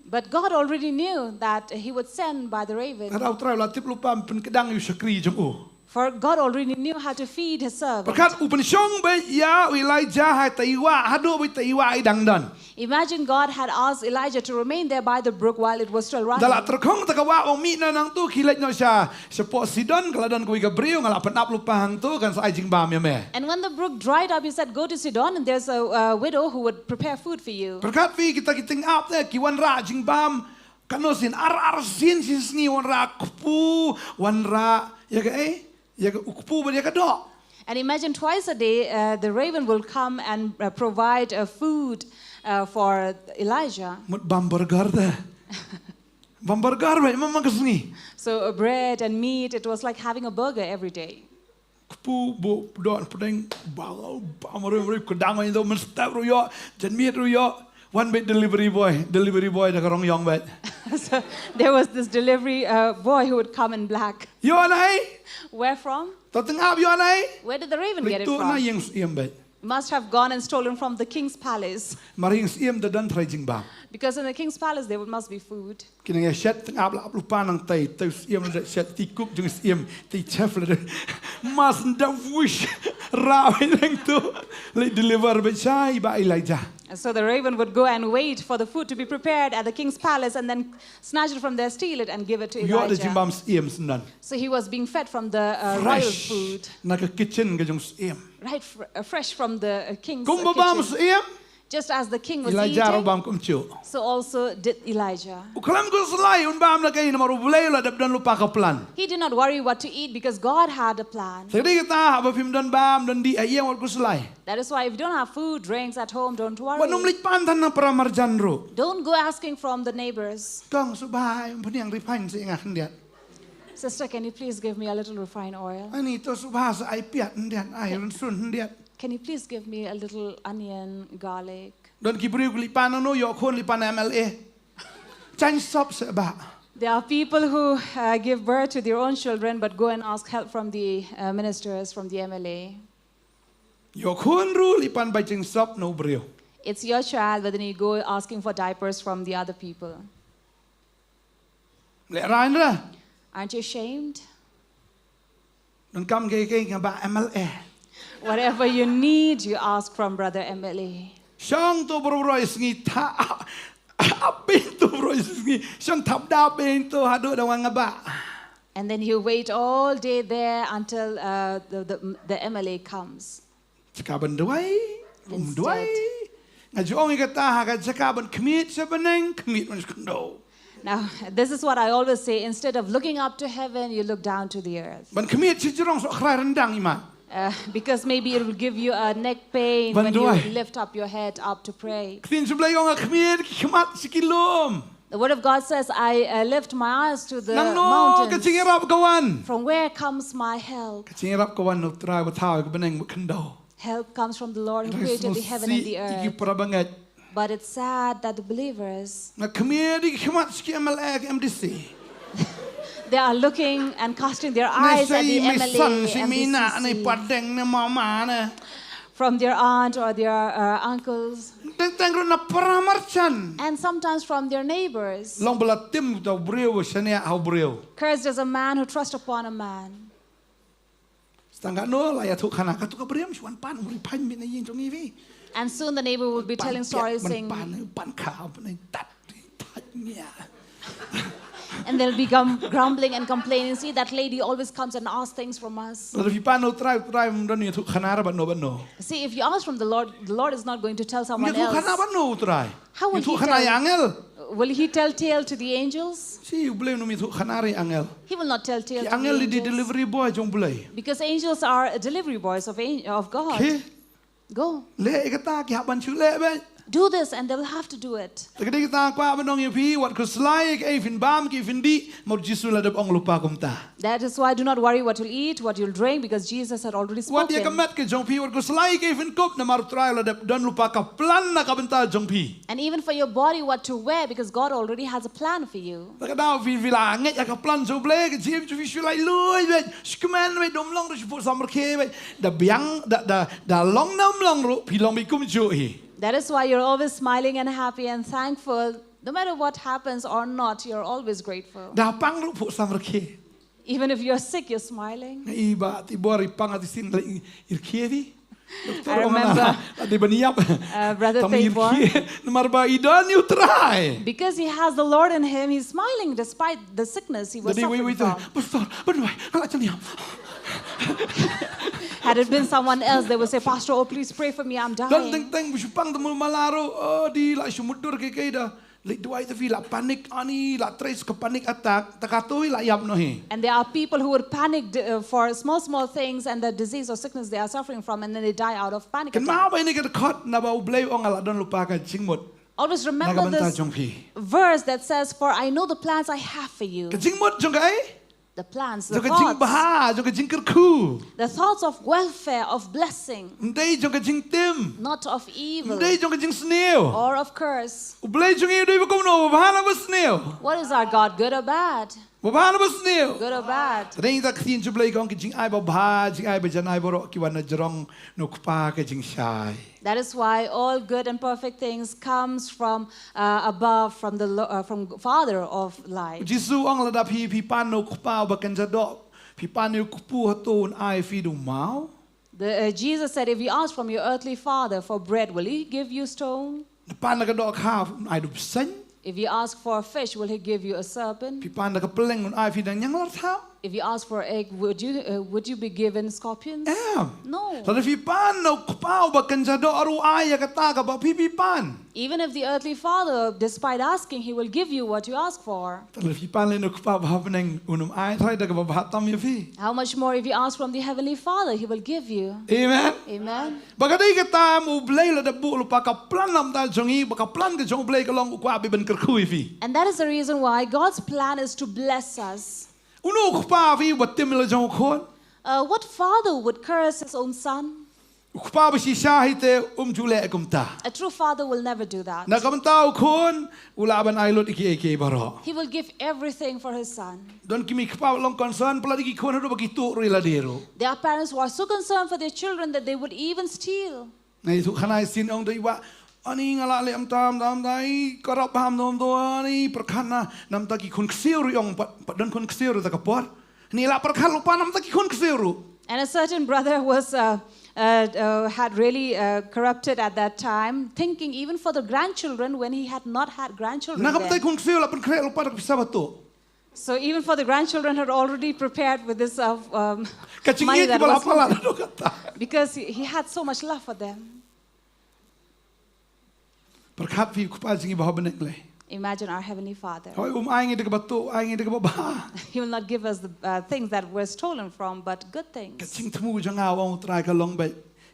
But God already knew that he would send by the raven. Rau trai la tip lupa pen kedang yu sakri jong o. For God already knew how to feed his servant. Perkat upen syong be ya Elijah hai taiwa hado be taiwa idang dan. Imagine God had asked Elijah to remain there by the brook while it was still running. Dala terkong takawa ong mi na nang tu kilet no siya. Sepo Sidon kaladan kuwi gabriel ngala penap lupa hang tu kan sa jing bam ya me. And when the brook dried up, he said, go to Sidon and there's a widow who would prepare food for you. Perkat vi kita kiting up te kiwan ra jing bam kanosin ar sin sisni wan ra kupu wan ra ya ga ya ga ukupu ba ya ga do. And imagine twice a day, the raven will come and provide food for Elijah. Mut bamburger te. Bamburger ba imam kasni. So bread and meat, it was like having a burger every day. Kupu bo don pedeng bau amore kedang ini tu mesti ruyo jan miet ruyo. One bit delivery boy dah kerong yong bet. So there was this delivery boy who would come in black. Yo anai, Where from? tateng up yo anai. Where did the raven get it Itu na from? yang siem bet. Must have gone and stolen from the king's palace. Mari yang siem dadan trajing bam. Because in the king's palace there must be food. Kena ya set teng up lupa nang tai siem ada set tikuk jeng siem ti chef le. Mas nda wish rawi nang tu le deliver bet sai ba Elijah. And so the raven would go and wait for the food to be prepared at the king's palace and then snatch it from there, steal it and give it to Yo ada Elijah. jimbam siem sendan. So he was being fed from the royal Fresh. food, Nak kitchen ke jeng siem. right, fresh from the king's Kum babam kitchen. siem. Just as the king was Elijah eating, robam kum chu. so also did Elijah. Ukalam ko selai un bam na kay na maru Blei la dap dan lupa ka plan. He did not worry what to eat because God had a plan. Jadi kita apa film dan bam dan di ayam wat ko selai. That is why if you don't have food, drinks at home, don't Wa worry. numlik pantan na para marjanro. Don't go asking from the neighbors. Kang subhay paniang ripain sa ingah ndiat. Sister, can you please give me a little refined oil? Ani to subha sa ay piat ndiat ay sun ndiat. Can you please give me a little onion, garlic? Don kibriu lipan no yo khon lipan MLA. Chan sop sa ba. There are people who give birth to their own children but go and ask help from the ministers, from the MLA. Yo khon ru lipan by ching sop no brio. It's your child, but then you go asking for diapers from the other people. Le rain ra. Aren't you ashamed? Don kam ke ba MLA. Whatever you need, you ask from Brother MLA. Sang to bro isngi ta. Apin to bro isgi. Sang tap da pin to hado da wanga ba. And then you wait all day there until the MLA comes. Cakaban duai, duai. Ngajong ikata haga cakaban kemit sebeneng kemit manis kendo. Now, this is what I always say. Instead of looking up to heaven, you look down to the earth. Ban kemit si jerong so khrai rendang iman. Because maybe it will give you a neck pain when you Banduai. lift up your head up to pray. Ktin sebelah yung kemit kemat sikilom. The word of God says, I lift my eyes to the Nang no mountains. kacingirap kawan. From where comes my help? Kacingirap kawan no try bathaw kebeneng kendo. Help comes from the Lord who created the heaven and the Iki earth. para banget. But it's sad that the believers, Nga kemit kemat siki MLA MDC. they are looking and casting their eyes at the Misan si MLA, Mina ni MDCC, padeng ni mama na. from their aunt or their uncles, Tengro na paramarchan. and sometimes from their neighbors. Long belatim tau brio sania hau brio. Cursed is a man who trusts upon a man. Setangga no lah ya tu kana katu ka brio misuan pan muri pan min yin jong ivi. And soon the neighbor will be telling stories saying, pan ka pan tat nya. and they'll be grumbling and complaining. See, that lady always comes and asks things from us. Pero fi pan no try mun ni tu kana ra ban no. See, if you ask from the Lord is not going to tell Ni someone tu kana else. ban no try. How will Tu he kana tell? angel. Will he tell tale to the angels? Si Blei no mi tu kana ri angel. He will not tell tale Ki to angel the di angels. delivery boy jong Blei. Because angels are delivery boys of God. Ke Go. le kata ki haban chu le be. Do this, and they will have to do it.แต่ก็ได้ตาqua bên ông nhiều phi what cứ slide cái phim bám cái phim đi một Jesus là được ông lupa công ta. That is why do not worry what you'll eat, what you'll drink, because Jesus had already What dia spoken. kemat ke jong phi what cứ slide cái phim cúp na maru try là được don lupa ka plan na ka benta jong phi. And even for your body, what to wear, because God already has a plan for you. Ta ka dau phi la nget ka plan so ble ke jim chu phi lai lui ve skman ve dom long ru pu samar khe ve da biang da long nam long ru phi long bi kum chu hi. That is why you're always smiling and happy and thankful. No matter what happens or not, you're always grateful. Da pang ru pu samar khe. Even if you're sick, you're smiling. Ngai ba ti bori pang ati sin lai ir khe vi. I remember Adi baniap. Brother Thaibor. Namar ba idan you try. Because he has the Lord in him, he's smiling despite the sickness he was Jadi suffering from. pastor, benuai, ala celiam. Had it been someone else, they would say, Pastor, oh, please pray for me, I'm Dan dying. teng busupang temu malaro, di la sumudur ke dah. Lek duai tu la panik ani la trace ke panik attack, takatoi la yap no he. And there are people who would panic for small things and the disease or sickness they are suffering from, and then they die out of panic Kan attack. mau ba ini ke dekat na bau Blei ong ala don lupa ka jingmut. Always remember this verse that says, for I know the plans I have for you. Ke jingmut jong kai? The plans, the Jong ke jing thoughts, baha, jong ke jing kerku. the thoughts of welfare, of blessing, Ndai jong ke jing tim. not of evil Ndai jong ke jing sneo. or of curse. Blei jong iu doi kom no baha na sneo. What is our God, good or bad? Baha na sneo. Good or bad? Tadeng tak tin ju Blei kong ke jing ai ba bha, jing ai ba jan ai boro ki wan na jerong no kpa ke jing shai. That is why all good and perfect things comes from above, from the from Father of light. Jisu ong ladap hi pan no kpa ba kan jadok. Pi pan no kupu hatun ai fi du mau. Jesus said, if you ask from your earthly father for bread, will he give you stone? Pan na ka dok ha ai du sen. If you ask for a fish, will he give you a serpent? Pi pan na ka peleng un ai fi dang yang lar thao. If you ask for egg, would you be given scorpions? No. Tadi fi pan no kpa ba kan jadok aru ai ka ta ka ba pi pan. Even if the earthly father, despite asking, he will give you what you ask for. Tadi fi pan le no kpa ba peneng unum ai thai da ka ba hatam ya fi. How much more if you ask from the heavenly Father, he will give you. Amen. Amen. Bagadai ka ta mu Blei la da bu lupa ka plan nam ta jongi ba ka plan ke jong Blei ka long kwa bi ben kerkui fi. And that is the reason why God's plan is to bless us. Uno kpa fi wat tim la jong khon. What father would curse his own son? Kpa ba si shahite jule kum ta. A true father will never do that. Na kam tau khon ulaban ai lot iki baro. He will give everything for his son. Don kimi kpa long concern pala iki khon ro ba ki tu ri la dero. There are parents who are so concerned for their children that they would even steal. Nei tu khanai sin ong doi wa ani ngala le am tam dai karap ham nom do ani perkhana nam ta ki khon kseu ri ong pat don khon kseu ta ka por. Ni la perkhan lupa nam ta ki khon kseu. And a certain brother was had really corrupted at that time, thinking even for the grandchildren when he had not had grandchildren. Na kam then. tai khon kseu la pen kre lupa ta bisa batu. So even for the grandchildren had already prepared with this Kacing money ye that pala was pala do kata. because he had so much love for them. Perkhat fi kpa jingi ba benek le. Imagine our Heavenly Father. Hoi ai ngi de batu ai ngi de ba. He will not give us the things that were stolen from, but good things. Jingthmu jang awang try ka long ba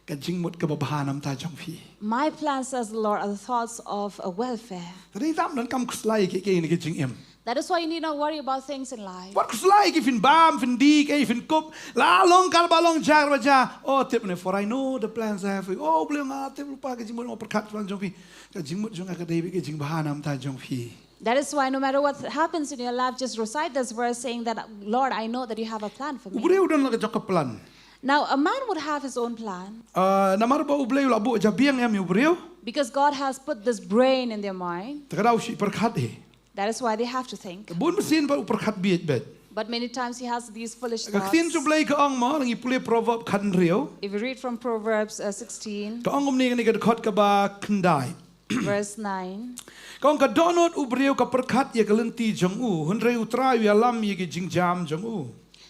ka jingmut ka ba nam ta jong fi. My plans, says the Lord, are the thoughts of welfare. Tadi tam dan kam kuslai ke ni ke jing em. That is why you need not worry about things in life. Wat kuslai ke fin bam fin di ke fin kop la long kal ba long jar ba ja. Oh tip ne for I know the plans I have for you. Oh beliau nga tip lupa ke jingmut perkat plan jong fi. Ka jingmut jong ka dei ke jing ba nam ta jong fi. That is why no matter what happens in your life, just recite this verse saying that, Lord, I know that you have a plan for me. Ubreu dan la ka jok plan. Now, a man would have his own plan Namar ba ubleu la bu jabiang em ubreu. because God has put this brain in their mind. Takadau si perkat e. That is why they have to think. Bun mesin ba perkat biet bet. But many times he has these foolish Ka thoughts. tin ju Blei ka ong ma ngi pule proverb kan rio. If you read from Proverbs 16, Ka ong ni ka khot ka ba kendai. verse 9, Kong ka donot ubreu ka perkat ye kalenti jong u hunrei utra wi alam ye ke jingjam jong u.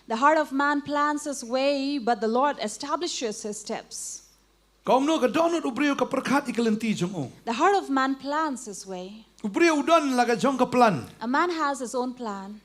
the heart of man plans his way, but the Lord establishes his steps. Kong no ka donot ubreu ka perkat ye kalenti jong u. The heart of man plans his way. Ubreu don la ka jong ka plan. A man has his own plan,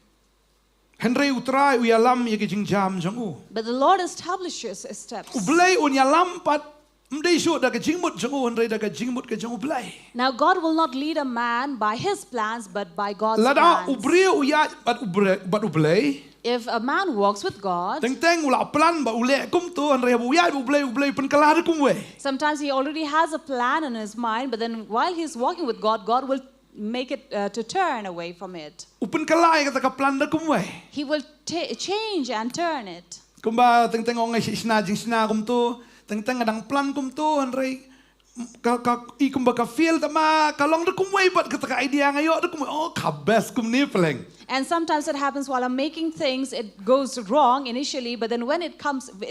Hunrei utra wi alam ye ke jingjam jong u. but the Lord establishes his steps. Ublei un ya lam pat Mdei shoot daga jingmut jongu Henry daga jingmut ke jongu Blei. Now God will not lead a man by his plans, but by God's Lada plans. ubri uya but ublei. If a man walks with God, Teng ula plan ba ule kum tu Henry uya ublei pen kalah kum we. sometimes he already has a plan in his mind, but then while he's walking with God, God will make it to turn away from it. Upen kalah kata ka plan da kum we. He will change and turn it. Kumba teng ongai sina kum tu. Teng adang plan kum tu Henry ka ikum ka feel tama kalong da kum we but kata ka idea ngayo da kum oh ka best kum ni peleng. And sometimes it happens while I'm making things, it goes wrong initially, but then when it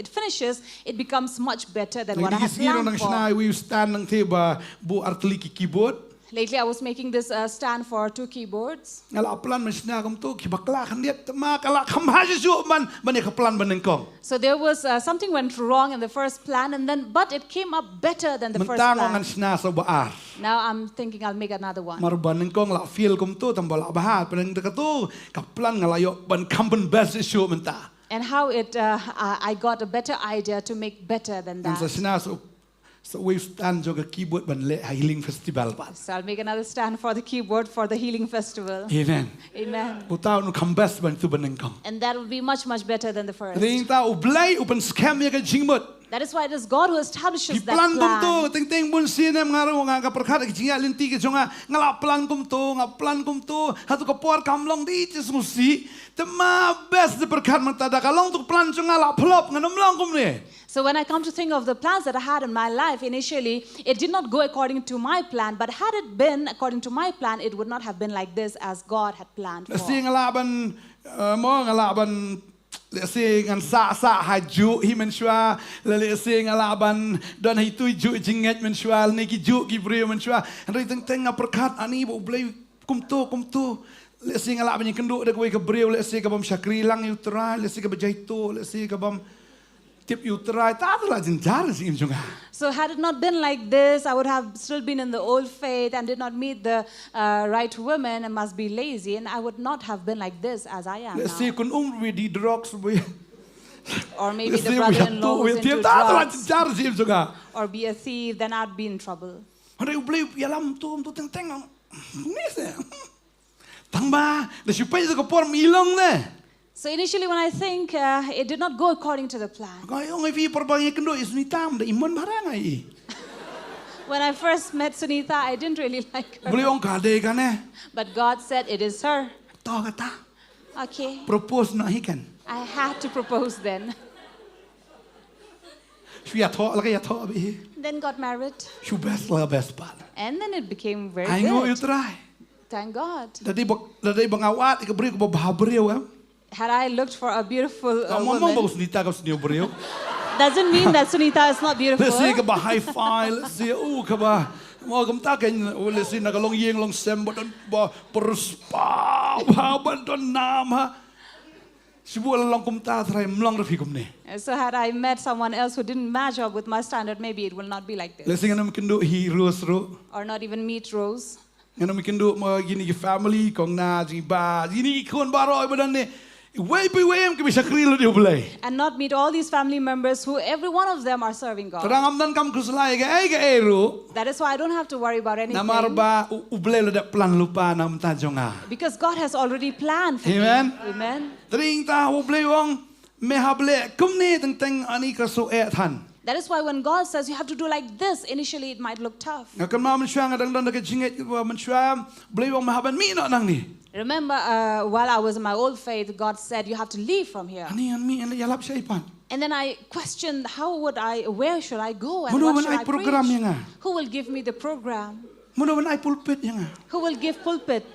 finishes, it becomes much better than what I had planned for. We stand nang tiba bu artli ki keyboard. Lately, I was making this stand for 2 keyboards. Ngala plan mesna kum tu ki bakla kan dia ma kala kham ha ju man ka plan ban kong. So there was something went wrong in the first plan, and then but it came up better than the first Mentang plan. ngan sna so baar. Now I'm thinking I'll make another one. Marban kong la feel kum tu tambah la bahat pen de tu ka plan ngala yo ban kampen best issue menta. And how I got a better idea to make better than Sa that. sna so we stand joga keyboard ban le healing festival pas. So I'll make another stand for the keyboard for the healing festival. Amen. Amen. Utau nu kam best ban tu ban kong. And that will be much, much better than the first. Ring ta ublai upen scam ya ka jingmut. That is why it is God who establishes that Plan kum plan. tu ting bun sinem ngaru nga ka perkhat ki jinga linti ke jonga ngala plan kum tu hatu ka por kamlong di tis musi tema best de perkhat mentada kalong tu plan jonga la flop nganom long kum ni. So when I come to think of the plans that I had in my life, initially, it did not go according to my plan. But had it been according to my plan, it would not have been like this as God had planned for. Si ngalaban mo ngalaban si ngan sa haju hi menshua le si ngalaban don hi tu ju jinget menshua ni ki ju ki brio menshua ri teng perkhat ani bo blei kum tu le si ngalaban kenduk de ke brio le si ka bam syakri lang utrai le si ka bajaito le si ka bam tip utrai ta la jinjar si im junga. So had it not been like this, I would have still been in the old faith and did not meet the right women and must be lazy, and I would not have been like this as I am Le si now. kun we di drugs we Or maybe the brother-in-law who's into ta la drugs, jinjar si im junga. or be a thief, then I'd be in trouble. Hari blei yalam tu teng ni se. Tangba le supai ko por milong ne. So initially when I think it did not go according to the plan. Kayong ifi perbangi kendo isnitam da imon barangai. When I first met Sunita, I didn't really like her. Beli ong kade kan eh. But God said, it is her. Tahu kata Okay. propose na hikan. I had to propose then. Suya tho lagi ya tho abi. Then got married. Su best la best pal. And then it became very Ai ngo good. utrai. Thank God. Dadi bangawat ke beri ko bahabreu am. Had I looked for a beautiful Mong woman, bagus nita ka sniu breu. doesn't mean that Sunita is not beautiful. Let's see ka ba high five, let's see ka ba. Mo kam ta kan let's see nagalong yeng long sem ba don ba perspa ba don nam ha. Sibu lang kum ta try mlang rafi kum ne. So had I met someone else who didn't match up with my standard, maybe it will not be like this. Let's see nganam kendo heroes ro. Or not even meet Rose. Nganam kendo mo gini ki family kong na ji ba gini kon baro ba dan ne. Way am ke bisa krilo dia Blei. And not meet all these family members who every one of them are serving God. Terang amdan kam kuslai ke eru. That is why I don't have to worry about anything. Namar ba Blei lo dak plan lupa nam ta jonga. Because God has already planned for Amen. me. Amen. Tring ta Blei wong me hable kum ni teng ani ka so tan. That is why when God says you have to do like this, initially it might look tough. Ngakan ma men syang adang dan dak jinget men syam Blei wong me haban mi no nang ni. Remember, while I was in my old faith, God said you have to leave from here. Ani an mi an yalap syaipan. And then I questioned, where should I go and Mudo what man should ai I program preach? yang nga. Who will give me the program? Mudo man ai pulpit yang nga. Who will give pulpit?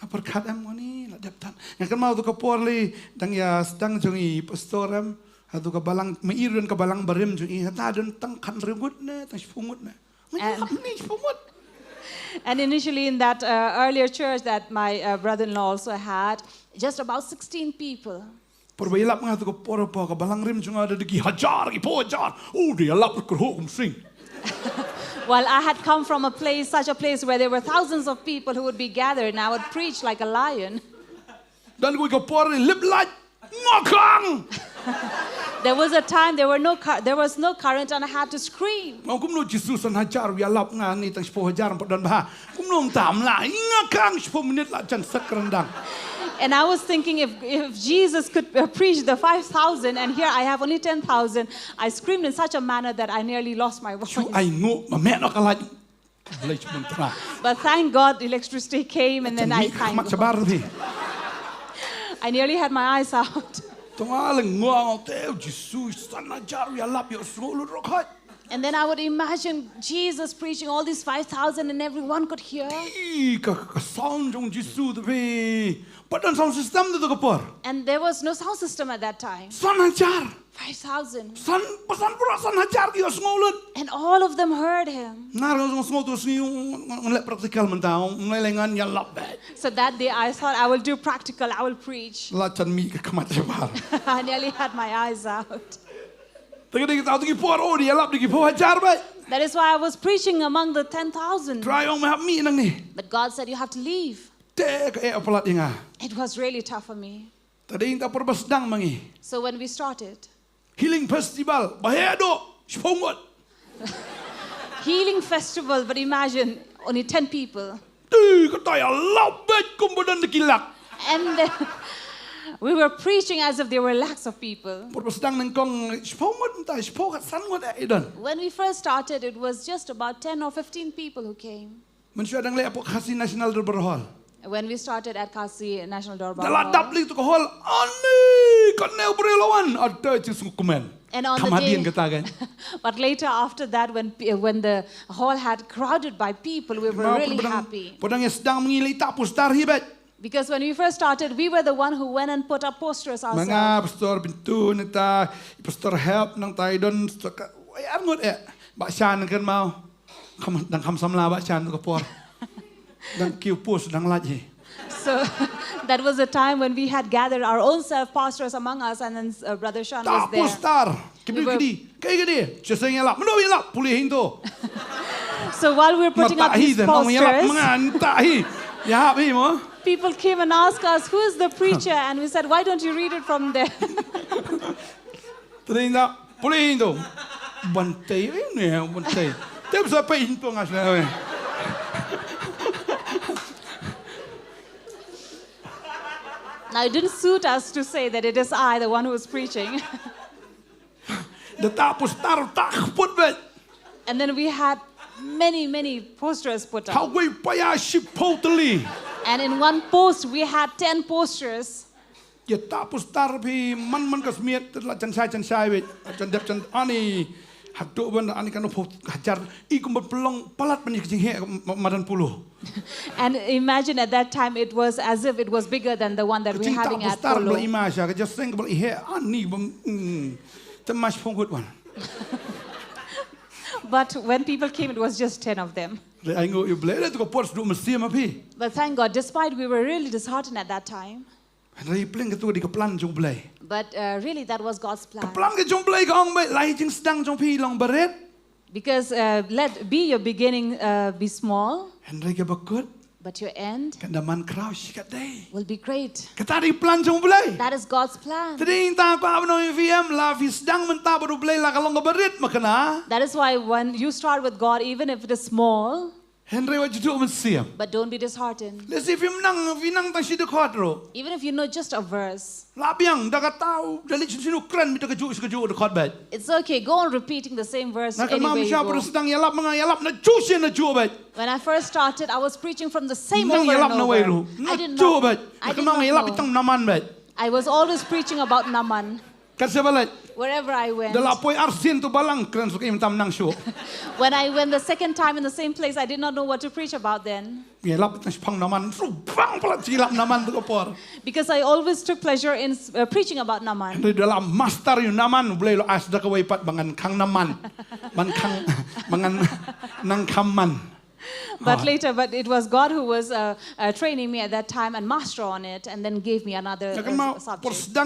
Perkat am ni la daptan. Ngakan ma tu ka porli dang ya stang jongi pastoram atu ka balang meiron ka balang barim jongi hata don tang kan regut ne tang fungut ne. And- Ni fungut. And initially in that earlier church that my brother-in-law also had, just about 16 people. Perbailap nga tu ka por pa ka balang rim jonga ada degi hajar ki pojar. Oh dia lap ko hukum sing. Well, I had come from such a place where there were thousands of people who would be gathered, and I would preach like a lion. Dan ko ka por lip light ngakang. There was a time there was no current and I had to scream. Mau kumno Jisu san hajar ya lap nga ni tang 10 hajar dan bah. Kumno tam la inga kang 10 minit la jan sak rendang. And I was thinking if Jesus could preach the 5,000 and here I have only 10,000, I screamed in such a manner that I nearly lost my voice. Chu ai ngo ma me no kalaj. Blei chmun tra. But thank God electricity came and then I mat sabar thi. nearly had my eyes out. Tonga le ngo te Jisu san hajar ya lap yo sulu ro khai. And then I would imagine Jesus preaching all these 5,000 and everyone could hear. Ka sound jong Jisu te padan sound system tu ko por. And there was no sound system at that time. San hajar. 5,000. San pasan pura san hajar ki osngolun. And all of them heard him. Ngar ngong smol tu sni ngole praktikal mentau ngelengan ya lap bet. So that day I thought I will do practical, I will preach. La chan mi ka kamat sabar. I nearly had my eyes out. Tadi kita tahu por oh dia lap di po hajar bet. That is why I was preaching among the 10,000. Try ong mahap mi nang ni. But God said you have to leave. Te ka apalat inga. It was really tough for me. Tadi kita perbasdang mangi. So when we started, Healing festival bahedo spongot. healing festival, but imagine only 10 people. Ti kata ya lap bet kumbadan dikilak. And then we were preaching as if there were lakhs of people. Perbasdang nang kong spongot entah spokat sangot idan. When we first started, it was just about 10 or 15 people who came. Manusia dang le apok khasi nasional berhol. When we started at Khasi National Doorbell Dalam Hall. dapli tu hol ani kanel berlawan ada cisung komen. And on the Kamadian day, kata kan. but later after that, when the hall had crowded by people, we were really happy. Padang yang sedang mengilai tak pustar hibat. Because when we first started, we were the one who went and put up posters ourselves. Mga pastor pintu nita, pastor help nang taidon, ayar ngot baksan kan mau, dang kam samla baksan tu kapor, dang kiu post dang lagi. So that was a time when we had gathered our own self-pastors among us, and then Brother Sean was Tak there. pustar, kibir kayak gini, ceseng elap, mendo elap, pulih hindu. So while we were putting up these posters, ya happy mo. people came and asked us, who is the preacher? And we said, why don't you read it from there? Terindah, pulih hindu. Bantei ini, bantei. Tapi siapa hindu ngasih? Now, it didn't suit us to say that it is I, the one who was preaching. And then we had many posters put up. And in one post, we had 10 posters. And imagine at that time it was as if it was bigger than the one that we're having at Polo. But when people came, it was just 10 of them. But thank God, despite we were really disheartened at that time. But really, that was God's plan. Because let be your beginning be small, but your end will be great. That is God's plan. That is why when you start with God, even if it is small, but don't be disheartened. Even if you know just a verse, it's okay. Go on repeating the same verse anywhere you go. When I first started, I was preaching from the same over and over. I did not know. I was always preaching about Naman. Wherever I went. When I went the second time in the same place, I did not know what to preach about then. Because I always took pleasure in preaching about Naman. But later, but it was God who was training me at that time and master on it, and then gave me another subject.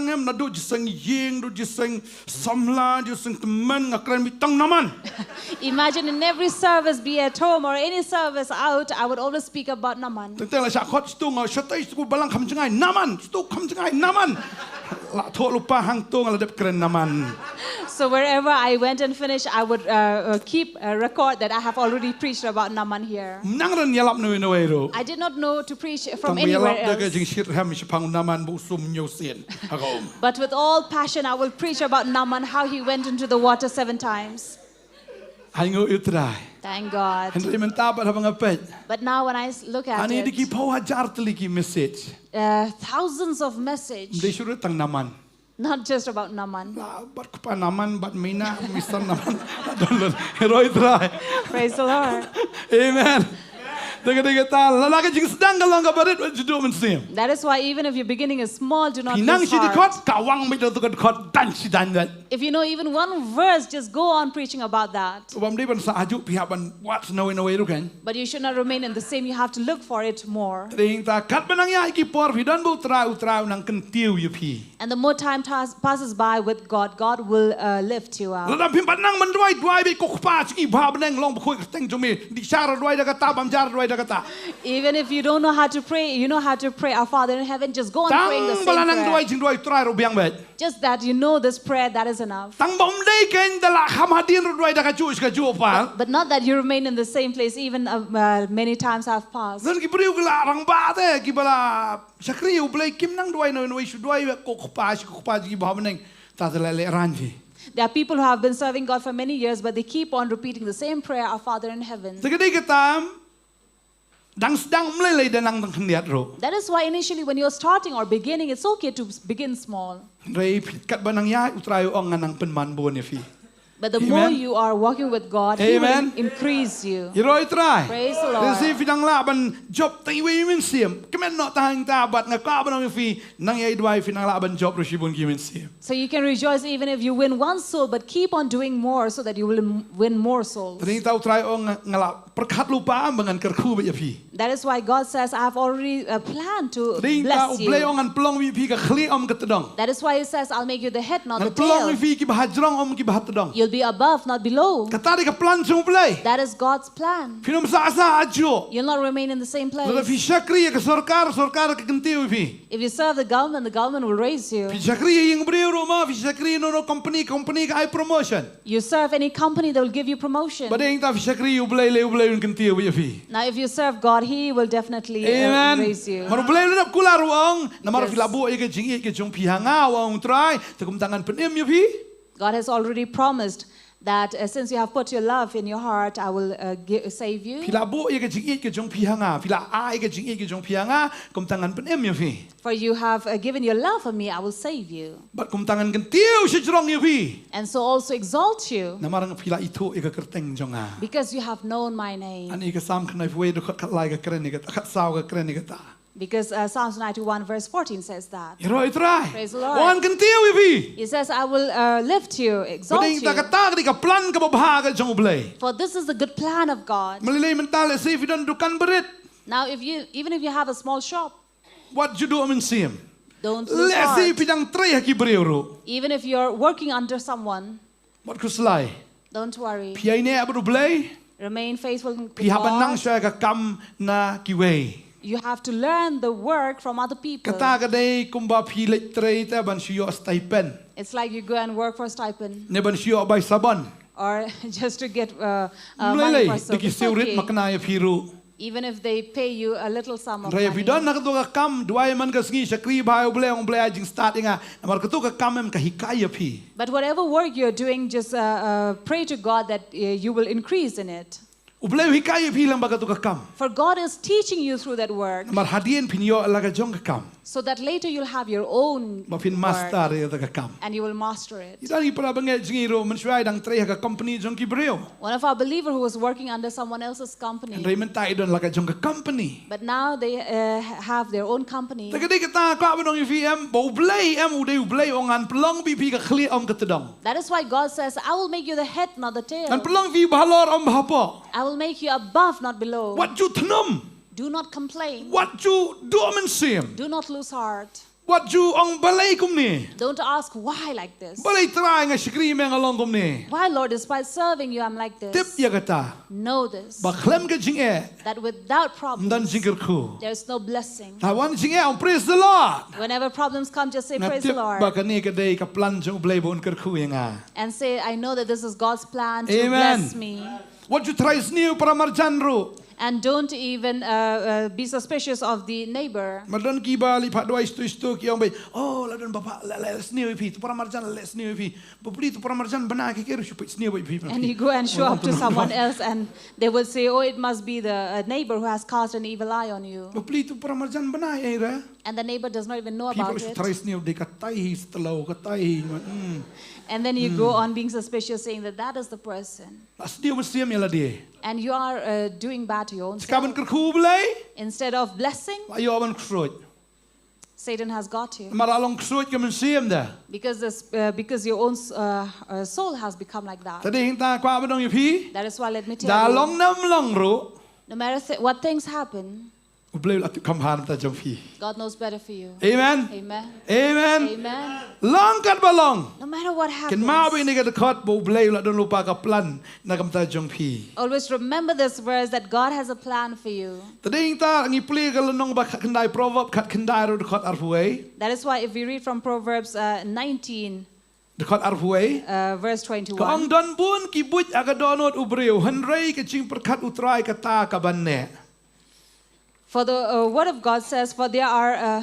Imagine in every service, be at home or any service out, I would always speak about Naman. la thok lupa hang tung ala dep keren naman. So wherever I went and finished, I would keep a record that I have already preached about Naman here. Nang ran yalap no no ero. I did not know to preach Tang from anywhere yalap de else. jing shit ham shapang naman bu sum nyo sen. Akom. But with all passion, I will preach about Naman, how he went into the water 7 times. Ai ngo utrai. Thank God. Henry mentapat habang apet. But now when I look at Ani di ki it, pau hajar teli message. thousands of message, Mde surut tang naman. not just about Naman. La bat kupa naman bat mina mister naman. Adon heroi trai. Praise the Lord. Amen. Dega tal lalaki jing sedang kalong ka barit wat judo mensim. That is why even if your beginning is small, do not Pinang lose si heart. dikot kawang mi do dikot dan si dan dat. If you know even one verse, just go on preaching about that. Ubam di ban sa aju pihak ban wat no tu kan. But you should not remain in the same. You have to look for it more. Tring ta kat banang ya iki por vidan bu trau nang kentiu yu pi. And the more time passes by with God, God will lift you out. Ladam pim banang man duai bi kok pa chi ba banang long khoi teng jumi di syara duai da kata bam jar duai da kata. Even if you don't know how to pray, you know how to pray. Our Father in heaven, just go on praying the Tang same balanang prayer. duai jing duai trai ro biang bet. Just that you know this prayer, that is enough. Tang bom dei ken dala ham hadin ro duai da ka chu ska chu pa. But not that you remain in the same place, even many times have passed. Zan ki priu gla rang ba te ki bala sakri u blei kim nang duai no shu duai kok pa ji ba banang ta le le ran vi. There are people who have been serving God for many years, but they keep on repeating the same prayer, Our Father in heaven. Segede ketam dang sedang melelai dan nang khniat ro. That is why initially when you're starting or beginning, it's okay to begin small. Rei kat banang ya utrayo ong nang penman bon fi. But the Amen. more you are walking with God, He Amen. will increase you. Iroi try. Praise the Lord. Receive dang la ban job tai we min sim. Kemen no tang ta bat nga ka banang fi nang yai dwai fi nang la ban job recibun ki min sim. So you can rejoice even if you win one soul, but keep on doing more so that you will win more souls. Tring tau try ong ngala perkat lupa bangan kerku ba fi. That is why God says, I have already planned to Tring tau bless blei you. ong an plong wi fi ka khli om ketedong. That is why He says, I'll make you the head, not the An plong wi tail. fi ki bahajrong om ki bahatedong. You'll be above, not below. Kata ka plan sung blei. That is God's plan. Finom sa asa ajo. You'll not remain in the same Lada fi place. syakri ka sarkar ka kentiu fi. If you serve the government will raise you. Fi syakri yang beri rumah fi syakri no company ka ai promotion. You serve any company that will give you promotion. Badeng ta fi syakri u blei kentiu ya fi. Now if you serve God, He will definitely Amen. raise you. Maru blei na kula ruang na maru Yes. fi labu ke jing ke jong pi hanga wang try takum tangan penem ya fi. God has already promised that since you have put your love in your heart, I will save Fi you. labu ke jing ke jong pi hanga fi la ai ke jing ke jong pi hanga kum tangan penem ya fi. For you have given your love for me, I will save you. Bat kum tangan kentiu si jrong ya fi. And so also exalt you Na marang fi la itu ke kerteng jonga. because you have known my name. Ani ke sam khnai we do khat lai ka kren ni ka khat saw ka kren ni ka ta. Because Psalms 91 verse 14 says that. Iroi try. Praise the Lord. Wan kentiu ya fi. He says, I will lift you, exalt Badeng ta you. kata ka plan ka babha ka jong blei. For this is the good plan of God. Melilai mental si fi dan dukan berit. Now, even if you have a small shop, What you do amin sim. don't lose Lesi heart. pidang tray haki beriuru. Even if you're working under someone, What kuslai. don't worry. Pia ini abru blei. Remain faithful with Pia banang God. saya ka kam na kiwei. You have to learn the work from other people. Kata kadai kumba pilet tray ta ban siyo stipend. It's like you go and work for stipend Ne ban siyo bay sabon. or just to get money Melilai for soap. diki It's siurit okay. makna ya piru. Even if they pay you a little sum of Raya money. vidon nak tu ka kam duai man ka sngi sakri bhai blei ong blei ajing start inga. Namar ka tu ka kam em ka hikaya pi. But whatever work you're doing, just pray to God that you will increase in it. Ublei hikaya pi lang baga tu ka kam. For God is teaching you through that work Namar hadien pinyo alaga jong ka kam. so that later you'll have your own Mafin work master ya ta ka kam. and you will master it. Ita ni para bangai jingiro mensuai dang tray ka company jong ki breo. One of our believers who was working under someone else's company, Andai mentai don laga jong ka company. but now they have their own company. Tagadi kata ka banong FM bau blei em udai blei ongan pelong bibi ka khli om ketedong. That is why God says, I will make you the head, not the tail. Dan pelong vi balor om hapo. I will make you above, not below. What you tnum? Do not complain. What you do mensim? Do not lose heart. What you ong balay kum ni? Don't ask why like this. Balay try nga sikri meng along kum ni. Why, Lord, despite serving you, I'm like Tip this. ya kata. Know this, Ba klem ka jing that without dan problems, jingkir ku. there's no blessing. Tawan jing ong praise the Lord. Whenever problems come, just say, Nga praise the tip ba Lord. kani ka day ka plan jong blay bon kir ku nga. And say, I know that this is God's plan to Amen. bless me. What you try sniu para marjan ru. And don't even be suspicious of the neighbor. Madan ki bali pak dua istu ki ong bay. Oh ladan bapa sniu pi tu para marjan sniu pi. Bapli tu para marjan bana ki kiru supaya sniu pi. And you go and show up to someone else and they will say, oh, it must be the neighbor who has cast an evil eye on you. Bapli tu para marjan bana era. And the neighbor does not even know People about should it. try sniu de katai setelau katai. And then you go on being suspicious, saying that that is the person. Sniu mesti am yala dia. And you are doing bad to your own Sekaban self. kerku belai. Instead of blessing, Ayo aban ksroj. Satan has got you. Maralong ksroj ke mensiam dah. Because your own soul has become like that. Tadi hinta kwa abang yu pi. That is why let me tell Dalong you, nam long ru. no matter what things happen, Belai latu kamhan ta jom pi. God knows better for you. Amen. Amen. Amen. Amen. Long kat balong. No matter what Ken mau happens, ini kat dekat bo belai latu lupa ka plan na kam ta jom pi. always remember this verse that God has a plan for you. Tadi hinta ngi pli ka lenong ba kat kendai proverb kat kendai ru dekat arfuai. That is why if we read from Proverbs 19, Dekat arfuai. verse Ka 21, ang don bun ki buj aga donot ubreu. Henrei ke cing perkat utrai kata ka banne. for the word of God says, for there are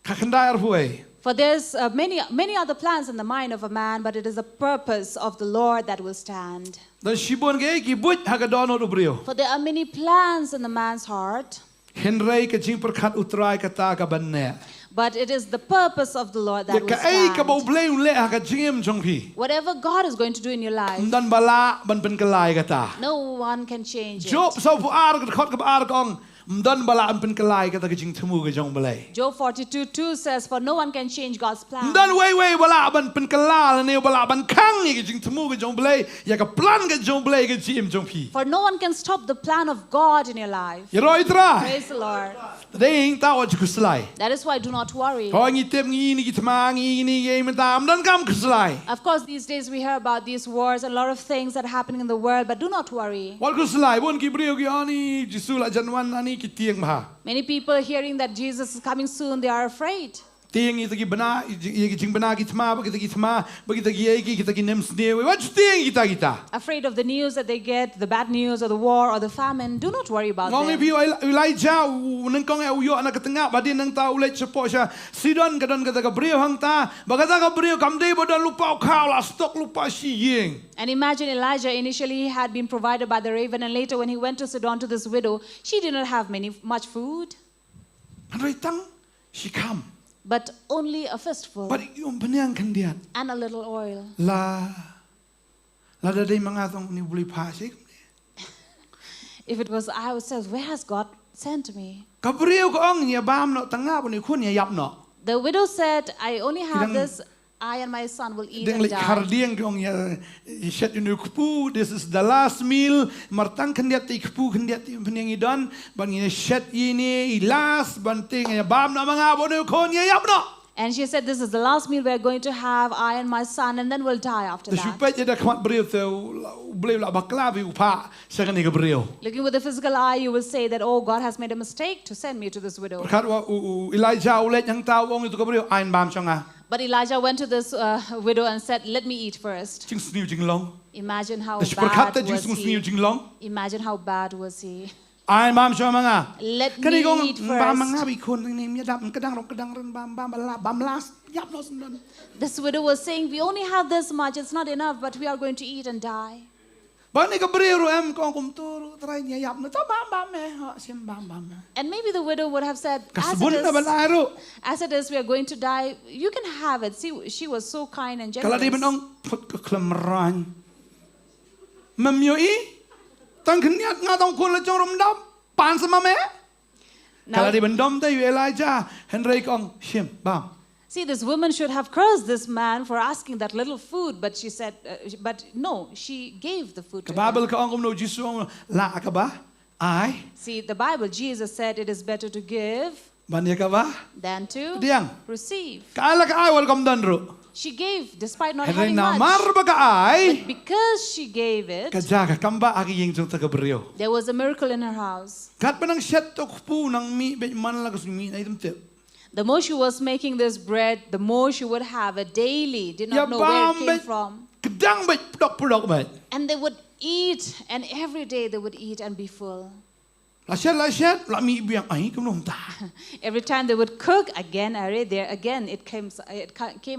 Ka kendai arfuai. for there's many other plans in the mind of a man, but it is the purpose of the Lord that will stand. Dan shibon ke ki buj aga donot ubreu. For there are many plans in the man's heart, Henrei ke cing perkat utrai kata ka banne. but it is the purpose of the Lord Ya that will ka ai ka bo stand. bleu le aga jingem jong pi. Whatever God is going to do in your life, Dan bala ban pen kelai kata. no one can change Job it. sau fu ar ka khot ka ar kong. Dan bala an pen kelai kata ke Jingthmu ke jong belai. Job 42:2 says, for no one can change God's plan. Dan wei bala ban pen kelal ne bala ban kang ni ke Jingthmu ke jong belai. Ya ka plan ke jong belai ke jim jong pi. For no one can stop the plan of God in your life. Ya roi tra. Praise the Lord. Ding ta wa ku slai. That is why do not worry. Ko ngi tem ngi ni ki tma ngi ni ye mentam dan kam ku slai. Of course, these days we hear about these wars and a lot of things that are happening in the world, but do not worry. Wal ku slai bon ki brio ki ani Jisu la janwan ani ki tieng ma. Many people hearing that Jesus is coming soon, they are afraid. Tieng itu ki bana ye ki jing bana ki tma ba ki tma ba ki ye ki nem sne. What tieng kita. Afraid of the news that they get, the bad news or the war or the famine. Do not worry about Ngong them. ipi Elijah nang kong uyo anak ketengah badin nang ta ulai cepo sya sidon kadon kata ka brio hang ta bagata ka brio kamdei bodan lupa kau la stok lupa si yeng. And imagine Elijah initially had been provided by the raven, and later when he went to Sidon to this widow, she did not have much food, Andai tang she come. but only a fistful But yung banyang kandian and a little oil. la dadai mga tong ni buli pasik. If it was I would say, where has God sent me? Ka brio ko ang niya bam no tanga po ni kun niya yap no. The widow said, I only have Idang- this, I and my son will eat Deng and like die. kardiang kong ya shet inu kupu. This is the last meal. Martang kandiat ti kupu kandiat ti penyang idon. Ban niya shet ini ilas banting ya bam na mga po ni kun niya yap no. And she said, this is the last meal we're going to have, I and my son, and then we'll die after The that. supaya dia dah kuat beriu tu beliau lah baklavi upa sekarang ni ke beriu. Looking with the physical eye, you will say that, oh, God has made a mistake to send me to this widow. Berkat wa Elijah ulet yang tahu orang itu ke beriu ain bam canga. But Elijah went to this widow and said, let me eat first. Jing sniu jing long. Imagine how The berkat bad jing was sniu he. jing long. Imagine how bad was he. Ain bam canga manga. Let Kani me kong eat bam manga first. bi kun ni mi dap kedang ren bam las yap no sendon. This widow was saying, we only have this much, it's not enough, but we are going to eat and die. Ba ni ke beriu em kong kum tu try ni yap no to bam ha sim bam. And maybe the widow would have said, Kasbun na balaro. as it is, we are going to die. You can have it. See, she was so kind and Kalau di generous. benong put ke klemran. Memyoi tang keniat ngatong kun lecong romdam pan sama me. Kalau di bendom tu Elijah Henry kong sim bam. See, this woman should have cursed this man for asking that little food, but she said, but no, she gave the food Ke to him. Bible kong no Jisu la akaba ai See, the Bible, Jesus said it is better to give Bani Kaba. Then to Diang. receive. Kaala ka ay welcome dan ro. She gave despite not Henry having namar much. ba ka ay? But because she gave it, Kajaga kamba aki yung jong taga brio. there was a miracle in her house. Kat pa ng shet to pu ng mi be man la kasi mi na item tip. The more she was making this bread, the more she would have it daily. Did not know where it came from. Kedang ba pudok ba. And they would eat, and every day they would eat and be full. La shet la mi biang ay kumnom ta. Every time they would cook, again, there again, it came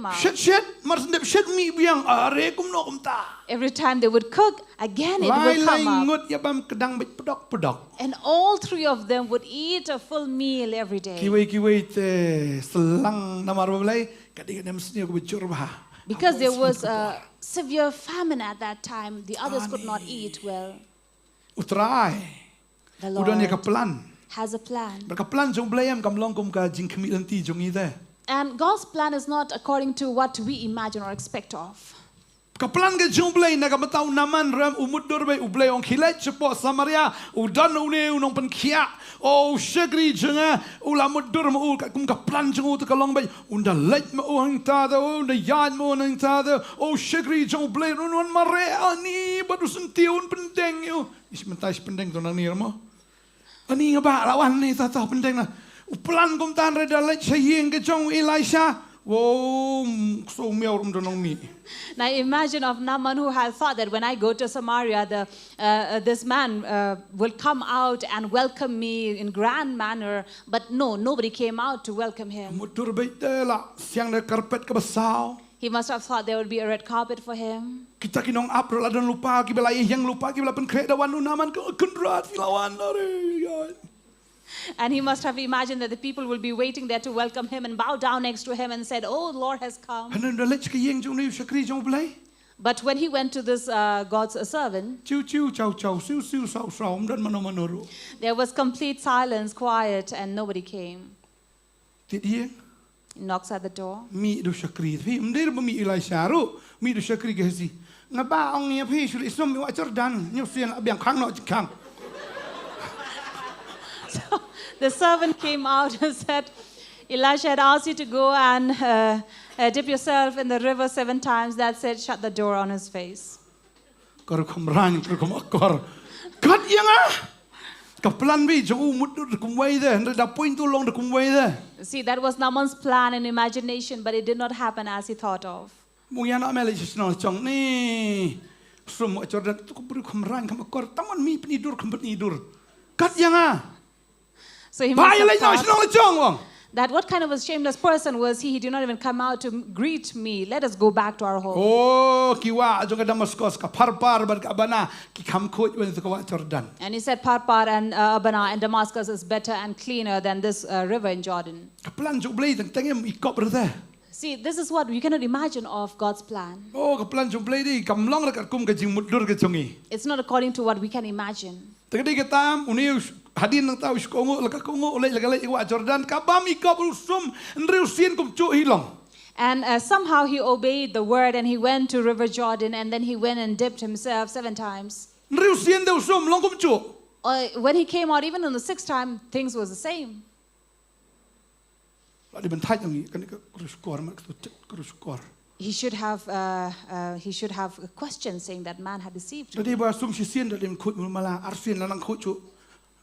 out. Shet mar sendep shet mi biang are kumnom ta. Every time they would cook, again it would come out. Ngut ya bam kedang ba pudok. And all three of them would eat a full meal every day. Kiway te selang namar ba Blei kadang nem sni ko bicur ba. Because there was a severe famine at that time, the others could not eat well. Utrai. The Udah ni Lord kaplan. has a plan. Berkaplan jong Bleiam kam long kum ka Jingthmu lanti jong ide. And God's plan is not according to what we imagine or expect of. Kaplan ke jong Blei na kamatau naman ram umudur bay ublei ong khilat cepo Samaria udan une unong penkia o shagri jenga ulamudur mu kum kaplan jong tu kalong bay unda leit mu hang ta da unda yan mu hang ta da o shagri jong Blei non mare ani badu sentiun pendeng yo ismentais pendeng tu nang ni mo ani ngaba lawan ni ta pendeng na uplan kum tan reda leit saying ke jong Elisha. Wow, so meow don't me. Now imagine of Naaman who had thought that when I go to Samaria, this man will come out and welcome me in grand manner. But no, nobody came out to welcome him. Mutur baita la siang na karpet kabasao. He must have thought there would be a red carpet for him. Kita kinong apro la don lupa kibela yang lupa kibela pen kreda wanu naman ko kundrat filawan are. And he must have imagined that the people will be waiting there to welcome him and bow down next to him and said, "Oh, Lord has come." Hanan da lech ke yang jong ni shakri jong Blei. But when he went to this God's servant, Chiu chiu chow chow siu siu sao sao dan mano manoro. there was complete silence, quiet, and nobody came. Tit yang He knocks at the door. mi do shakri phi mdir ba mi Elisha ro mi do shakri ke si. Ngaba ong ni phi shuli som mi wa Jordan nyu sian abiang khang no khang. So the servant came out and said, Elisha had asked you to go and dip yourself in the river 7 times. That said, shut the door on his face. Kor kamran kor kam akor. Kat yang ah. Kaplan bi jong mudur kum wai de da point tu long de kum wai de. See, that was Naaman's plan and imagination, but it did not happen as he thought of. Mung yan amel isno chong ni. Sum Jordan tu kum kamran kam akor taman mi penidur kum penidur. Kat yang ah. So he must have thought Chong. that what kind of a shameless person was he? He did not even come out to greet me. Let us go back to our home. Oh, kiwa jong ka Damascus ka parpar bar ka bana ki kham khoj wen ka wa Jordan. And he said, Parpar and Abana and Damascus is better and cleaner than this river in Jordan. Kaplan jong Blei tang tangem ikop rete. See, this is what we cannot imagine of God's plan. Oh, kaplan jong Blei di kam long la ka kum ka jing mudur ka chongi. It's not according to what we can imagine. Tadi kita uni hadin nang tahu Kongo laka Kongo oleh laka wa Jordan kabam ikop usum nriusin kum cu hilong. And somehow he obeyed the word and he went to River Jordan and then he went and dipped himself 7 times. Nriusin de usum long kum cu. When he came out, even on the 6th time, things was the same. Ladi bentai yang kan kurus kor mak tu kurus kor. He should have a question saying that man had deceived him. Tadi ba sum sisian dari khut mala arsin lanang khut cu.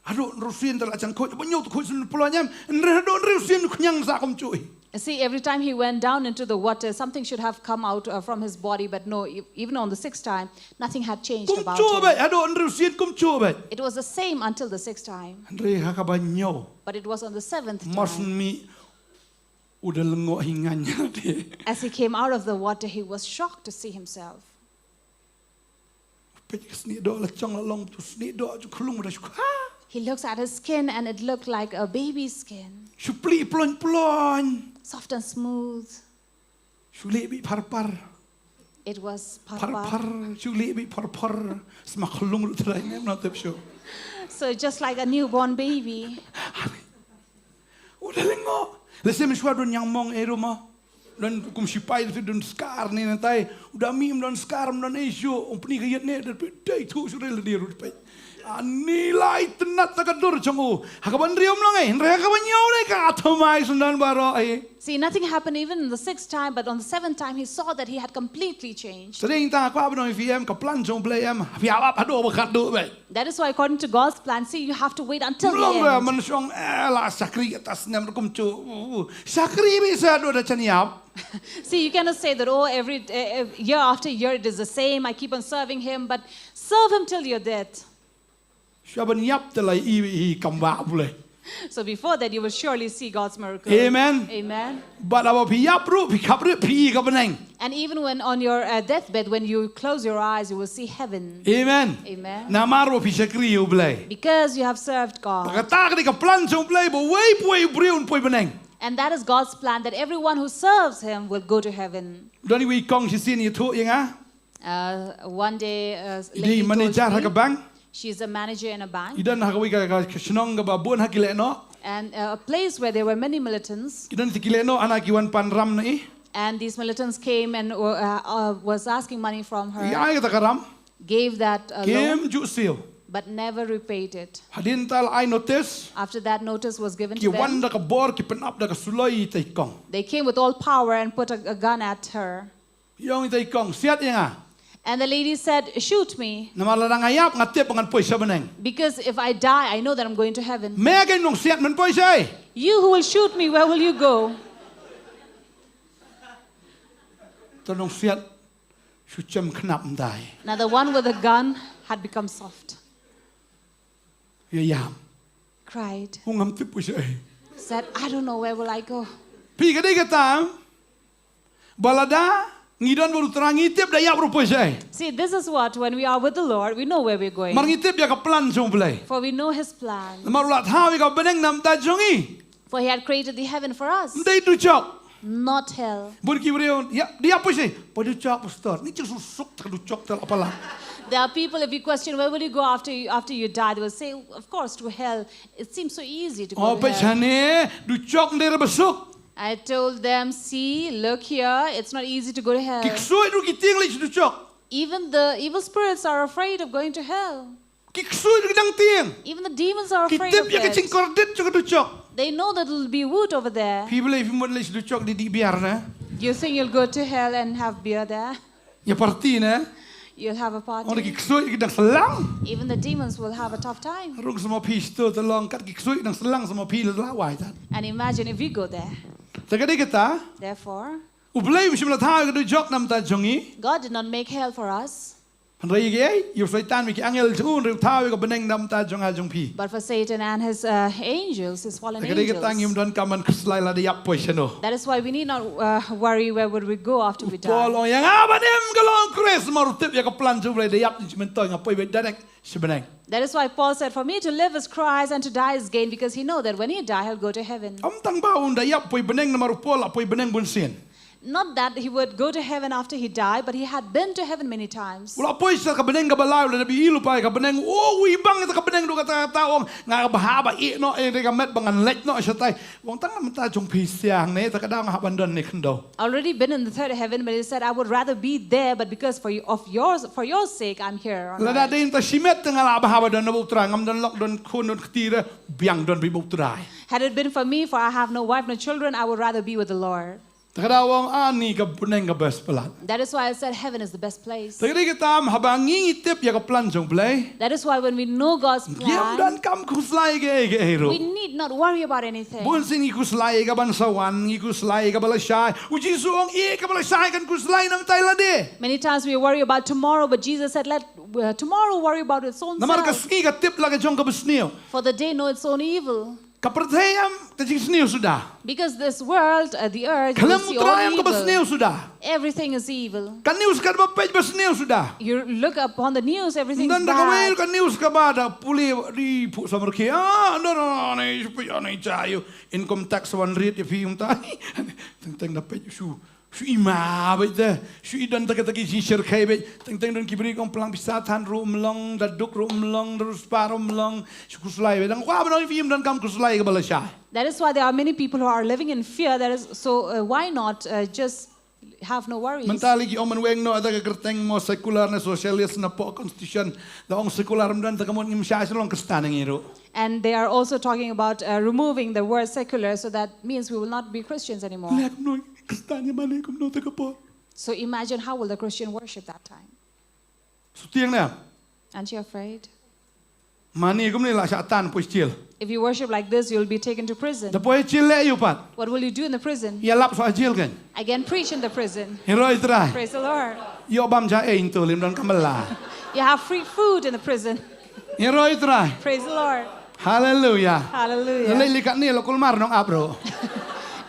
Ado nrusin ter acan khut banyu khut sun pulanyam nrado nrusin knyang sa kum cu. See, every time he went down into the water, something should have come out from his body, but no, even on the 6th time, nothing had changed about him. Ado nrusin kum cu ba. It was the same until the 6th time, Andre hakabanyo. but it was on the 7th Mas time. mi udah lengok hinganya dia. As he came out of the water, he was shocked to see himself. He looks at his skin and it looked like a baby's skin, Supli plon. soft and smooth. Suli bi parpar. It was parpar. Parpar. Suli bi parpar. Smaklung lu terai nem not show. So just like a newborn baby. Udah lengok. Lesem shwa don yang mong rumah. Dan kum sipai tu don skar ni nantai. Udah mim don skar don isu. Umpni kayat ni dan dai tu surel dia rupai. Nilai tenat takadur chongu. Hakaban riom lang eh. Hakaban yaw le ka atomai sundan baro eh. See, nothing happened even in the 6th time, but on the 7th time, he saw that he had completely changed. Sering ta ko abno VM ka plan chong Blei em. Fiawap hado bakat do be. That is why, according to God's plan, see, you have to wait until the Belum be end. manusyong la sakri atas nem kum chu. Sakri bisa do da chaniap. See, you cannot say that, oh, every year after year it is the same, I keep on serving him, but serve him till your death. Siaban yap telai i kamba boleh. So before that, you will surely see God's miracle. Amen. Amen. But aba piyap ru pikap ru pi ka beneng. And even when on your deathbed, when you close your eyes, you will see heaven. Amen. Amen. Namar ru pisakri u Blei. Because you have served God. Kata ka plan chong Blei bo wei poi briun poi beneng. And that is God's plan, that everyone who serves him will go to heaven. Doni wi kong si sin you tu yang ah. One day, Di lady manager told ha ka me, bank. she's a manager in a bank. Idan ha ka wi ka Shillong ka ba bun ha kile no. And a place where there were many militants. Idan ti kile no anak iwan pan ram na i. And these militants came and was asking money from her. Iya ka karam. Gave that loan, Kem ju sil. but never repaid it. Hadin tal I notice. After that notice was given Ki to them, wanda ka bor ki penap da ka suloi tai kong. they came with all power and put a gun at her. Yung tai kong siat yang ah. And the lady said, shoot me, Namalarang ayap ngatip pangan poi sa beneng. because if I die, I know that I'm going to heaven. Megan nung siat man poi say. You who will shoot me, where will you go? Tanong siat sucem kenap ndai. Now the one with the gun had become soft, Yam. cried, Ungam tip poi say. said, I don't know, where will I go? Pi kadai kata balada ngidon baru terang ngitip dayap ru poi say. See, this is what, when we are with the Lord, we know where we're going. Mar ngitip ya ka plan jong Blei. For we know his plan. Marulat hawi ka beneng nam ta jongi. For he had created the heaven for us, Ndai tu chok. not hell. Bun ki berion ya dia poi say. Poi chok pastor. Ni susuk tak du chok tel apalah. There are people, if you question, where will you go after you die? They will say, of course, to hell. It seems so easy to go Oh to hell. pechane du chok ndai besuk. I told them, see, look here, it's not easy to go to hell. Kiksoi du kiting lich du chok. Even the evil spirits are afraid of going to hell. Kiksoi du dang tiang. Even the demons are afraid Kitip of ya kecing it. kordit juga du chok. They know that there will be wood over there. Pi Blei fi mod lich du chok di biar na. You think you'll go to hell and have beer there? Ya parti na. You'll have a Orang party. kiksoi dang selang. Even the demons will have a tough time. Rung semua pi sto telong kat kiksoi dang selang semua pi lawai tan. And imagine if we go there. Tagadi kita Therefore, ublei mesti melatha ka du jok nam ta jongi. God did not make hell for us, Rai ge yu saitan mi ki angel chun ru thawi ka beneng nam ta jong a jong pi. but for Satan and his angels, his fallen Tagadi kita ngim angels. don kaman keslai la dia poi seno. That is why we need not worry where would we go after we die. Polo yang abanem galong kres maru tip ya ka plan ju Blei dia yap ni mentoi ngapoi be danek sebeneng. That is why Paul said, for me to live is Christ and to die is gain, because he knows that when he die, he'll go to heaven. Am tang baun da yap poi beneng na maru pol poi beneng bun sin. Not that he would go to heaven after he died, but he had been to heaven many times. Wala poi sa ka beneng ka balao la bi ilu pai ka beneng oh wi bang ta ka beneng do ka taong nga bahaba i no e ka met bangan lek no sa tai wong tang am ta jong pi siang ne ta ka dang ha bandan ne khndo. Already been in the third heaven, but he said, I would rather be there, but because for your sake, I'm here. on La da earth." din ta simet nga la bahaba don no tra ngam don lok don khun don ktira biang don bi trai. Had it been for me, for I have no wife, no children, I would rather be with the Lord. Ta ka dawong ani ka beneng ka bes pelat. That is why I said heaven is the best place. Ta ka kita habang ngitip ya ka plan jong Blei. That is why when we know God's Yam plan, dan kam kuslai ge hero. we need not worry about anything. Bun sing ikuslai ka bansawan, ikuslai ka balasay. Uji suong ka balasay kan kuslai nam tailade. Many times we worry about tomorrow, but Jesus said, let tomorrow worry about its own Namar ka self. ski ka tip la ka jong ka besneo. For the day know its own evil. Kapertayam ta jing sneo sudah. Because this world, the earth, you Kalam will see all mutrayam ka besneo evil. sudah. Everything is evil. Kan news ka ba page besneo sudah. You look upon the news, everything is Dan da kawel bad. kan news ka ba da puli di pu sa merki. No ne supaya ne chayo income tax one rate if yung ta. Teng da page su. Su ima ba ite. Su idan ta ka ki shir kai ba. Teng don kibri kong pelang pisatan rum long da duk rum long terus parum long. Su kuslai ba. Dang kwa ba no film dan kam kuslai ka balasay. That is why there are many people who are living in fear. That is so. Why not just have no worries. Mentali ki oman weng no ada kerteng mo sekular na sosialis na po constitution da ong sekular mdan ta kamon ngim sha long kristan ngiro. And they are also talking about removing the word secular, so that means we will not be Christians anymore. Lek no kristan ya mane kum no ta kapo. So imagine how will the Christian worship that time? Sutiang na. Aren't you afraid? Mani kum ni la syaitan pos cil. If you worship like this, you'll be taken to prison. Da poi cil le yu pat. What will you do in the prison? Ya lap so cil kan. Again, preach in the prison. Heroi trai. Praise the Lord. Yo bam ja ein to lim don kamala. You have free food in the prison. Heroi trai. Praise the Lord. Hallelujah. Hallelujah. Lele likat ni lo kulmar nong abro.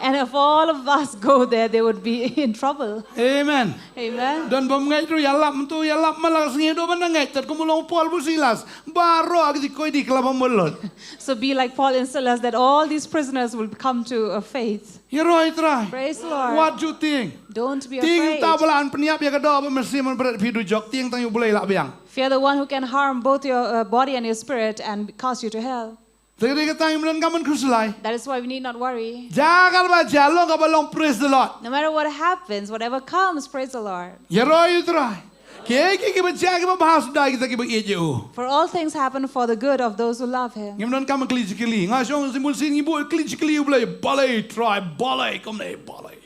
And if all of us go there, they would be in trouble. Amen. Amen. Dan bom ngai tu ya lap malas ngi do ban ngai tat kumulong Paul busilas. Baro ag di koi di klaba molot. So be like Paul and Silas, that all these prisoners will come to a faith. Heroi trai. Praise the Lord. What do you think? Don't be Ting afraid. ta bolan peniap ya kado ba mesti man berat pidu jok ting tang yu boleh lak biang. Fear the one who can harm both your body and your spirit and cause you to hell. Tadi kata yang bulan kaman kusulai. That is why we need not worry. Jangan baca long kabalong praise the Lord. No matter what happens, whatever comes, praise the Lord. Heroi trai. Kiki baca kita bahas dah kita kita iju. For all things happen for the good of those who love Him. Yang bulan kaman keli. Ngasong simbol sini ibu keli boleh balai try balai kamne balai.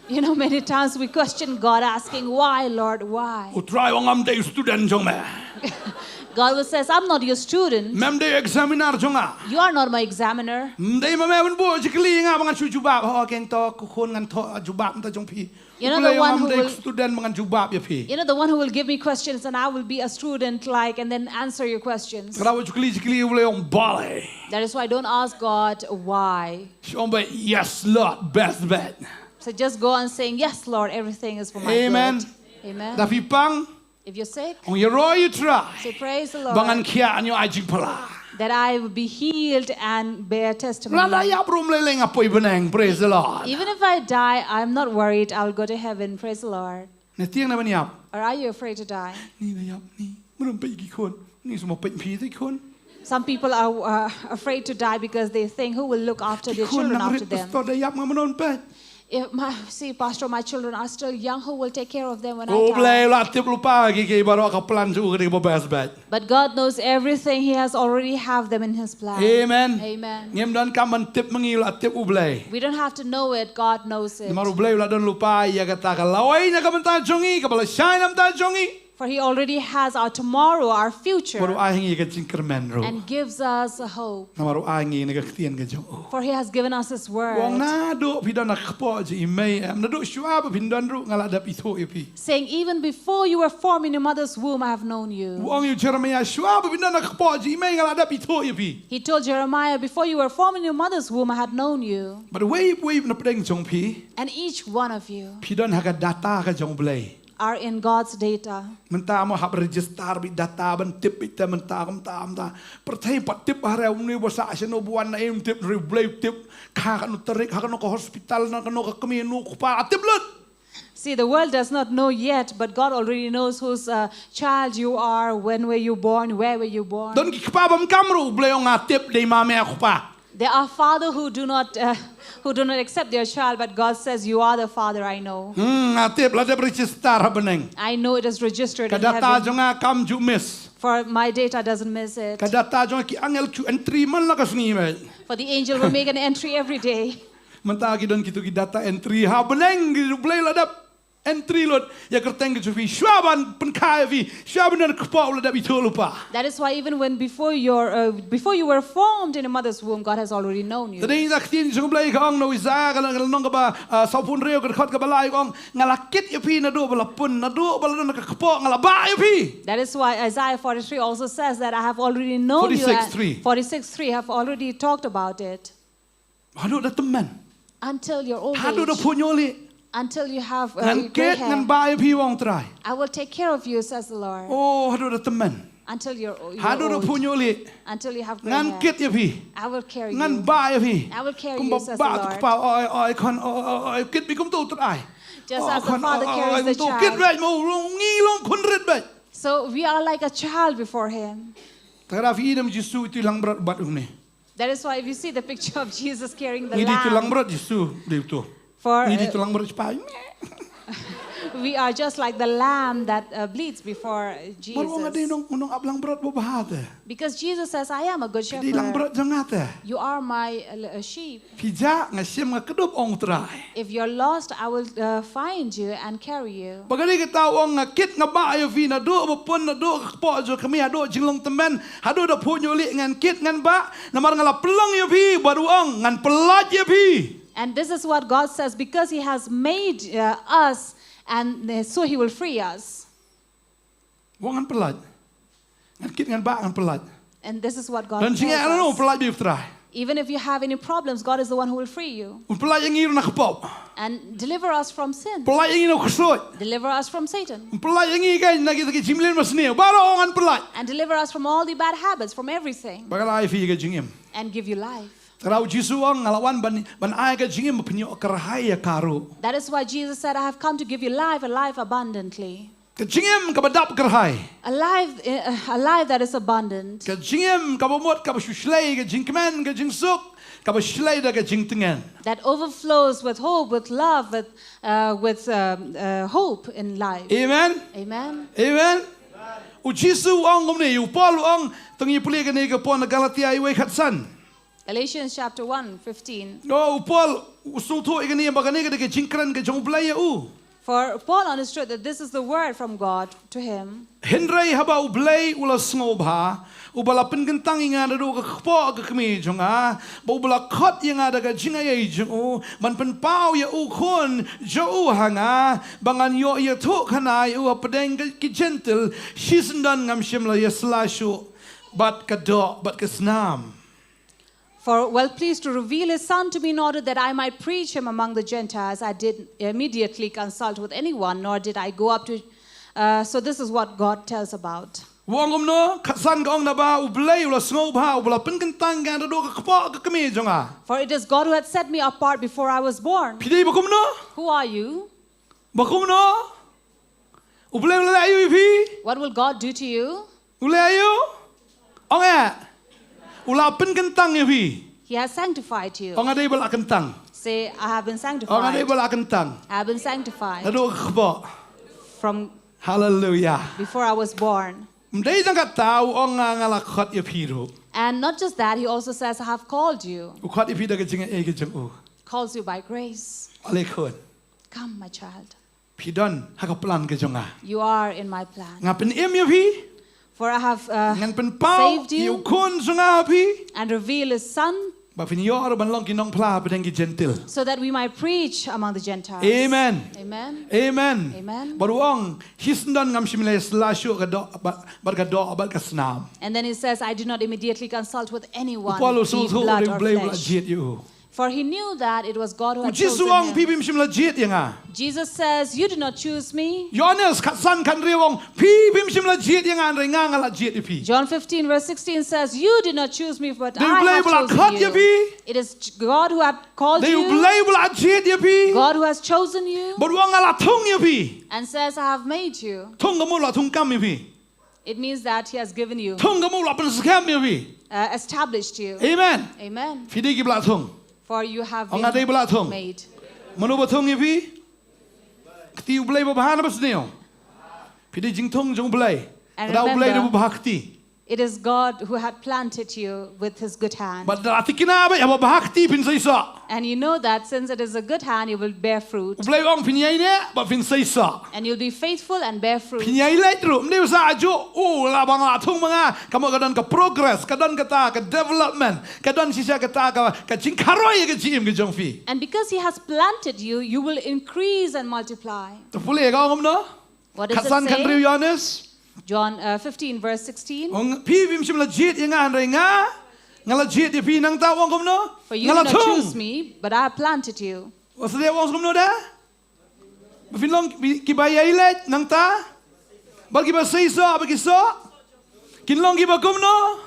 You know, many times we question God, asking, why, Lord, why? Try wong am day student jong me. God will say, I'm not your student. Mem day examiner jonga. You are not my examiner. Day mame ben bo jikli nga mangan jubab ho keng to kukhon ngan to jubab ta jong pi. You know the one who will, student mangan jubab ya pi. you know the one who will give me questions and I will be a student like and then answer your questions. Khraw jikli boleh om balai. That is why don't ask God why. Shomba yes Lord best bet. So just go on saying, yes, Lord, everything is for my Amen. good. Amen. Tapi pang If you're sick, on your roy try. say praise the Lord. Bangan kia anyo ajing pala. That I will be healed and bear testimony. Lala ya brum leleng apoy beneng praise the Lord. Even if I die, I'm not worried. I will go to heaven. Praise the Lord. Netiang na baniap. Or are you afraid to die? Ni na yap ni. Merum pe gi kon. Ni semua pe pi te kon. Some people are afraid to die because they think who will look after their children after them. Pastor da yap ngamenon pe. See, Pastor, my children are still young. Who will take care of them when Ko I die? blei la tip lupa gi ke baro ka plan ju ke bo best bet. But God knows everything. He has already have them in His plan. Amen. Amen. Ngem dan kaman tip mengi la tip u blei. We don't have to know it. God knows it. Maru blei la don lupa ya kata ka lawai na kaman ta jongi ka bala shine am ta jongi. For He already has our tomorrow, our future, Maru ahingi ka jingkermen ro. and gives us a hope. Na maru ahingi na ka tien ka jong. For He has given us His word, Wong na do pidan na kpo ji imei am na do shwa ba pindan ru ngala da pito ipi. saying, even before you were formed in your mother's womb, I have known you. Wong yu Jeremiah shwa ba pindan na kpo ji imei ngala da pito ipi. He told Jeremiah, before you were formed in your mother's womb, I had known you. But wave na pedeng jong pi. And each one of you Pidan haga data ka jong blei. are in God's data. Menta mo hab register bi data ban tip ita menta kam ta pertai pat tip hare umni bosa seno buan na em tip reblay tip ka kanu terik ka kanu ke hospital na kanu ke keminu pa tip lut. See, the world does not know yet, but God already knows whose child you are, when were you born, where were you born. Don ki pa bam kamru blay nga tip de mame aku pa. There are fathers who do not accept their child, but God says, you are the father, I know. Tip la de register beneng. I know it is registered in Kadata heaven, jonga kam ju miss. for my data doesn't miss it. Kadata jonga ki angel ku entry man la kasngi me. For the angel will make an entry every day. Menta ki don kitu ki data entry ha beneng ki blay la de entry lot ya kerteng ke fi shwaban pen kai fi shwaban na kpa la de bitolupa. That is why even when before you were formed in a mother's womb, God has already known you. Tadi nak tin jung blai kang no isa kalau nong ka ba saupun reo ka khot ka balai kong ngalakit ya pi na do bala pun na do bala na ka kpo ngala ba ya pi. That is why Isaiah 43 also says that I have already known you. 46:3. 46:3 have already talked about it. Hadu da teman. Until your old Hadu da age, punyoli. until you have Ngan gray ket ngan hair, ba ya pi wong try. I will take care of you, says the Lord. Oh hadu da teman. Until you're Hadu da old, punyoli. until you have gray Ngan hair, ket ya pi. I will carry Ngan you. ba ya pi. I will carry Kum you, says the ba Lord. pa oi kon oi ket bi kum tu try. Just as the father carries the Ket child. right mo ngi long kun red ba. So we are like a child before Him. Tara fi idam jisu ti lang berat bat ni. That is why if you see the picture of Jesus carrying the Ni di tulang lamb, berat jisu di tu. for Ni di tulang berat cepat. We are just like the lamb that bleeds before Maruang ada Jesus. nung ablang berat babahat. Because Jesus says, I am a good Di lang shepherd. berat jangat. You are my sheep. Pija ngasim ngakedup ong try. If you're lost, I will find you and carry you. Bagani kita ong ngakit ngaba ayo vi na do bapun na do po jo kami ado jinglong temen hado da pu nyuli ngan kit ngan ba namar ngala pelong yo vi baru ong ngan pelat yo vi. And this is what God says, because He has made us, and so He will free us. Wong ngan pelat. Ngan kit ngan ba ngan pelat. And this is what God Dan jinga ano tells us. pelat bi try. Even if you have any problems, God is the one who will free you Un pelat yang ir na kapop. and deliver us from sin, Pelat yang ino kusut. deliver us from Satan, Un pelat yang i kan na kita jimlen masne. Baru ong ngan pelat. and deliver us from all the bad habits, from everything, Bagala ai fi ka jingim. and give you life. Khraw Jisu ang ngalawan ban ai ka jingim pinyo karahaya karu. That is why Jesus said, I have come to give you life, and life abundantly. Ka jingim ka badap karahai. A life that is abundant. Ka jingim ka bomot ka basuslay ka jingkmen ka jingsuk ka baslay da ka jingtengen. That overflows with hope, with love, with hope in life. Amen. Amen. Amen. U Jisu ang ngomne u Paul ang tangi puli ka ni ka pon na Galatia i we khatsan. Galatians chapter 1:15. No u Paul usung thu ka ni bagani ka de jingkran ka jong blai u. For Paul understood that this is the word from God to him. Henry haba u blai ula sngoba u balapin gentang inga da do ka khpo ka kmi jonga bo bala khot inga da ka jinga ye jong man pen pau ya u khon jo u hanga bangan yo ya thu khana u apdeng ki gentle shisendan ngam shimla ya slashu bat ka do bat ka snam. For well pleased to reveal his son to me in order that I might preach him among the Gentiles, I did immediately consult with anyone, nor did I go up to. So this is what God tells about. Wong no khasan ka ong na ba u blai ula sngoba u balapin gentang ga da do ka khpo ka kmi jonga. For it is God who had set me apart before I was born. Pidai bakum no Who are you? bakum no u blai ula ayu fi What will God do to you? ula ayu ong ula pen kentang ya fi. He has sanctified you. Ong ada bala kentang. Say, I have been Ong ada sanctified. bala kentang. I have been sanctified Ado khbo. from Hallelujah. before I was born. Mdai jang ka tau ong ngala khot ya fi ro. And not just that, he also says, I have called you. U khot ya fi da ka jing e ka jang u. Calls you by grace. Ale khot. Come, my child. Pi don ha ka plan ka jonga. You are in my plan. Ngapen em ya fi. For I have Ngan pen pau saved you yu kun jonga fi. and revealed his son Ba fin yo ro ban long ki nong pla pa deng ki gentle. so that we might preach among the Gentiles. Amen. Amen. Amen. Amen. Baru ong hisndan ngam shimle slashu ka do ba ka snam. And then he says, I did not immediately consult with anyone, Paulo be so blood or blai bla flesh. jet you. For he knew that it was God who had Jisu chosen ang him. pibim shimla jet yanga. Jesus says, you did not choose me. Yohanes katsan kan riwong pibim shimla jet yanga andre nga ngala jet ipi. John 15 verse 16 says, you did not choose me, but They I blai have bla chosen khat you. yapi. It is God who had called They you, blai bla jet yapi. God who has chosen you, Baru ang ngala thung yapi. and says, I have made you. Thung kamu la thung kam yapi. It means that he has given you, Thung kamu la pen skam yapi. established you. Amen. Amen. Fidi ki bla thung. For you have Ang ngada bla thung. been made. Manu ba thung yapi. Kti u blai ba bahana bas neo. Fidi jing thung jong blai. And Kada u blai remember- du bahakti. It is God who had planted you with his good hand. But ati kinabe ya bahakti pin sai sa. And you know that since it is a good hand, you will bear fruit. U blai ong pinyai ne ba pin sai sa. And you'll be faithful and bear fruit. Pinyai lai tru mde sa ajo la bang la thung mga kamu kadon ka progress kadon kata ka development kadon sisa kata ka jing kharoi ka jim ka jong fi. And because he has planted you, you will increase and multiply. To pule ka ngom no. What does Katsan it kan riu say? Yohanes. John 15 verse 16. Ong pi bim sim la jit yang andre nga ngala jit di pi nang ta wong kom no. For you Ngala did not choose thung. me, but I have planted you. Wasa dia wong kom no da. Bafin long ki ba yai let nang ta. Bagi ba sai so bagi so. Kin long ki ba kom no.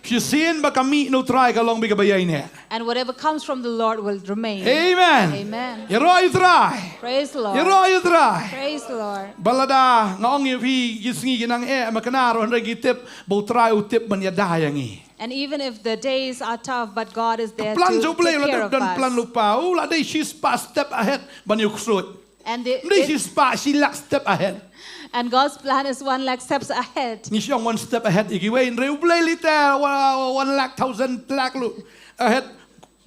Si sin ba kami no try ka long bi ka ba yai ne. And whatever comes from the Lord will remain. Amen. Amen. Ya ro you try. Praise the Ya Lord. ro you try. Praise the Lord. Balada ngong yu pi gisngi ginang makanaro andre gitip bo try utip man ya dayangi. And even if the days are tough, but God is there Plan to jo play take care la of dan plan us. lupa. La day she's past step ahead ban yu kusut. And This is part she like step ahead. and God's plan is 1 lakh steps ahead. Ni siang 1 step ahead. Iki way in real play little 1 lakh 1,000 lakh lu ahead.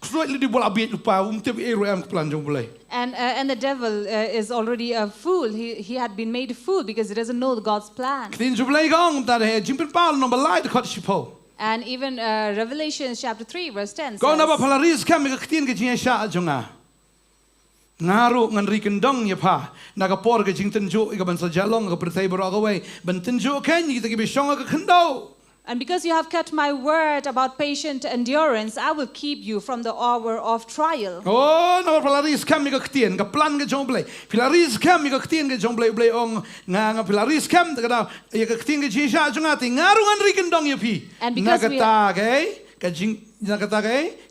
Slightly di bola biet lupa. Tiap area yang plan jong boleh. And the devil is already a fool. He had been made a fool because he doesn't know God's plan. Ketin jong boleh gong tadi. Jingpen Paul nombor lain dekat sipo. And even Revelation chapter 3 verse 10 Kau napa says, pelaris kami ketin ke jing sya jonga. Ngaru ngan rikendong ya pa. Nakapor ke jing tenjo ika bansa jalong ke pertai beragawai. Bentenjo kan kita ke besong ke kendo. and because you have kept my word about patient endurance, I will keep you from the hour of trial. Oh, napa pelaris kami ke ketin ke plan ke jong boleh. Pelaris kami ke ketin ke jong boleh ong nga pelaris kami tekada ya ke ketin ke jing sya jonga ti ngaru ngan rikendong ya pi. And because we Nakata ke jing nakata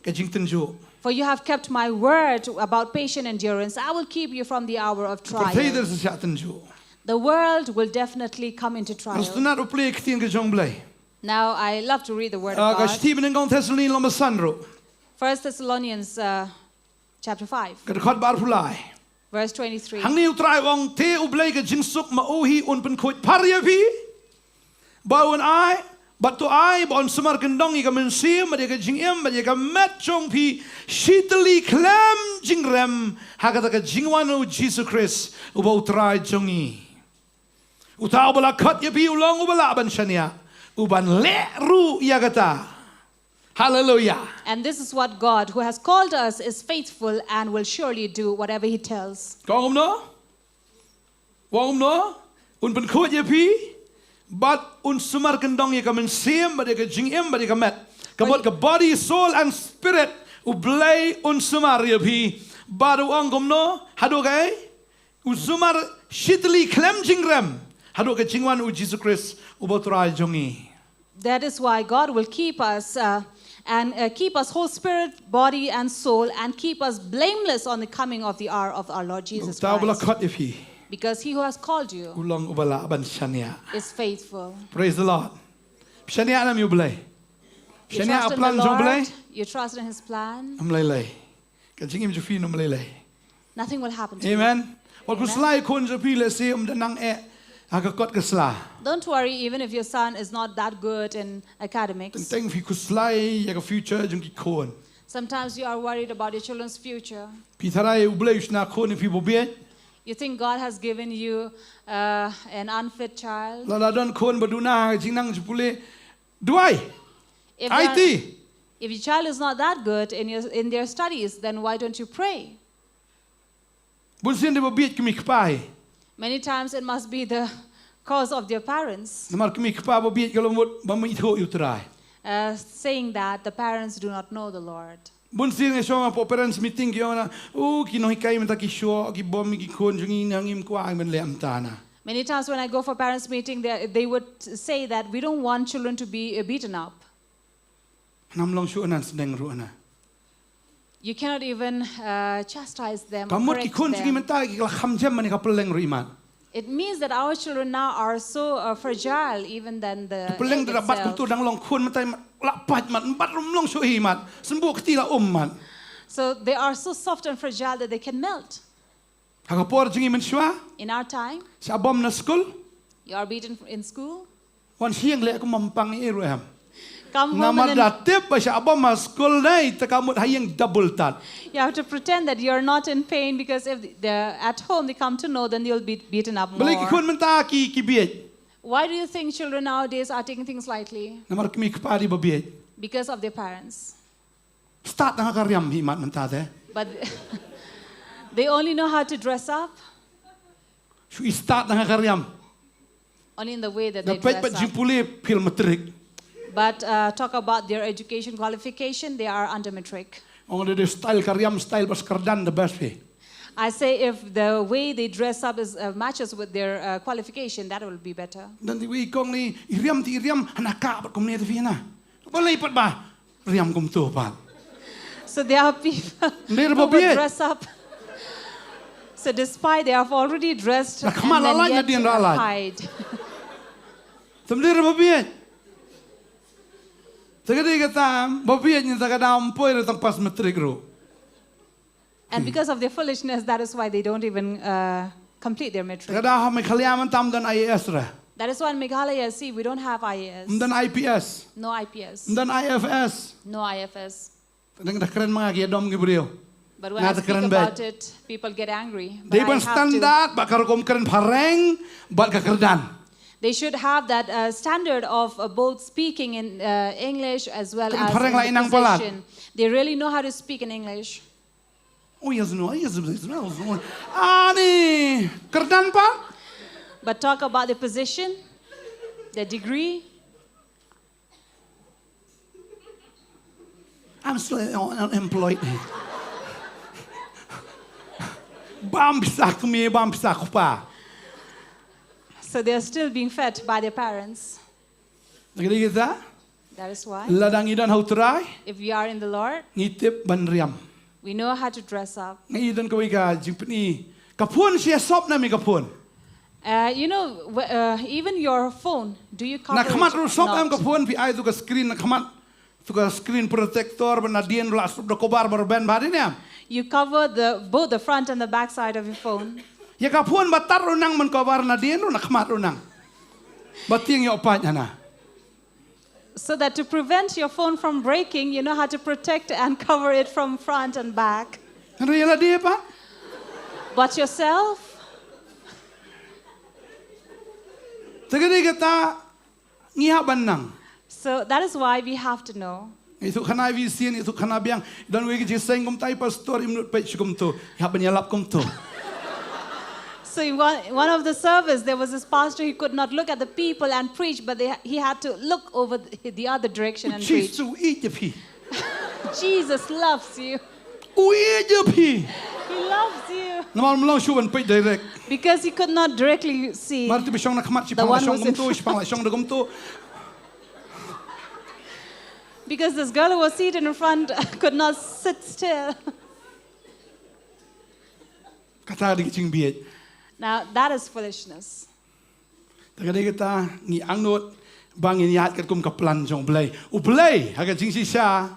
ke jing tenjo. For you have kept my word about patient endurance, I will keep you from the hour of Pertai trial. der sya tenjo. The world will definitely come into trial. Astuna ro play ketin ke jong boleh. Now, I love to read the word of God. Stephen in Thessalonians nomor sandro. 1 Thessalonians chapter 5, Kedekot bar pulai. verse 23. Hang ni utrai wong te ublay ke jingsuk mauhi un pen khoi parya pi. Baun ai, but to ai bon sumar kendong i ka mensim dia ke jingiem dia ka met chong pi shitali klam jingrem hakata ka jingwanu Jesus Christ uba utrai jongi. Utau bala khat ya pi ulong ubala ban shania. Uban le ru ya kata. Hallelujah. And this is what God, who has called us, is faithful and will surely do whatever he tells. Kong no? Wong no? Un pen khoi ya pi. But un sumar kendong ya kamen sim ba ka jingem ba ka met. Kabot ka body, soul and spirit u blei un sumar ya pi. Baru angom no? Hado kai? U sumar shitli klem jingrem. Hado ka jingwan u Jesus Christ u botrai jongi. That is why God will keep us and keep us whole spirit, body, and soul, and keep us blameless on the coming of the hour of our Lord Jesus Tau bala Christ. khat ya pi. Because he who has called you Ulang ubala ban shania. is faithful. Praise the Lord. Shania nam yu blei. You Shania trust in the plan jong blei. Lord, you trust in his plan, Am lei lei. Ka jingem ju fi nom lei lei. nothing will happen to you. Amen. Wat ku slai kon je pi le se danang aga kot ke sla. Don't worry, even if your son is not that good in academics. Teng fi ku slai ya ka future jong ki kon. Sometimes you are worried about your children's future. Pi tharai u blei na kon fi bo biet. You think God has given you an unfit child. La la don kon baduna jingnang jpule. Duai. If, IT. if your child is not that good in their studies, then why don't you pray? Bun sin de bo biet ki mi kpai. Many times it must be the cause of their parents, Namar ki mi kpa bo biet kalau mot ba mi tho yu trai. saying that the parents do not know the Lord. Bun sin nge shoma po parents meeting ki ona. Ki no hikai menta ki sho ki bom ki kon jongi nangim kwa men le amtana. Many times when I go for parents' meeting, they would say that we don't want children to be beaten up. Nam long shu anan sedeng ru ana. You cannot even chastise them or Kamot ki correct kon jongi them. menta ki la kham jam mani ka peleng ru iman. It means that our children now are so fragile even than the Peleng egg dah bat itself. kutu dang long kun mentai lapat mat bat rum long shu iman. Sembuh keti la man. So they are so soft and fragile that they can melt. Hakapor jongi men shwa. In our time, Sa bom na school. you are beaten in school. Wan siang le aku mampang iru ham. Come home Nama and then datip ba sa abam mas school nai takamut hayang double tat. you have to pretend that you're not in pain because if they're at home, they come to know, then you'll be beaten up Balik ki kun more. menta ki biet. Why do you think children nowadays are taking things lightly? Namar kimi kpari ba biet. Because of their parents. Start na karyam himat menta te. But they only know how to dress up, Shu start na karyam. only in the way that they Dapat dress pat up. jimpule pil matrik. But talk about their education qualification, they are under matric. Ong de style karyam style bas kardan the best way. I say if the way they dress up is matches with their qualification, that will be better. Dan ti wi kong ni iriam ti iriam hanaka pat kom ne te fiana. Boleh pat ba. Riam kom tu pat. So there are people Ndir who ba will biet. dress up. So despite they have already dressed Lah, and kamal then lalai na yet din lalai. hide. Semdir ba biet. Tagadi kata ba biet ni tagadam poy re tang pas matrik ro. And because of their foolishness, that is why they don't even complete their matric. Kada ha Meghalaya man tam dan IAS ra. That is why in Meghalaya, see, we don't have IAS. Dan IPS. No IPS. Dan IFS. No IFS. Tadang keren mga giadom gibriyo. But when I Nga speak keren about it, people get angry. But They I ban have to. standard ba karokom keren pareng bat kakerdan. They should have that standard of both speaking in English as well Kung as parang in lain ang the palat. position. They really know how to speak in English. Oh yes no, yes no. Ani kerdan pa? But talk about the position, the degree. I'm still unemployed. Bam bisa kami, bam bisa pa. So they are still being fed by their parents. Nagdi kita? That is why, Ladang idan hautray, if we are in the Lord, ngitip banriam. we know how to dress up. Ngayon ko ika jingpni kapun siya sop na mi kapun. Even your phone, do you cover Nakamat it or ro sop am not? kapun pi ai tu ka screen nakamat tu ka screen protector ban nadien la sop do kobar bar ben bari niam. You cover both the front and the back side of your phone. Ya kapun batar ro nang man kobar nadien ro nakamat ro nang. Bating yo pa nya na. So that to prevent your phone from breaking, you know how to protect and cover it from front and back. Rela dia pa? But yourself, Tagadi kata ngiha banang. so that is why we have to know. Itu kana vision itu kana biang dan we ge seng kum tai pastor imnut pe kum tu. Ya banyalap kum tu. So in one of the service, there was this pastor, he could not look at the people and preach, but he had to look over the other direction and preach. Jesus eat je pi. Jesus loves you. Ui je pi. He loves you. Namal mlang shuan pe direct. Because he could not directly see. Marti be shong nakamat si The pang one shong who's kum in tu, si pang shong de kum tu. Because this girl who was seated in front could not sit still. Kata di kicing biet. Now, that is foolishness. Tagadi kita ngi angnut bangin yat kat kum kaplan jong Blei. U Blei haga jing si sha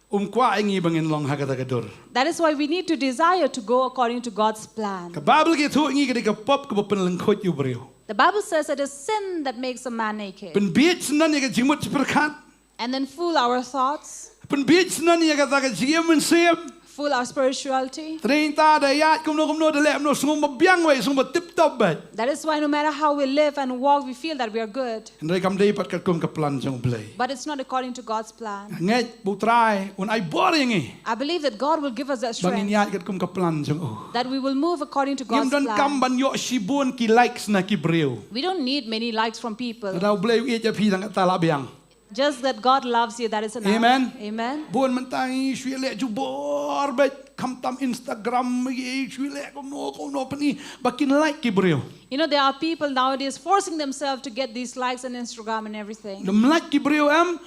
kwa ingi bangin long haga tagadur. That is why we need to desire to go according to God's plan. Ka Bible ki tu ingi kadi ka pop ka pen lengkot yu brio. The Bible says it is sin that makes a man naked. Pen biet senan ya ka jingmut perkat. And then fool our thoughts, Pen biet senan ya ka ta ka jiem men sem. fool our spirituality. Trinta da yat kum no de lem no sung biang we sung tip top bet. That is why no matter how we live and walk, we feel that we are good. Ndai kam dei pat kat kum kaplan jong Blei. But it's not according to God's plan. Nget butrai un ai boring ngi. I believe that God will give us that Bangin strength, yat kat kum kaplan jong oh. that we will move according to Yam God's dan kam plan. ban yo shibun ki likes na ki brio. We don't need many likes from people. Rau Blei wi je pi dang tala biang. Just that God loves you, that is enough. Amen. Amen. Buon mentangi shwe le ju bor bet kam tam Instagram ye shwe le ko no pani bakin like ki brio. You know, there are people nowadays forcing themselves to get these likes on Instagram and everything. Dem like ki brio am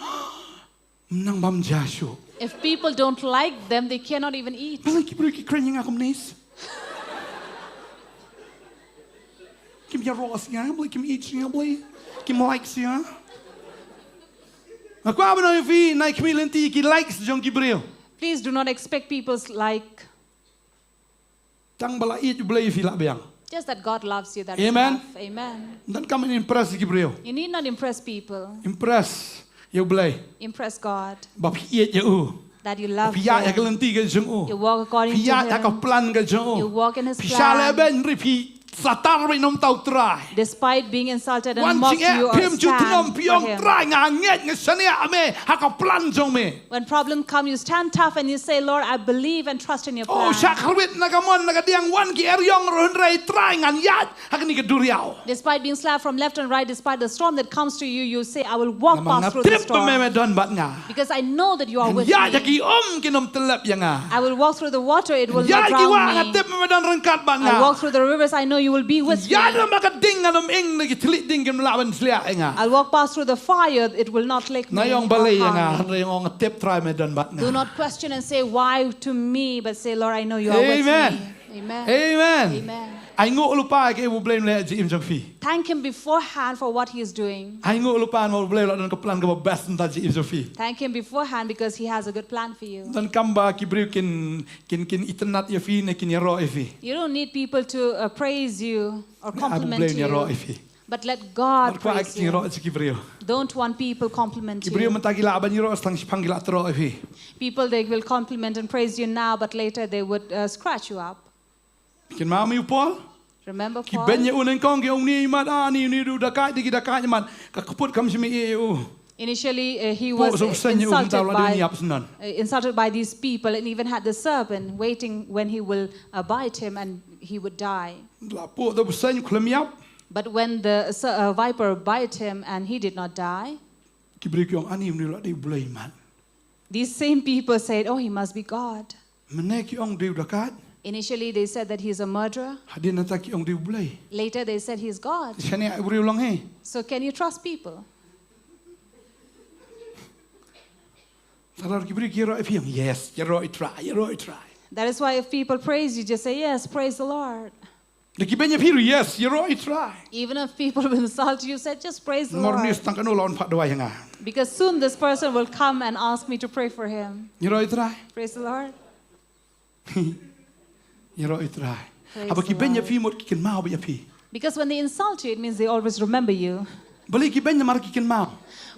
nang bam jasho. If people don't like them, they cannot even eat. Bang ki brio ki kren yang akum nis. Kim ya ros ya Blei kim eat ya Blei. Kim likes ya. Aku apa na fi naik milenti ki likes jong ki brio. Please do not expect people's like. Tang bala eat Blei fi la biang. Just that God loves you, that is Amen. enough. Amen. Dan kam impress ki brio. You need not impress people. Impress yo Blei. Impress God. Bap eat ya u. That you love Pia ya Him. kelenti ke jong u. You walk according to Pia ya ka Him. plan ke jong You u. walk in His Pisale plan. ben ripi satar we nom tau try. Despite being insulted and Wan mocked, ching you e are pim ju tnom stand for piong Him. try nga nget nge sania ame ha ka plan jong me. When problem comes, you stand tough and you say, Lord, I believe and trust in your Oh plan. syakrwit nagamon nagadiang wan ki eryong ron rai try ngan yat ha ni ke duriao. Despite being slapped from left and right, despite the storm that comes to you, you say, I will walk Namang past through the tip me storm. don bat nga. Because I know that you are with Ya me. ki kinom telep yang nga. I will walk through the water, it will Ya not ki wa drown me. ngatip me don rengkat bat I nga. walk through the rivers, I know you will be with me. Ya na makading nganom ing nagi tlit ding kem laban slia nga. I'll walk past through the fire, it will not lick me. Nayong or balay harm nga me. yung tip try me don bat nga. Do not question and say, why to me? But say, Lord, I know you are Amen. with me. Amen. Amen. Amen. Ai ngộ lupa ke Blei le ji im jong fi. Thank him beforehand for what he is doing. Ai ngộ lupa mo Blei la dan ka plan ka best ta ji im jong fi. Thank him beforehand because he has a good plan for you. Dan kamba ki briu kin internet ya fi ne kin ya ro fi. You don't need people to praise you or compliment Blei ya ro you, fi. but let God Kwa praise ki ro you. ki briu. Don't want people compliment Ki briu you. man ta gila ban ro stang pang gila tro fi. People, they will compliment and praise you now, but later they would scratch you up. Kin ma mi Paul. Remember Ki Paul? ben ya unen kong ke ong ni mat ni du da ka di da ka man ka kaput kam simi eu. Initially, he Po was so sen eu ta la ni ap sanan. insulted by these people, and even had the serpent waiting when he will bite him and he would die. La po do sen khlam yap. But when the viper bite him and he did not die, Ki briu ki ong ani ni la di Blei man. these same people said, "Oh, he must be God." Mene ki ong di da ka. Initially, they said that he's a murderer. Hadin na ta ki ong di Blei. Later, they said he's God. Shani ai briu long he. So can you trust people? Tarar ki briu ki ro fi. Yes, ya ro try, ya ro try. That is why if people praise you, just say, "Yes, praise the Lord." De ki ben ya fi yes, ya ro try. Even if people will insult you, said, "Just praise the Mor ni Lord." stang kanu lawan phat doi hanga. Because soon this person will come and ask me to pray for him. Ya ro try. Praise the Lord. Ya ro try. Praise Aba ki the ben ya Lord. fi mot ki ken mau ba ya fi. Because when they insult you, it means they always remember you. Bali ki ben ya mar ki ken mau.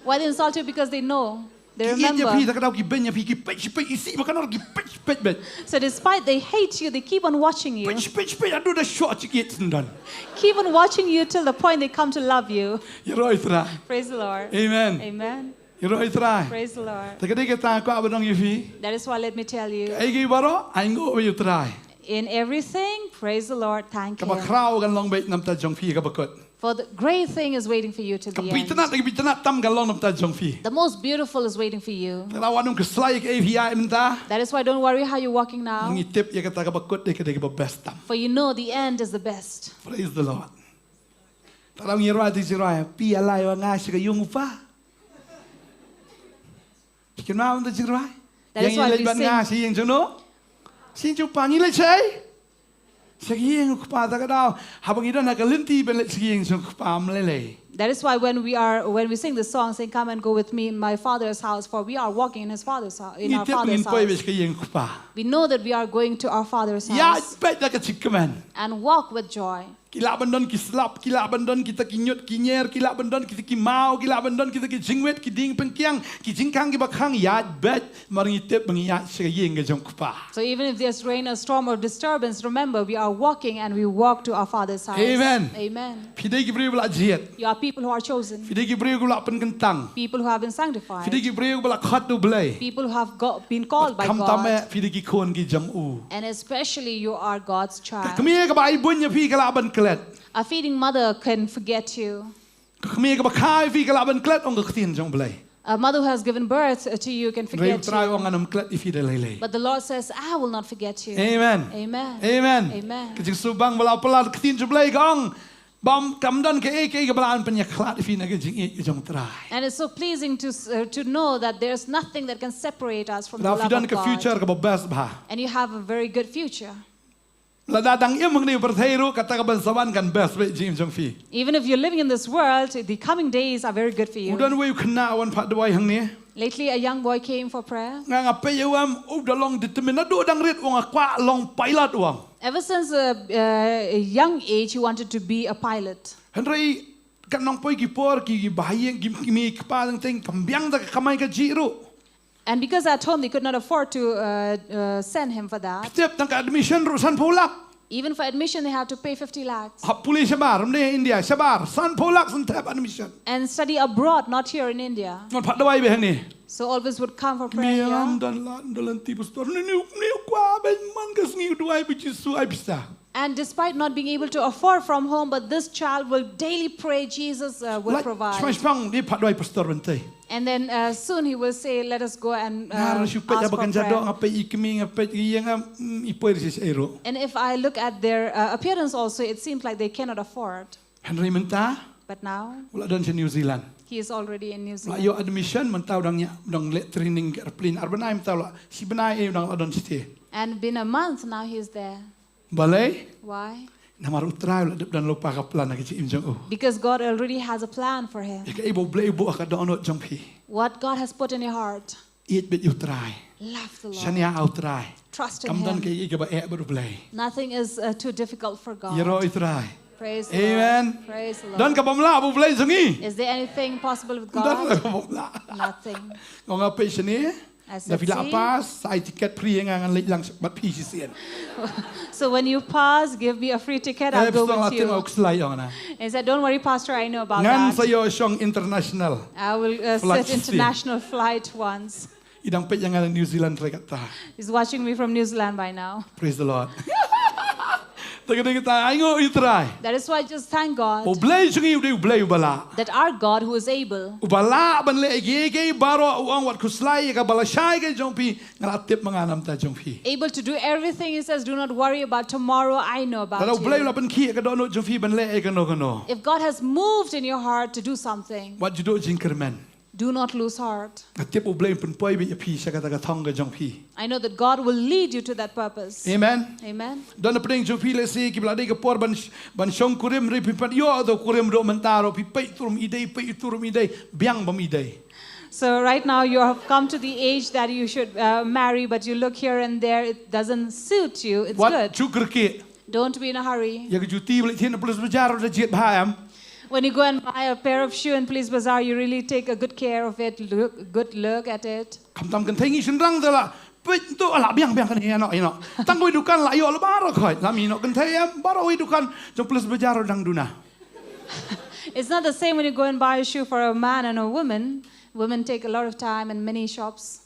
Why they insult you? Because they know. They Ki ya fi remember. ta ka ki ben ya fi ki pe isi ba kanor ki pe. So despite they hate you, they keep on watching you. Pe adu da shot ki et dan. Keep on watching you till the point they come to love you. Ya ro try. Praise the Lord. Amen. Amen. Ya ro try. Praise the Lord. Ta ka de ka ta ko abadong ya fi. That is why let me tell you, Ai gi baro ai ngo ba try. in everything, praise the Lord, thank Ka ba Him. Khraw kan long bet nam ta jong fi ka ba kot. For the great thing is waiting for you till Ka the end. bitana tam kan long nam ta jong fi. The most beautiful is waiting for you. Ta lawan ka slai ka fi ai menta. That is why don't worry how you're walking now. Ngi tip ya ka ta ka ba kot de ka ba best tam. For you know the end is the best. Praise the Lord. Tarang yero di sirai pi alai wa nga ka yung fa. Kin ma unda sirai. That is why we ban nga si yung juno. Sin chu pa ni le chai. Sagiyeng ku pa ta ka daw. Habang ida na ka linti ben le sagiyeng chu pa mlele. That is why when we sing the song, saying, "Come and go with me in my Father's house," for we are walking in His Father's house, in Ni our tip Father's ngin poi house. bes ka yung ku pa. We know that we are going to our Father's Ya house bet da ka chikman. and walk with joy. Kila bandon ki slap, kila bandon kita ki nyut ki nyer, kila bandon kita ki mau, kila bandon kita ki jingwet, ki ding pengkiang, ki jingkang ki bakhang ya bet maringi tip mangi ya sagiyeng ka jong ku pa. So even if there's rain, a storm, or disturbance, remember we are walking and we walk to our Father's house. Amen. Amen. Pidai ki briu bla jiet. You are people who are chosen, Pidai ki briu bla pen kentang. people who have been sanctified, Pidai ki briu bla khat du blei. people who have been called by Kam God, tame pidai ki kon ki jam u. and especially you are God's child. Kami ka ba ibun ya pi kala ban klet. A feeding mother can forget you. Kami ka ba khai pi kala ban klet ong ka tin jong blei. A mother who has given birth to you can Reu forget try you. ong anam klet ifi de lele. But the Lord says, "I will not forget you." Amen. Amen. Amen. Amen. Kajing subang bala pala katin jong blei kong. Bam kamdan ke ke balaan penya klat ifi na kajing e jong try. And it's so pleasing to know that there's nothing that can separate us from the La love fidan of ka future God. ka ba best ba. And you have a very good future. La dadang im ngni perthairu kata ka ban sawan kan best be jim jong fi. Even if you're living in this world, the coming days are very good for you. Udan we khna wan phat doi hang ni. Lately, a young boy came for prayer. Nga nga pe yawam udalong determinado dang rit wong kwa long pilot wong. Ever since a young age, he wanted to be a pilot. Henry kan nong poi ki por ki bahayeng ki mi kpa dang teng kambyang da kamay ka jiru. And because at home they could not afford to send him for that, Step tang ka admission ru san pulak. even for admission they had to pay 50 lakhs. Ha puli sabar mde India sabar san pulak san tap admission. And study abroad, not here in India. Ngon phat doi be hang ni. So always would come for prayer Miam here. dan lan dalan tipu store ni kwa ben man ka sngi doi bi jisu ai bisa. And despite not being able to afford from home, but this child will daily pray Jesus will provide. Spang di phat doi pastor Bantei. And then soon he will say, "Let us go and Ngara ask supet for abakan jado prayer." ngape ikimi ngape yang ipoir sis ero. And if I look at their appearance also, it seems like they cannot afford. Henry menta But now wala dan sa New Zealand. he is already in New Zealand. Ayo admission mentau dang let training airplane arbanai mentau la si benai dang adon site. And been a month now he's there. Balai Why? Namar utrai la dan lupa ka plan na kici imjong o. Because God already has a plan for him. Ika ibo blei bo ka donot jongpi. What God has put in your heart, Iet bit utrai. love the Lord. Shania utrai. Trust in Kamdan ke him. ika ba e baru blei. Nothing is too difficult for Yero God. utrai. Praise the Amen. Lord. Praise the Dan Lord. ka bamla bu blei jongi. Is there anything possible with Dan la God? ka bamla. Nothing. Ngong apa sini? I Na said, vila see? apa? Sai tiket free ngan lek lang bat pi sien. So when you pass, give me a free ticket, I'll go Epsong with latin you. ok slide on na. He said, don't worry, Pastor, I know about Ngan that. sayo syong international. I will Flight sit international flight once. Idang pet yang ada New Zealand rekata. He's watching me from New Zealand by now. Praise the Lord. Tagad kita aingo itrai. That is why I just thank God O blei jungi ude blei ubala. that our God who is able, Ubala ban le ge baro uang wat kuslai ka bala shai ke jongpi ngatip manganam ta jongpi. able to do everything, he says, do not worry about tomorrow, I know about Kalau blei you. la ban ki ka dono jongpi ban le ka no. If God has moved in your heart to do something, Wat judo Jingthmu. do not lose heart. Ngatip u blei pun poi bi pi sa kata ka thong ka jongpi. I know that God will lead you to that purpose. Amen. Amen. Dan pedeng jongpi le si ki blade ka por ban syong kurim ri pipat yo do kurim do mentaro pi pei turum idei biang bam idei. So right now you have come to the age that you should marry, but you look here and there, it doesn't suit you. It's Wat good. chuker ke Don't be in a hurry. ya ka juti beli thin plus bajar da jet bhayam. When you go and buy a pair of shoes in Police Bazaar, you really take a good care of it, good look at it. Kam tam kan thengi senrang da la. Pei tu ala biang kan ino. Tang koi dukan la yo la baro khoi. La mi no kan thayam baro wi dukan jong plus bajar dang duna. It's not the same when you go and buy a shoe for a man and a woman. Women take a lot of time in many shops.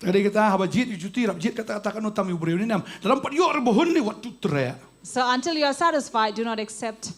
Tadi kita haba jet juti rap jet kata kan utam yu breu ni nam. Dalam pat yo rebohun ni wat tu tre. So until you are satisfied, do not accept.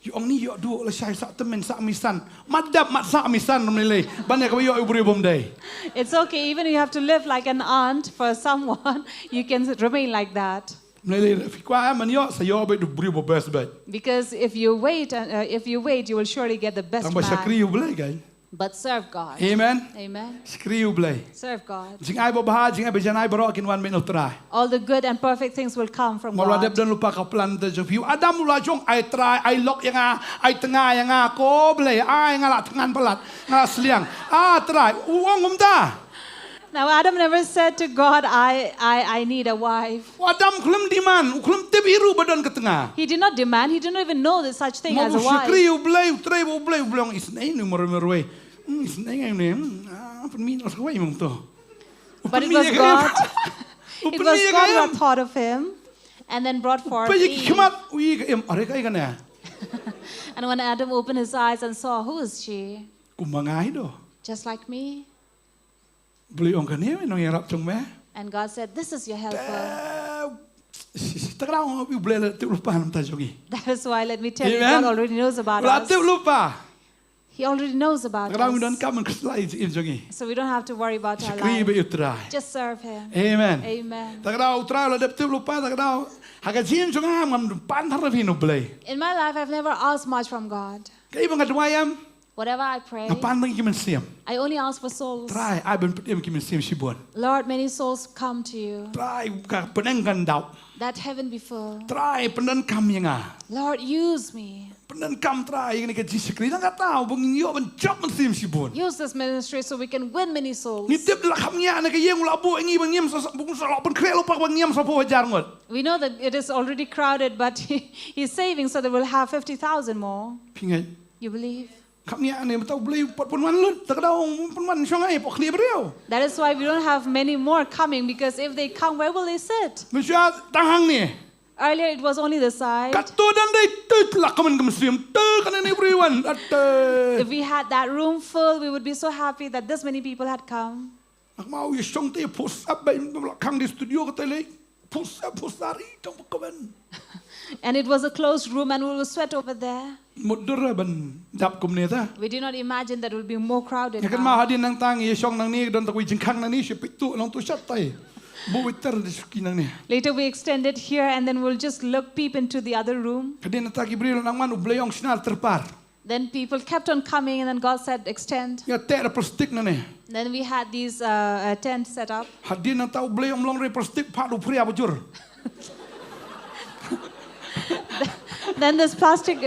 Yo ong ni yo du la syai sak temen sak misan. Madap mat sak misan mele. Banyak ka yo breu bom dai. It's okay, even if you have to live like an aunt for someone, you can remain like that. Mele fikwa man yo sa yo be du breu bo best bet. Because if you wait, you will surely get the best Tang ba sakri man. yu blai gai. But serve God. Amen. Amen. Sakri yu blai. Serve God. Jing ai bo bah jing ai be janai baro kin wan men utrai. All the good and perfect things will come from Mula dep God. dan lupa ka plan te jong Adam mula jong ai try ai lok yang ai tengah yang ko blai ai ngala tangan pelat ngala seliang try uang umta. Now Adam never said to God, I need a wife. Adam klem diman klem te biru badan ke tengah. He did not demand, he didn't even know there's such thing as a Mau wife. sekri blai try bo blai blong isnai ni merwe. Isnai ngai ni. Pen min os kwai mong to. But it was God. It was God who had thought of him and then brought forth Pe Eve. kemat ui em are kai kan ya. And when Adam opened his eyes and saw, who is she? Kumangai do. Just like me. Beli ong kan ni nong yang rap jong me. And God said, this is your helper. Takrang ui blai le tu lupa nam ta jongi. That is why, let me tell you, Amen. God already knows about La us. tu lupa. He already knows about Takrang don us. kam ke slai in jongi. So we don't have to worry about our Sakri life. be utrai. Just serve him. Amen. Amen. Takrang utrai la dep tu lupa takrang haga jin jonga ngam pan thar vi no blai. In my life, I've never asked much from God. Kai bang adwayam Whatever I pray, ngapan bang kimen siam. I only ask for souls. Try ai ben petem kimen siam sibon. Lord, many souls come to you. Try ka peneng kan dau. That heaven be full. Try penen kam yang Lord, use me. Penen kam try ini ke jisikri nang katau bang yo ben job men siam sibon. Use this ministry so we can win many souls. Ni tip la kamnya na ke yeng la bu ngi bang yem sa bung sa pen krelo pak bang yem sa po jar ngot. We know that it is already crowded, but he's saving so that we'll have 50,000 more. Pingai. You believe? Kamnya ni betau beli pot pun wan lut takdau pun wan syongai pok kli breu. That is why we don't have many more coming, because if they come, where will they sit? Mesya tahang ni. Earlier it was only the side. Katu dan dai tu la kamen kemsiam tu kan ni everyone at If we had that room full, we would be so happy that this many people had come. nak mau ye syong te push up bai belakang di studio kata le push dari tong kamen. And it was a closed room and we will sweat over there. Mudur ban dap kum ni ta. We did not imagine that it would be more crowded Ya kan mau now. hadin nang tang ye syong nang ni don takui jengkang nang ni sepitu nang tu syat tai. Bu witer di suki nang ni. Later we extended here and then we'll just peep into the other room. Kadin ta Gibril nang man ubleong sinar terpar. Then people kept on coming and then God said, extend. Ya te plastik nang ni. Then we had these tents set up. Hadin nang ta ubleong long re plastik pak du pria bujur. Then this plastic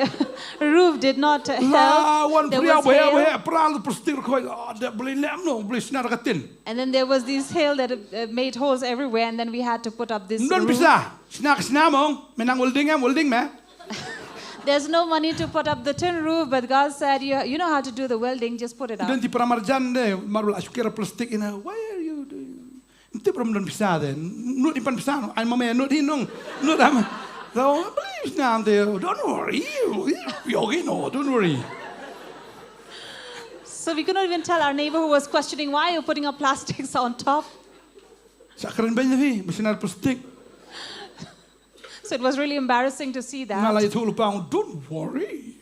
roof did not help. Wan There pria was hail. bae pral plastik koi ada beli lem no beli sinar katin. And then there was this hail that made holes everywhere, and then we had to put up this Don roof. bisa. Sinar mong menang welding me. There's no money to put up the tin roof, but God said, you know how to do the welding, just put it up. Dan ti pramarjan de marul asukira plastik ina. Why are you doing? Inte pram don bisa de. Nut ipan bisa no. Ai mama nut hinong. Nut am. So please now don't worry. You know, don't worry. So we could not even tell our neighbor who was questioning why you're putting up plastics on top. Sakran banyak ni sinar plastik. So it was really embarrassing to see that. Ngalai tu lupa. Don't worry.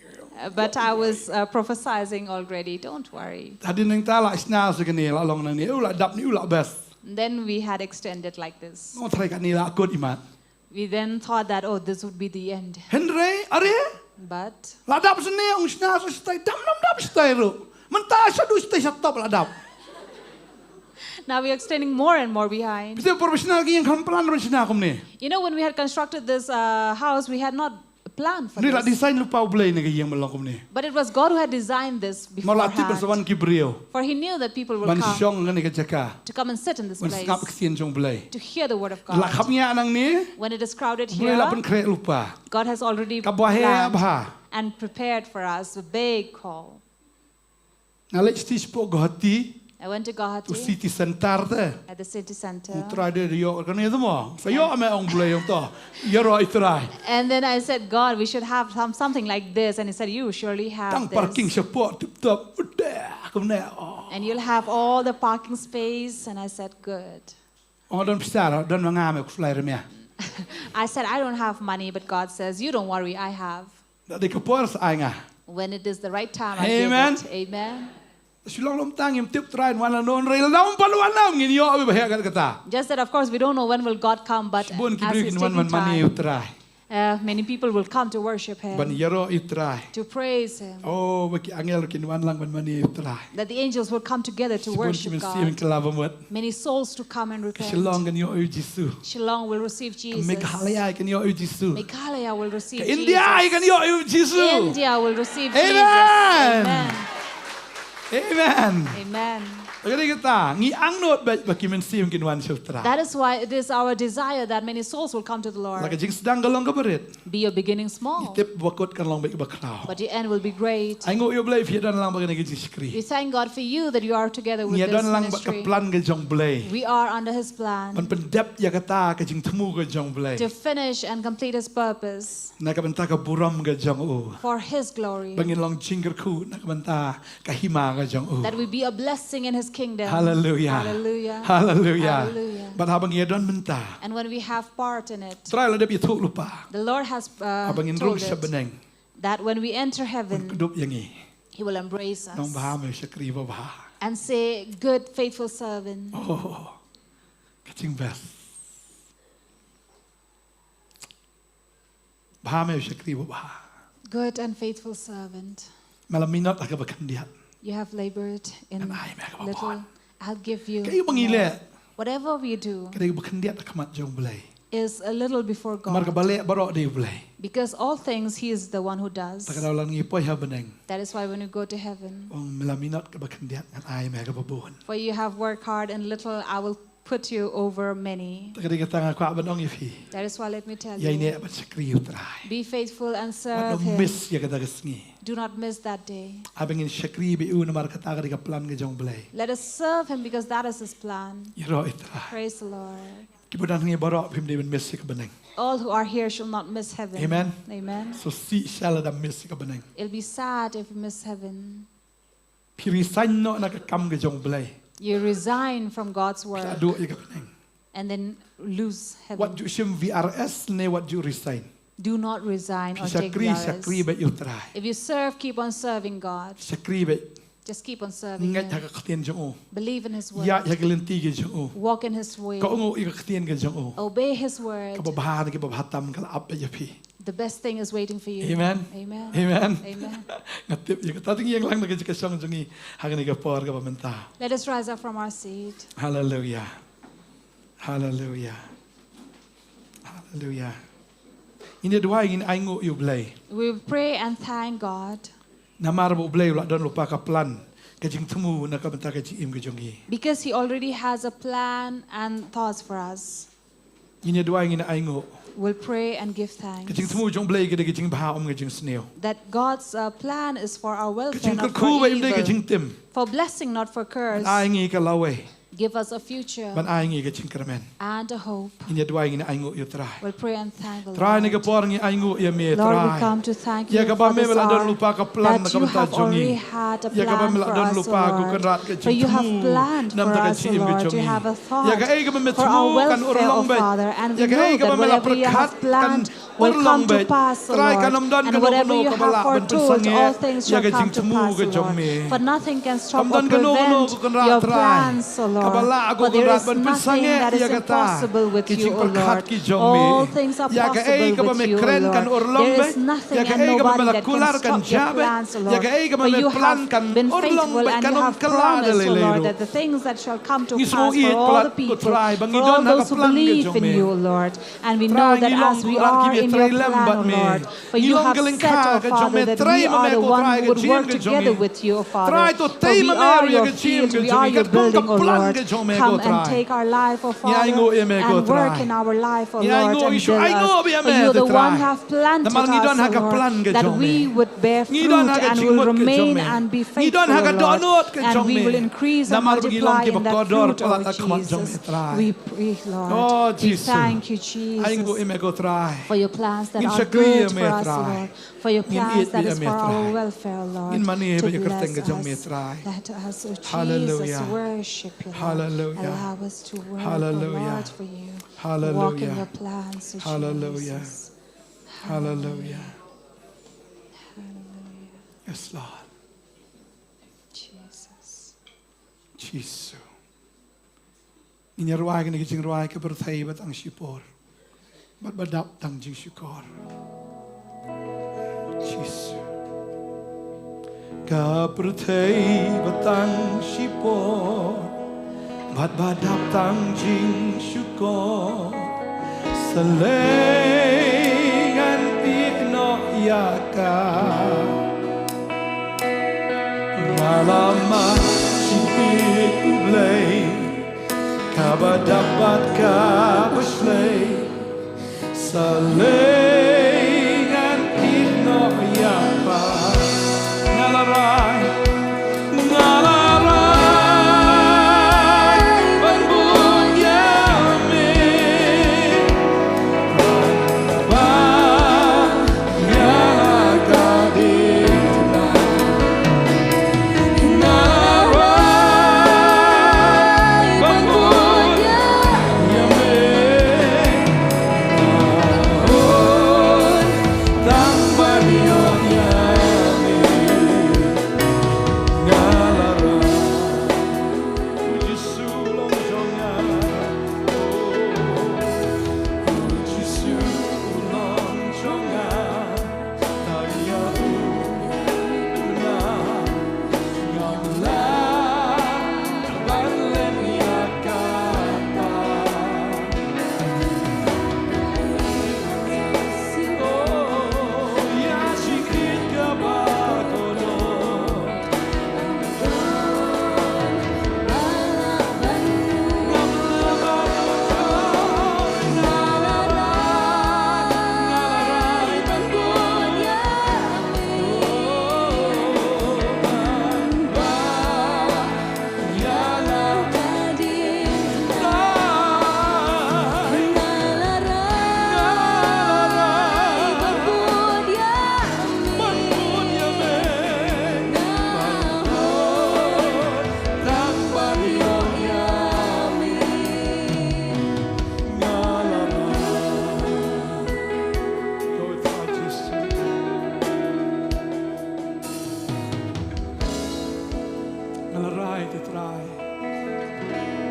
But I was prophesizing already, don't worry. Tadi neng tala isna segini la long nang ni. Ulah dap ni ulah best. Then we had extended like this. No try kat ni la akut imat. We then thought that, oh, this would be the end. Henry, are? But La dap sini ang isna so stay dam dap stay ro. Mentah sa du stay sa top la dap. now we are extending more and more behind. Kita profesional ki yang kamplan ron sina kom ni. You know, when we had constructed this house, we had not planned for Ni la this. design lupa Blei ni yang melong kom ni. But it was God who had designed this Malati beforehand. bersawan ki brio. For he knew that people will Man come syong ngani ka jaka. to come and sit in this Man place, skap kesian jong Blei. to hear the word of La God. kapnya anang ni. When it is crowded Blei here, la pen krek lupa. God has already Kabahe planned abha. and prepared for us a big call. Ngalai stis po gohati. I went to Tu Guwahati city center te. at the city center. Try de yo kan itu mo. Sayo ame ong Blei yang to. Yo ro itrai. And then I said, God, we should have something like this. And he said, you surely Tang have parking this. support tup udah kom ne. And you'll have all the parking space. And I said, good. Oh don pisar don mangame ku flyer me. I said, I don't have money, but God says, you don't worry, I have. Da de kapor sa nga. When it is the right time, I Amen. give it. Amen. Shillong lom tang im tip try wan la non rail naum paluan nam ngin yo abi bahaya kata. Just that, of course, we don't know when will God come, but Bun as kibri he's kin wan taking man mani time, utrai. many people will come to worship Ban him, yaro itrai. to praise him, Oh baki angel kin wan lang man mani utrai. that the angels will come together to Bun worship kimen sim God. kelabamut. Many souls to come and repent. Shillong kan yo Jisu. Shillong will receive Jesus. Meghalaya kan yo Jisu. Meghalaya will receive India kan Jesus. yo Jisu. India will receive Amen. Jesus. Amen. Amen. Amen. Jadi kita ngi angnot baki men sim kin wan sutra. That is why it is our desire that many souls will come to the Lord. Lagi jing sedang galong kabarit. Be your beginning small, Tip bakot kan long baki Khraw. but your end will be great. Ai ngo yo Blei fi dan lang bagi ngi skri. We thank God for you that you are together with Nia this dan lang ministry. plan ke jong Blei. We are under His plan Man pendep ya kata ke Jingthmu ke jong Blei. to finish and complete His purpose Na ka benta ka buram ke jong u. for His glory. Bangin long jingger ku na ka benta ka hima ke jong u. That we be a blessing in His kingdom. Hallelujah. Hallelujah. Hallelujah. Hallelujah. But habang ya don benta. And when we have part in it, Try la dep itu lupa. the Lord has Habang in told rung sa it beneng. that when we enter Man heaven, kudup yangi. He will embrace Nong us bahame sa kriba bah. and say, good, faithful servant. Oh. Kacing best. Bahame sa kriba bah. Good and faithful servant. Malam minot aga bakandiat. You have labored in Ay, may little. kababon. I'll give you Kayo mangile. more. Whatever we do Kada bakandiat akamat jong Blei. is a little before Marka God. balik baro di Blei. Because all things He is the one who does. Takadaw lang ipoy ha beneng. That is why when you go to heaven, Ong malaminot ka bakandiat ngan ay may kababuhan. for you have worked hard and little, I will put you over many. Takadi ka tanga kwa banong ifi. That is why let me tell Yay you, ne bat sa kriyo try. be faithful and What serve no Him. miss ya kada gasngi. Do not miss that day. Abang in shakri bi una marka taga di ka plan ka jong Blei. Let us serve Him because that is His plan. Yaro itra. Praise the Lord. Kibudan ngi baro pim di ben miss ka beneng. All who are here shall not miss heaven. Amen. Amen. So si shala da miss ka beneng. It'll be sad if we miss heaven. Pirisan no na ka kam ka jong Blei. You resign from God's word Ado ya ka beneng. and then lose What heaven. you shim VRS ne what you resign. Do not resign or take Shakri the ba you try. If you serve, keep on serving God. Shakri ba Just keep on serving ngat Him. ha ka khtien jong o. Believe in His word. Ya ya galanti ka jong o. Walk in His way. Ka ungo i ka khtien ka jong o. Obey His word. Ka babahan ka babahatam ka ap ya pi. The best thing is waiting for you. Amen. Amen. Amen. Amen. Ngatip ya ka tating yang lang na ka song jong i hagani ka por ka pamenta. Let us rise up from our seat. Hallelujah. Hallelujah. Hallelujah. Ini dua ingin aingu you Blei. We will pray and thank God Namar bu Blei ulah don lupa ka plan ke Jingthmu na ka bentar ke Im ke jongi. because He already has a plan and thoughts for us. Ini dua ingin aingu We'll pray and give ke thanks Jingthmu jong Blei ke de ke Jing Bha ke Jing Sneo. that God's plan is for our Ke welfare, Jing not ku for ba im de ke evil, Jingtim. for blessing, not for curse. Aingi ke lawe Give us a future ban aingi ke Jingkramen. and a hope. Ini dua ingin aingu you try. We'll pray and thank the Try ni ke Lord. por ngi aingu ya me Lord, we try. come to thank Ya you ka ba for me this wala don hour, lupa ka plan na that ka you bentar have already jongi. had a Ya ka ba plan me for la don us, O lupa ku kan Lord. rat ke For you have Jingthmu. planned Nam for ta ke us, O Im ke Lord. You jongi. have a Ya ka thought ai ka me for our tmu kan welfare, O urlong bet. Father. And we Ya ka ai know ka that ba me la whatever you have perkat kan planned will urlong come to bet. pass, O Try Lord. kan om don And kan whatever no you ka have bala ben foretold, pensange. all things Ya shall ka come to Jingthmu pass, ke O jong Lord. me. For nothing can stop Kam or don kan no prevent ku kan rat your try. plans, O Ka bala Lord. aku For kan there rat is ben nothing pensange that is ya kata. impossible with Ke you, Jing O perkat Lord. ki jong me. All things are Ya ka ai possible ka ba with me you, O kren kan Lord. urlong There bet. is nothing Ya ka and ai ka ba me nobody la that can kular kan stop your jabe. plans, O Ya Lord. ka ai ka ba For me you plan have kan been urlong faithful bet and kan you om have kala promised, O de Lord, lero. that the things that shall come to Ngi pass semua for iet all pelat the ko people, try, bang for idon all haka those who plan ke believe jong in me. you, O Lord. And we Try know that ngilong as we ko rat ki are be in try your lem plan, bat O me. Lord, for you Ngilong have geleng said, ka O ke jong Father, me, that try we ma are me the ko one try who ke would jim work ke jong together me. with you, O Father. Try to For tay we ma are me your ke jim field, ke we jong are me. your Kat kong ka building, O plan Lord. ke jong me ko Come and try. take our life, O Ni ai Father, ngo ye me ko and work try. in our life, O Ni ai Lord, ngo and isu build ai ngo us. bi For me you are te the one try. who have planted Namal ngidon us, O haka Lord, plan ke that jong me. we would bear Ngidon fruit haka and will jingmut ke jong remain me. and be Ngidon faithful, O haka Lord. donut ke And jong we me. will increase and Namar bagi long multiply ki in that bakodor fruit, pelat O akmat jong me Jesus. try. We pray, Lord. Oh We Jesus. thank you, Ai ngo Jesus, me ko try. for your plans that Ngin are Nongkhryiem good me for us, try. Lord. For your Ngin plans iet that bi is me for try. our welfare, Lord. Ngin mani To be kerteng bless ke jong me us. try. Let us, oh Jesus, Hallelujah. worship you, Lord. Hallelujah. Allow us to work, oh Hallelujah. Lord, for you. Walk in Hallelujah. your plans, oh Hallelujah. Jesus. Hallelujah. Hallelujah. Yes, Lord. Jesus. Jesus. Ini ruai ni jing ruai ke berthai bat ang syukur. Bat badap tang jing syukur. Jesus. Ka berthai bat ang syukur. Bat badap tang jing syukur. Selengan pino yaka. Malamat sipit Blei. Kaba dapat kaba slay Salengan ino yapa Ngalaray Ngalaray Pagbunyami Banyalagadina Ngalaray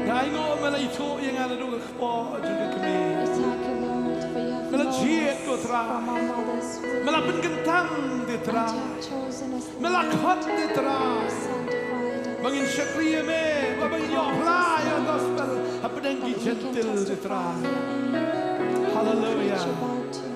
Ngai ngo mala ito yang ada dulu kpo juga kami. We thank you, Lord, for you have Mala known jiet ko us tra. from our mother's womb. Mala penkentang di tra. And you have chosen us, Mala khot di tra. sanctified us. Bangin Nongkhryiem bangin yo fly gospel apedang ki gentle di tra. Hallelujah. About you.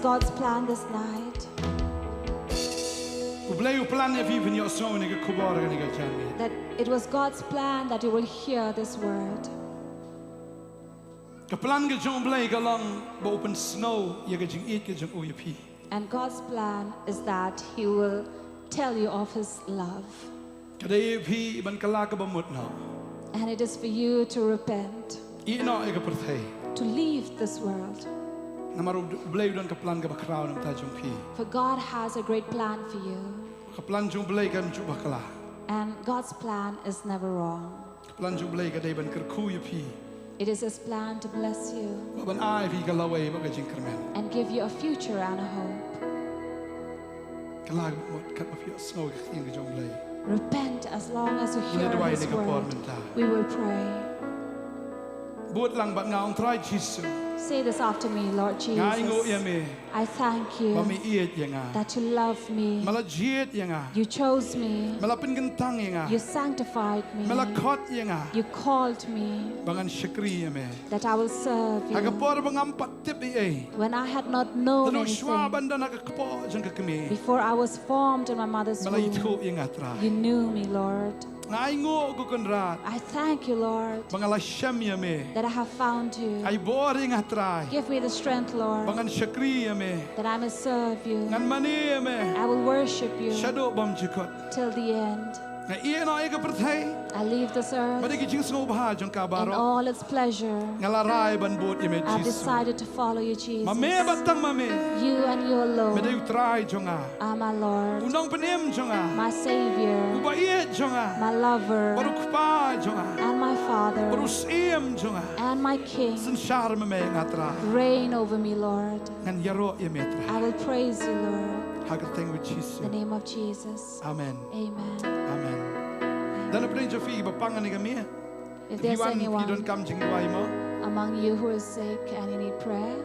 God's plan this night. Blei u plan e viven yo so ni ka kubar ni ka chani. That it was God's plan that you will hear this word. Ka plan ka jong blei ka long ba open snow ye ka jing eat ka jong u ye pi. And God's plan is that He will tell you of His love. Ka dai pi ban kala ka ba mut no. And it is for you to repent, I no e ka perthei. to leave this world. Namaru blei don ka plan ka ba Khraw nam ta jong pi. For God has a great plan for you. Ka plan jong blei ka mchu ba kala. And God's plan is never wrong. Ka plan jong blei ka dai ban kar khu ye pi. It is His plan to bless you Ba ban ai pi ka lawai ba ka jing kermen. and give you a future and a hope. Ka lag mut kat ba pi snow ka king ka jong blei. Repent as long as you hear Ina dwai His ni ka por word. men ta. We will pray. Buat lang ba ngaung try Jesus. Say this after me, Lord Ngai ngo ye Jesus. me. I thank Ba mi you iet ye nga. that you love me. Mala jiet ye nga. You chose me. Mala pin gentang ye nga. You sanctified me. Mala kot ye nga. You called me Bangan syakri ye me. that I will serve Haga you. por bang ampat tip ye. When I had not known Tanu shwa anything, banda na ka kapo jang ka kami. before I was formed in my mother's Mala womb, itho ye nga tra. you knew me, Lord. Ngai ngo ko konrat. I thank you, Lord, Bangala syam ye me. that I have found you. Ai bor ye nga tra. Give me the strength, Lord, Bangan syakri ye me. that I may serve you. Ngan mani ye me. I will worship you Shadow bam jikot. till the end. Na iye no ye ka perthai. I leave this earth Badi ki jing sngo bah jang ka and baro. all its pleasure. Ngala rai ban bot ye me I've Jesus. decided to follow you, Jesus. Mame batang mame. You and you Mede alone utrai jonga. are my Lord, Unang penem jonga. my Savior, Ubaiet jonga. my lover, Baru kupa jonga. and my Father, Baru siem jonga. and my King. Sen syar meme ngatra. Reign over me, Lord. Ngan yaro ye metra. I will praise you, Lord, Hagar teng with Jesus. in the name of Jesus. Amen. Amen. Amen. Dan apa yang Jofi bapangan ni kami? If If there's you don't anyone come jing wai mo. among you who is sick and you need prayer,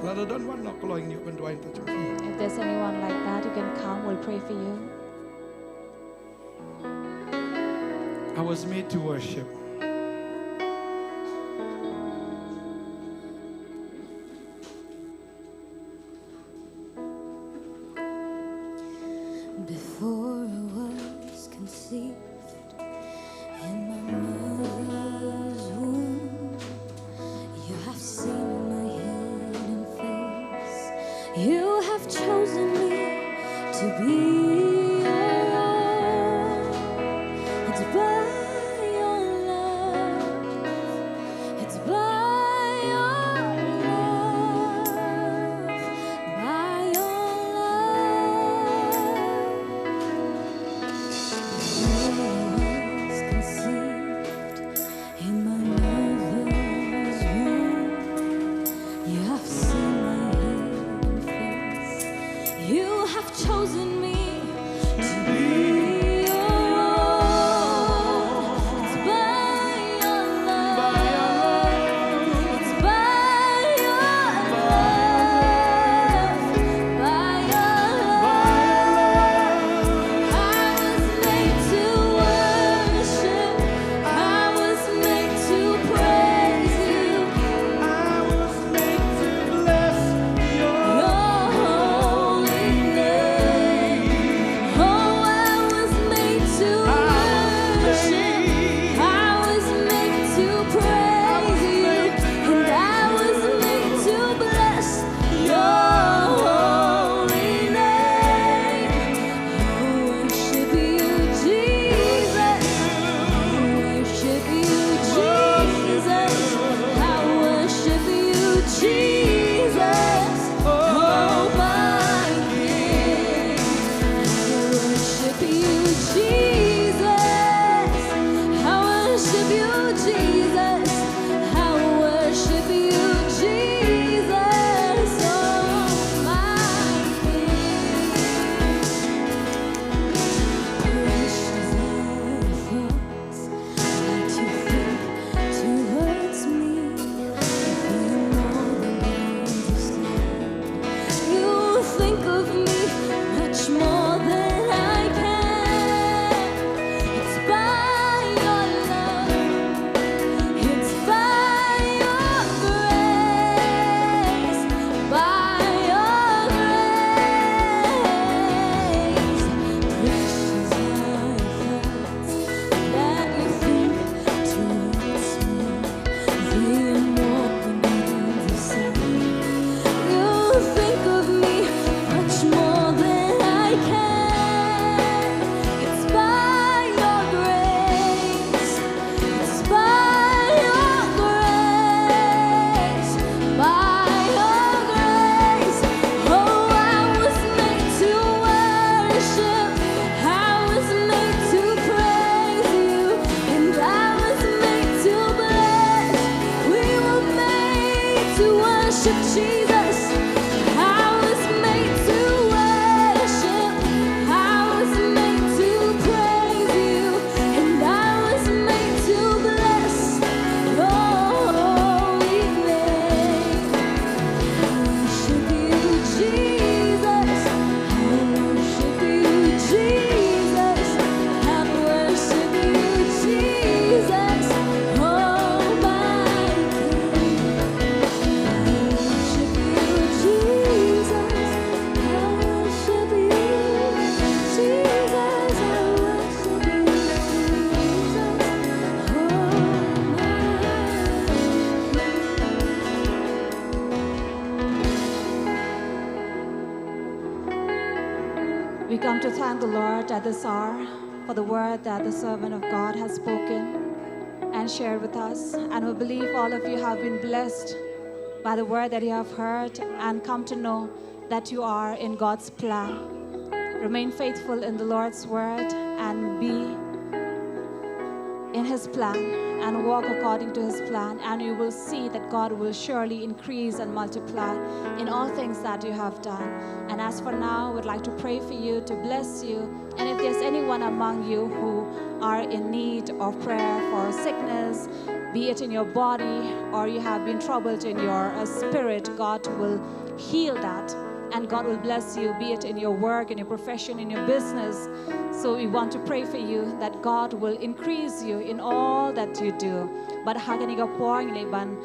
Lada don wan nak kalau ini open doain tak Jofi. if there's anyone like that, you can come. We'll pray for you. I was made to worship. Before I was conceived in my mother's womb, you have seen my hidden face. You have chosen me to be your own. It's by your love. It's by your love. By your love. Was conceived in my mother's womb. You have seen my hidden face. You have chosen me Praying more than I deserve. You think of me much more than I can. It's by your grace. It's by your grace. By your grace. Oh, I was made to worship. I was made to praise you. And I was made to bless. We were made to worship Jesus. I was made to worship. I was made to praise you. And I was made to bless your holy name. I worship you, Jesus. I worship you, Jesus. I worship you, Jesus. Oh, my King. I worship you, Jesus. I worship you, Jesus. I worship you, We come to thank the Lord at this hour for the word that the servant of God has spoken and shared with us. And we believe all of you have been blessed by the word that you have heard and come to know that you are in God's plan. Remain faithful in the Lord's word and be in His plan and walk according to His plan, and you will see that God will surely increase and multiply in all things that you have done. And as for now, we'd like to pray for you, to bless you. And if there's anyone among you who are in need of prayer for sickness, be it in your body or you have been troubled in your spirit, God will heal that. And God will bless you, be it in your work, in your profession, in your business. So we want to pray for you that God will increase you in all that you do. But hakaniga poang ni ban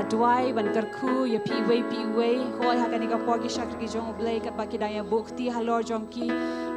duai ban karku ya piway hoi hakaniga poang ki shakri ki jong Blei kat baki daya bukti halor jong ki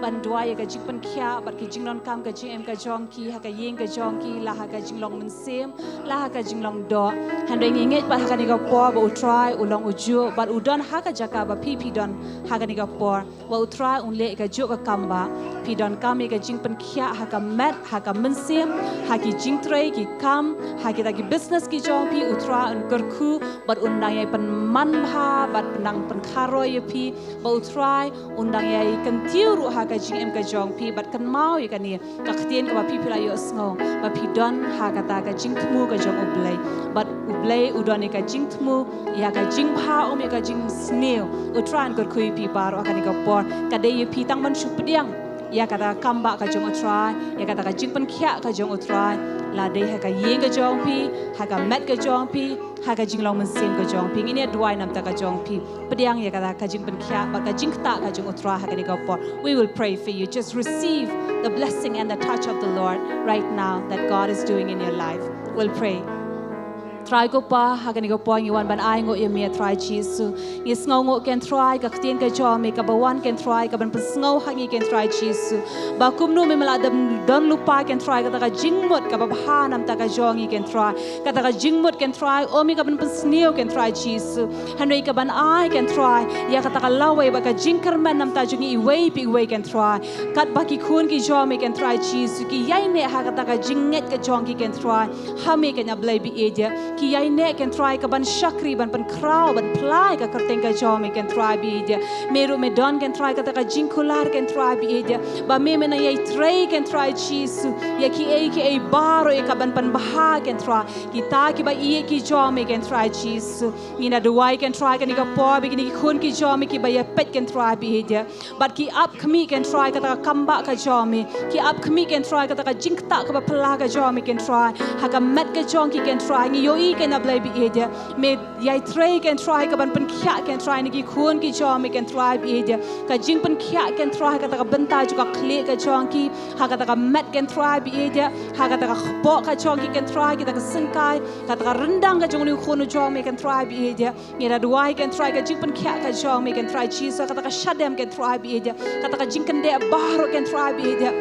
ban duai ka jing pan khya bat ki jing non kam ka jing em ka jong ki haka yeng ka jong ki la haka jing long men sem la haka jing long do handai nginget bat hakaniga po ba utrai ulong uju bat udon haka jaka ba pi don hakaniga po ba utrai unle ka ju ka kamba pi don kami ka jing pan khya haka met haka men sem haki jing trai ki kam haki ta ki business ki jong pi utra un karku bat undang yai pan manha bat nang pan Khraw ye pi ba utrai undang yai kan tiu ru haka jing em ka jong pi bat kan mau ye kani ka ktien ka ba pi pila yo sngo ba pi don haka ta ka Jingthmu ka jong Blei bat Blei udon ka Jingthmu ya ka jing pha om ya ka jing sneo utran karku pi baro akani ka por ka de ye pi tang man shu pdiang ya kata Kaba ka jong utrai ya kata ka jing pan khya ka jong utrai la de ha ka yeng ka jong pi ha ka met ka jong pi ha ka jing long men sem ka jong pi ngine duai nam ta ka jong pi pdiang ya kata ka jing pan khya ba ka jing ta ka jong utrai ha ka ni ka por. We will pray for you. Just receive the blessing and the touch of the Lord right now that God is doing in your life. We'll pray. Try go pa hagani go point you one ban I ngo ye try Jesus is ngo can try ka ktien ka jo me ka ba one can try ka ban pasngo hangi can try Jesus ba kumno me mala don lupa can try ka ta jingmot ka ba hanam ta ka jongi can try ka ta jingmot can try o me ka ban pasneo can try Jesus hanoi ka ban I can try ya ka ta lawe ba ka jingkerman nam ta jungi iway pi way can try kat ba ki khun ki jo me can try Jesus ki yai ne ha ka ta ka jinget ka jongi can try ha me ka nya Blei bi eja ki yai ne can try ka ban shakri ban Khraw ban plai ka karteng ka jomi can try bi dia meru me don can try ka ta ka jingkular can try bi dia ba me na yai trei can try Jesus ya ki a baro e ka ban baha can try ki ta ki ba i ki jomi can try Jesus ina duai can try ka ni ka po bi ni khun ki jomi ki ba ya pet can try bi dia but ki up khmi can try ka ta Kaba ka jomi ki up khmi can try ka ta jingta ka ba pla ka jomi can try ha ka met ka jong ki can try ni yo i can Blei bi edia me yai trei can try ka ban pan khya can try ni ki khun ki jomi can try bi edia ka jing pan khya can try ka ta banta ju ka khle ka jong ki ha ka ta met can try bi edia ha ka ta bo ka jong ki can try ki ta singkai ka ta rendang ka jong ni khun jong me can try bi edia ni da duai can try ka jing pan khya ka jong me can try Jesus ka ta shadem can try bi edia ka ta jing kan de baro can try bi edia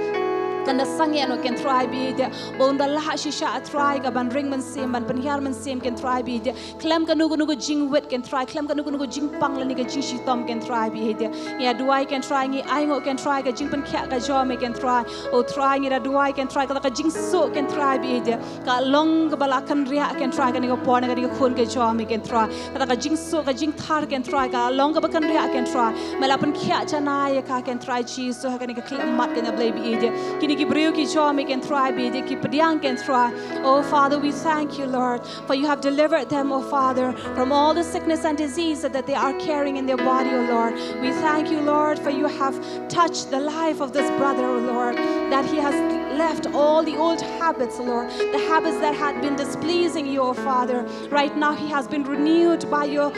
kan da sangi ano ken try bi de bon da la shisha try ga ban ring man sim ban hiar man sim ken try bi de klem ka nugu nugu jing wet ken try klem ka nugu nugu jing pang la ni ga jing shi tom ken try bi de ya duai ken try ngi ai ngo ken try ga jing pan kya ga jo me ken try o try ngi da duai ken try ka jing so ken try bi de ka long ga bala kan ria ken try ga ni ga pon ga ni ga khun ga jo me ken try ka jing so ga jing thar ken try ka long ga ba kan ria ken try mela pan kya chana ya ka ken try chi so ga ni ga klem mat ken blei bi de kini ki breu ki jo me ken try bi de ki pdiang ken try. Oh Father, we thank you, Lord, for you have delivered them, oh Father, from all the sickness and disease that they are carrying in their body, oh Lord. We thank you, Lord, for you have touched the life of this brother, oh Lord, that he has left all the old habits, oh Lord, the habits that had been displeasing you, oh Father. Right now he has been renewed by your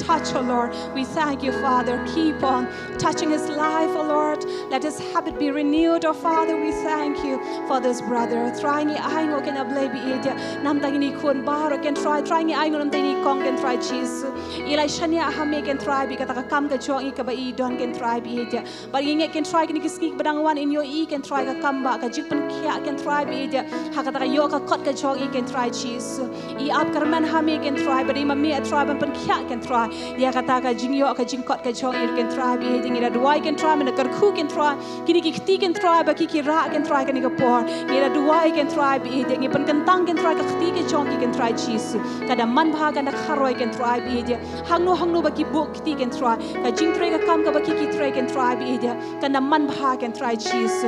touch, oh Lord. We thank you, Father. Keep on touching his life, oh Lord. Let his habit be renewed, oh Father. We thank you for this brother. Try ngi ai ngo ken ablei bi ide nam ta ni khon bar ken try ngi ai ngo nam ta ni kong ken try cheese ilai shania ha me ken try bi ka ta kam ka chong I ka ba I don ken try bi ide but ngi ken try ken ki badang wan in your I ken try ka kam ba ka jik pan kya ken try bi ide ha ka ta yo ka kot ka chong I ken try cheese I ap karman ha me ken try but I ma me try ban pan kya ken try ya ka ta ka jing yo ka jing kot ka chong I ken try bi ide ngi da duai ken try me kar khu ken try kini ki khti ken try ba ki ra ken try ken ga por ngi da duai ken try bi ide ngi pan kan tang ken try ka khti ke chong ki ken try cheese kada man bha ka na kharoi ken try bi ide hangno ba ki bo khti ken try ka jing try ka kam ka ba ki try ken try bi ide kana man bha ken try cheese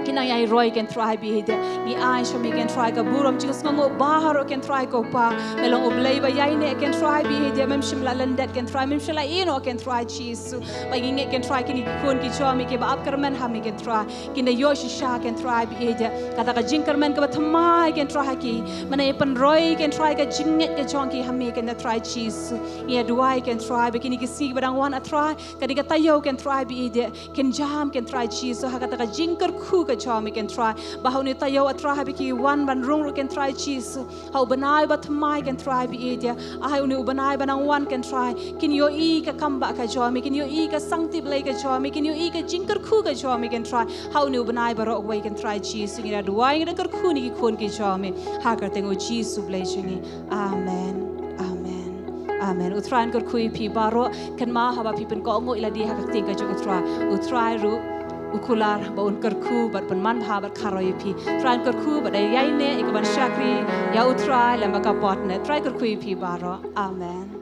kina yai roi ken try bi de ni ai shomi ken try ka burom chis ngo baharo ken try ko pa melong oblei ba yai ne ken try bi de mem shim la landet ken try mem shila ino ken try cheese ba ngi ken try kini kon ki chomi ke ba ap karman ha mi ken try kina yoshi sha ken try bi de kata ka jing karman ka ba thamai ken try ki mana pan roi ken try ka jinget ke chong ki ha mi ken try cheese ye duai ken try ba kini ki si ba dang wan a try ka di ka tayo ken try bi de ken jam ken try cheese so ha kata ka jing kar khu chom ken try ba honi tayo atra ha biki wan ban rung ken try cheese how banai ba thmai ken try bi ide ai uni banai banang wan ken try kin yo I ka kamba ka chom kin yo I ka sangti blei ka chom kin yo I ka jingkar khu ka chom ken try how ni banai ba ro wai ken try cheese ngira duai ngira kar khu ni ki khon ki chom ha kar tengo cheese blei chingi amen amen utran kar khui pi baro kan ma ha ba pi pen ko ngo ila di ha ka ting ka jo utrai ru ukular ba un kerku bat penman bha bat kharoi pi try kerku ba dai yai ne ik ban shakri ya utrai la maka potnet try kerku pi baro amen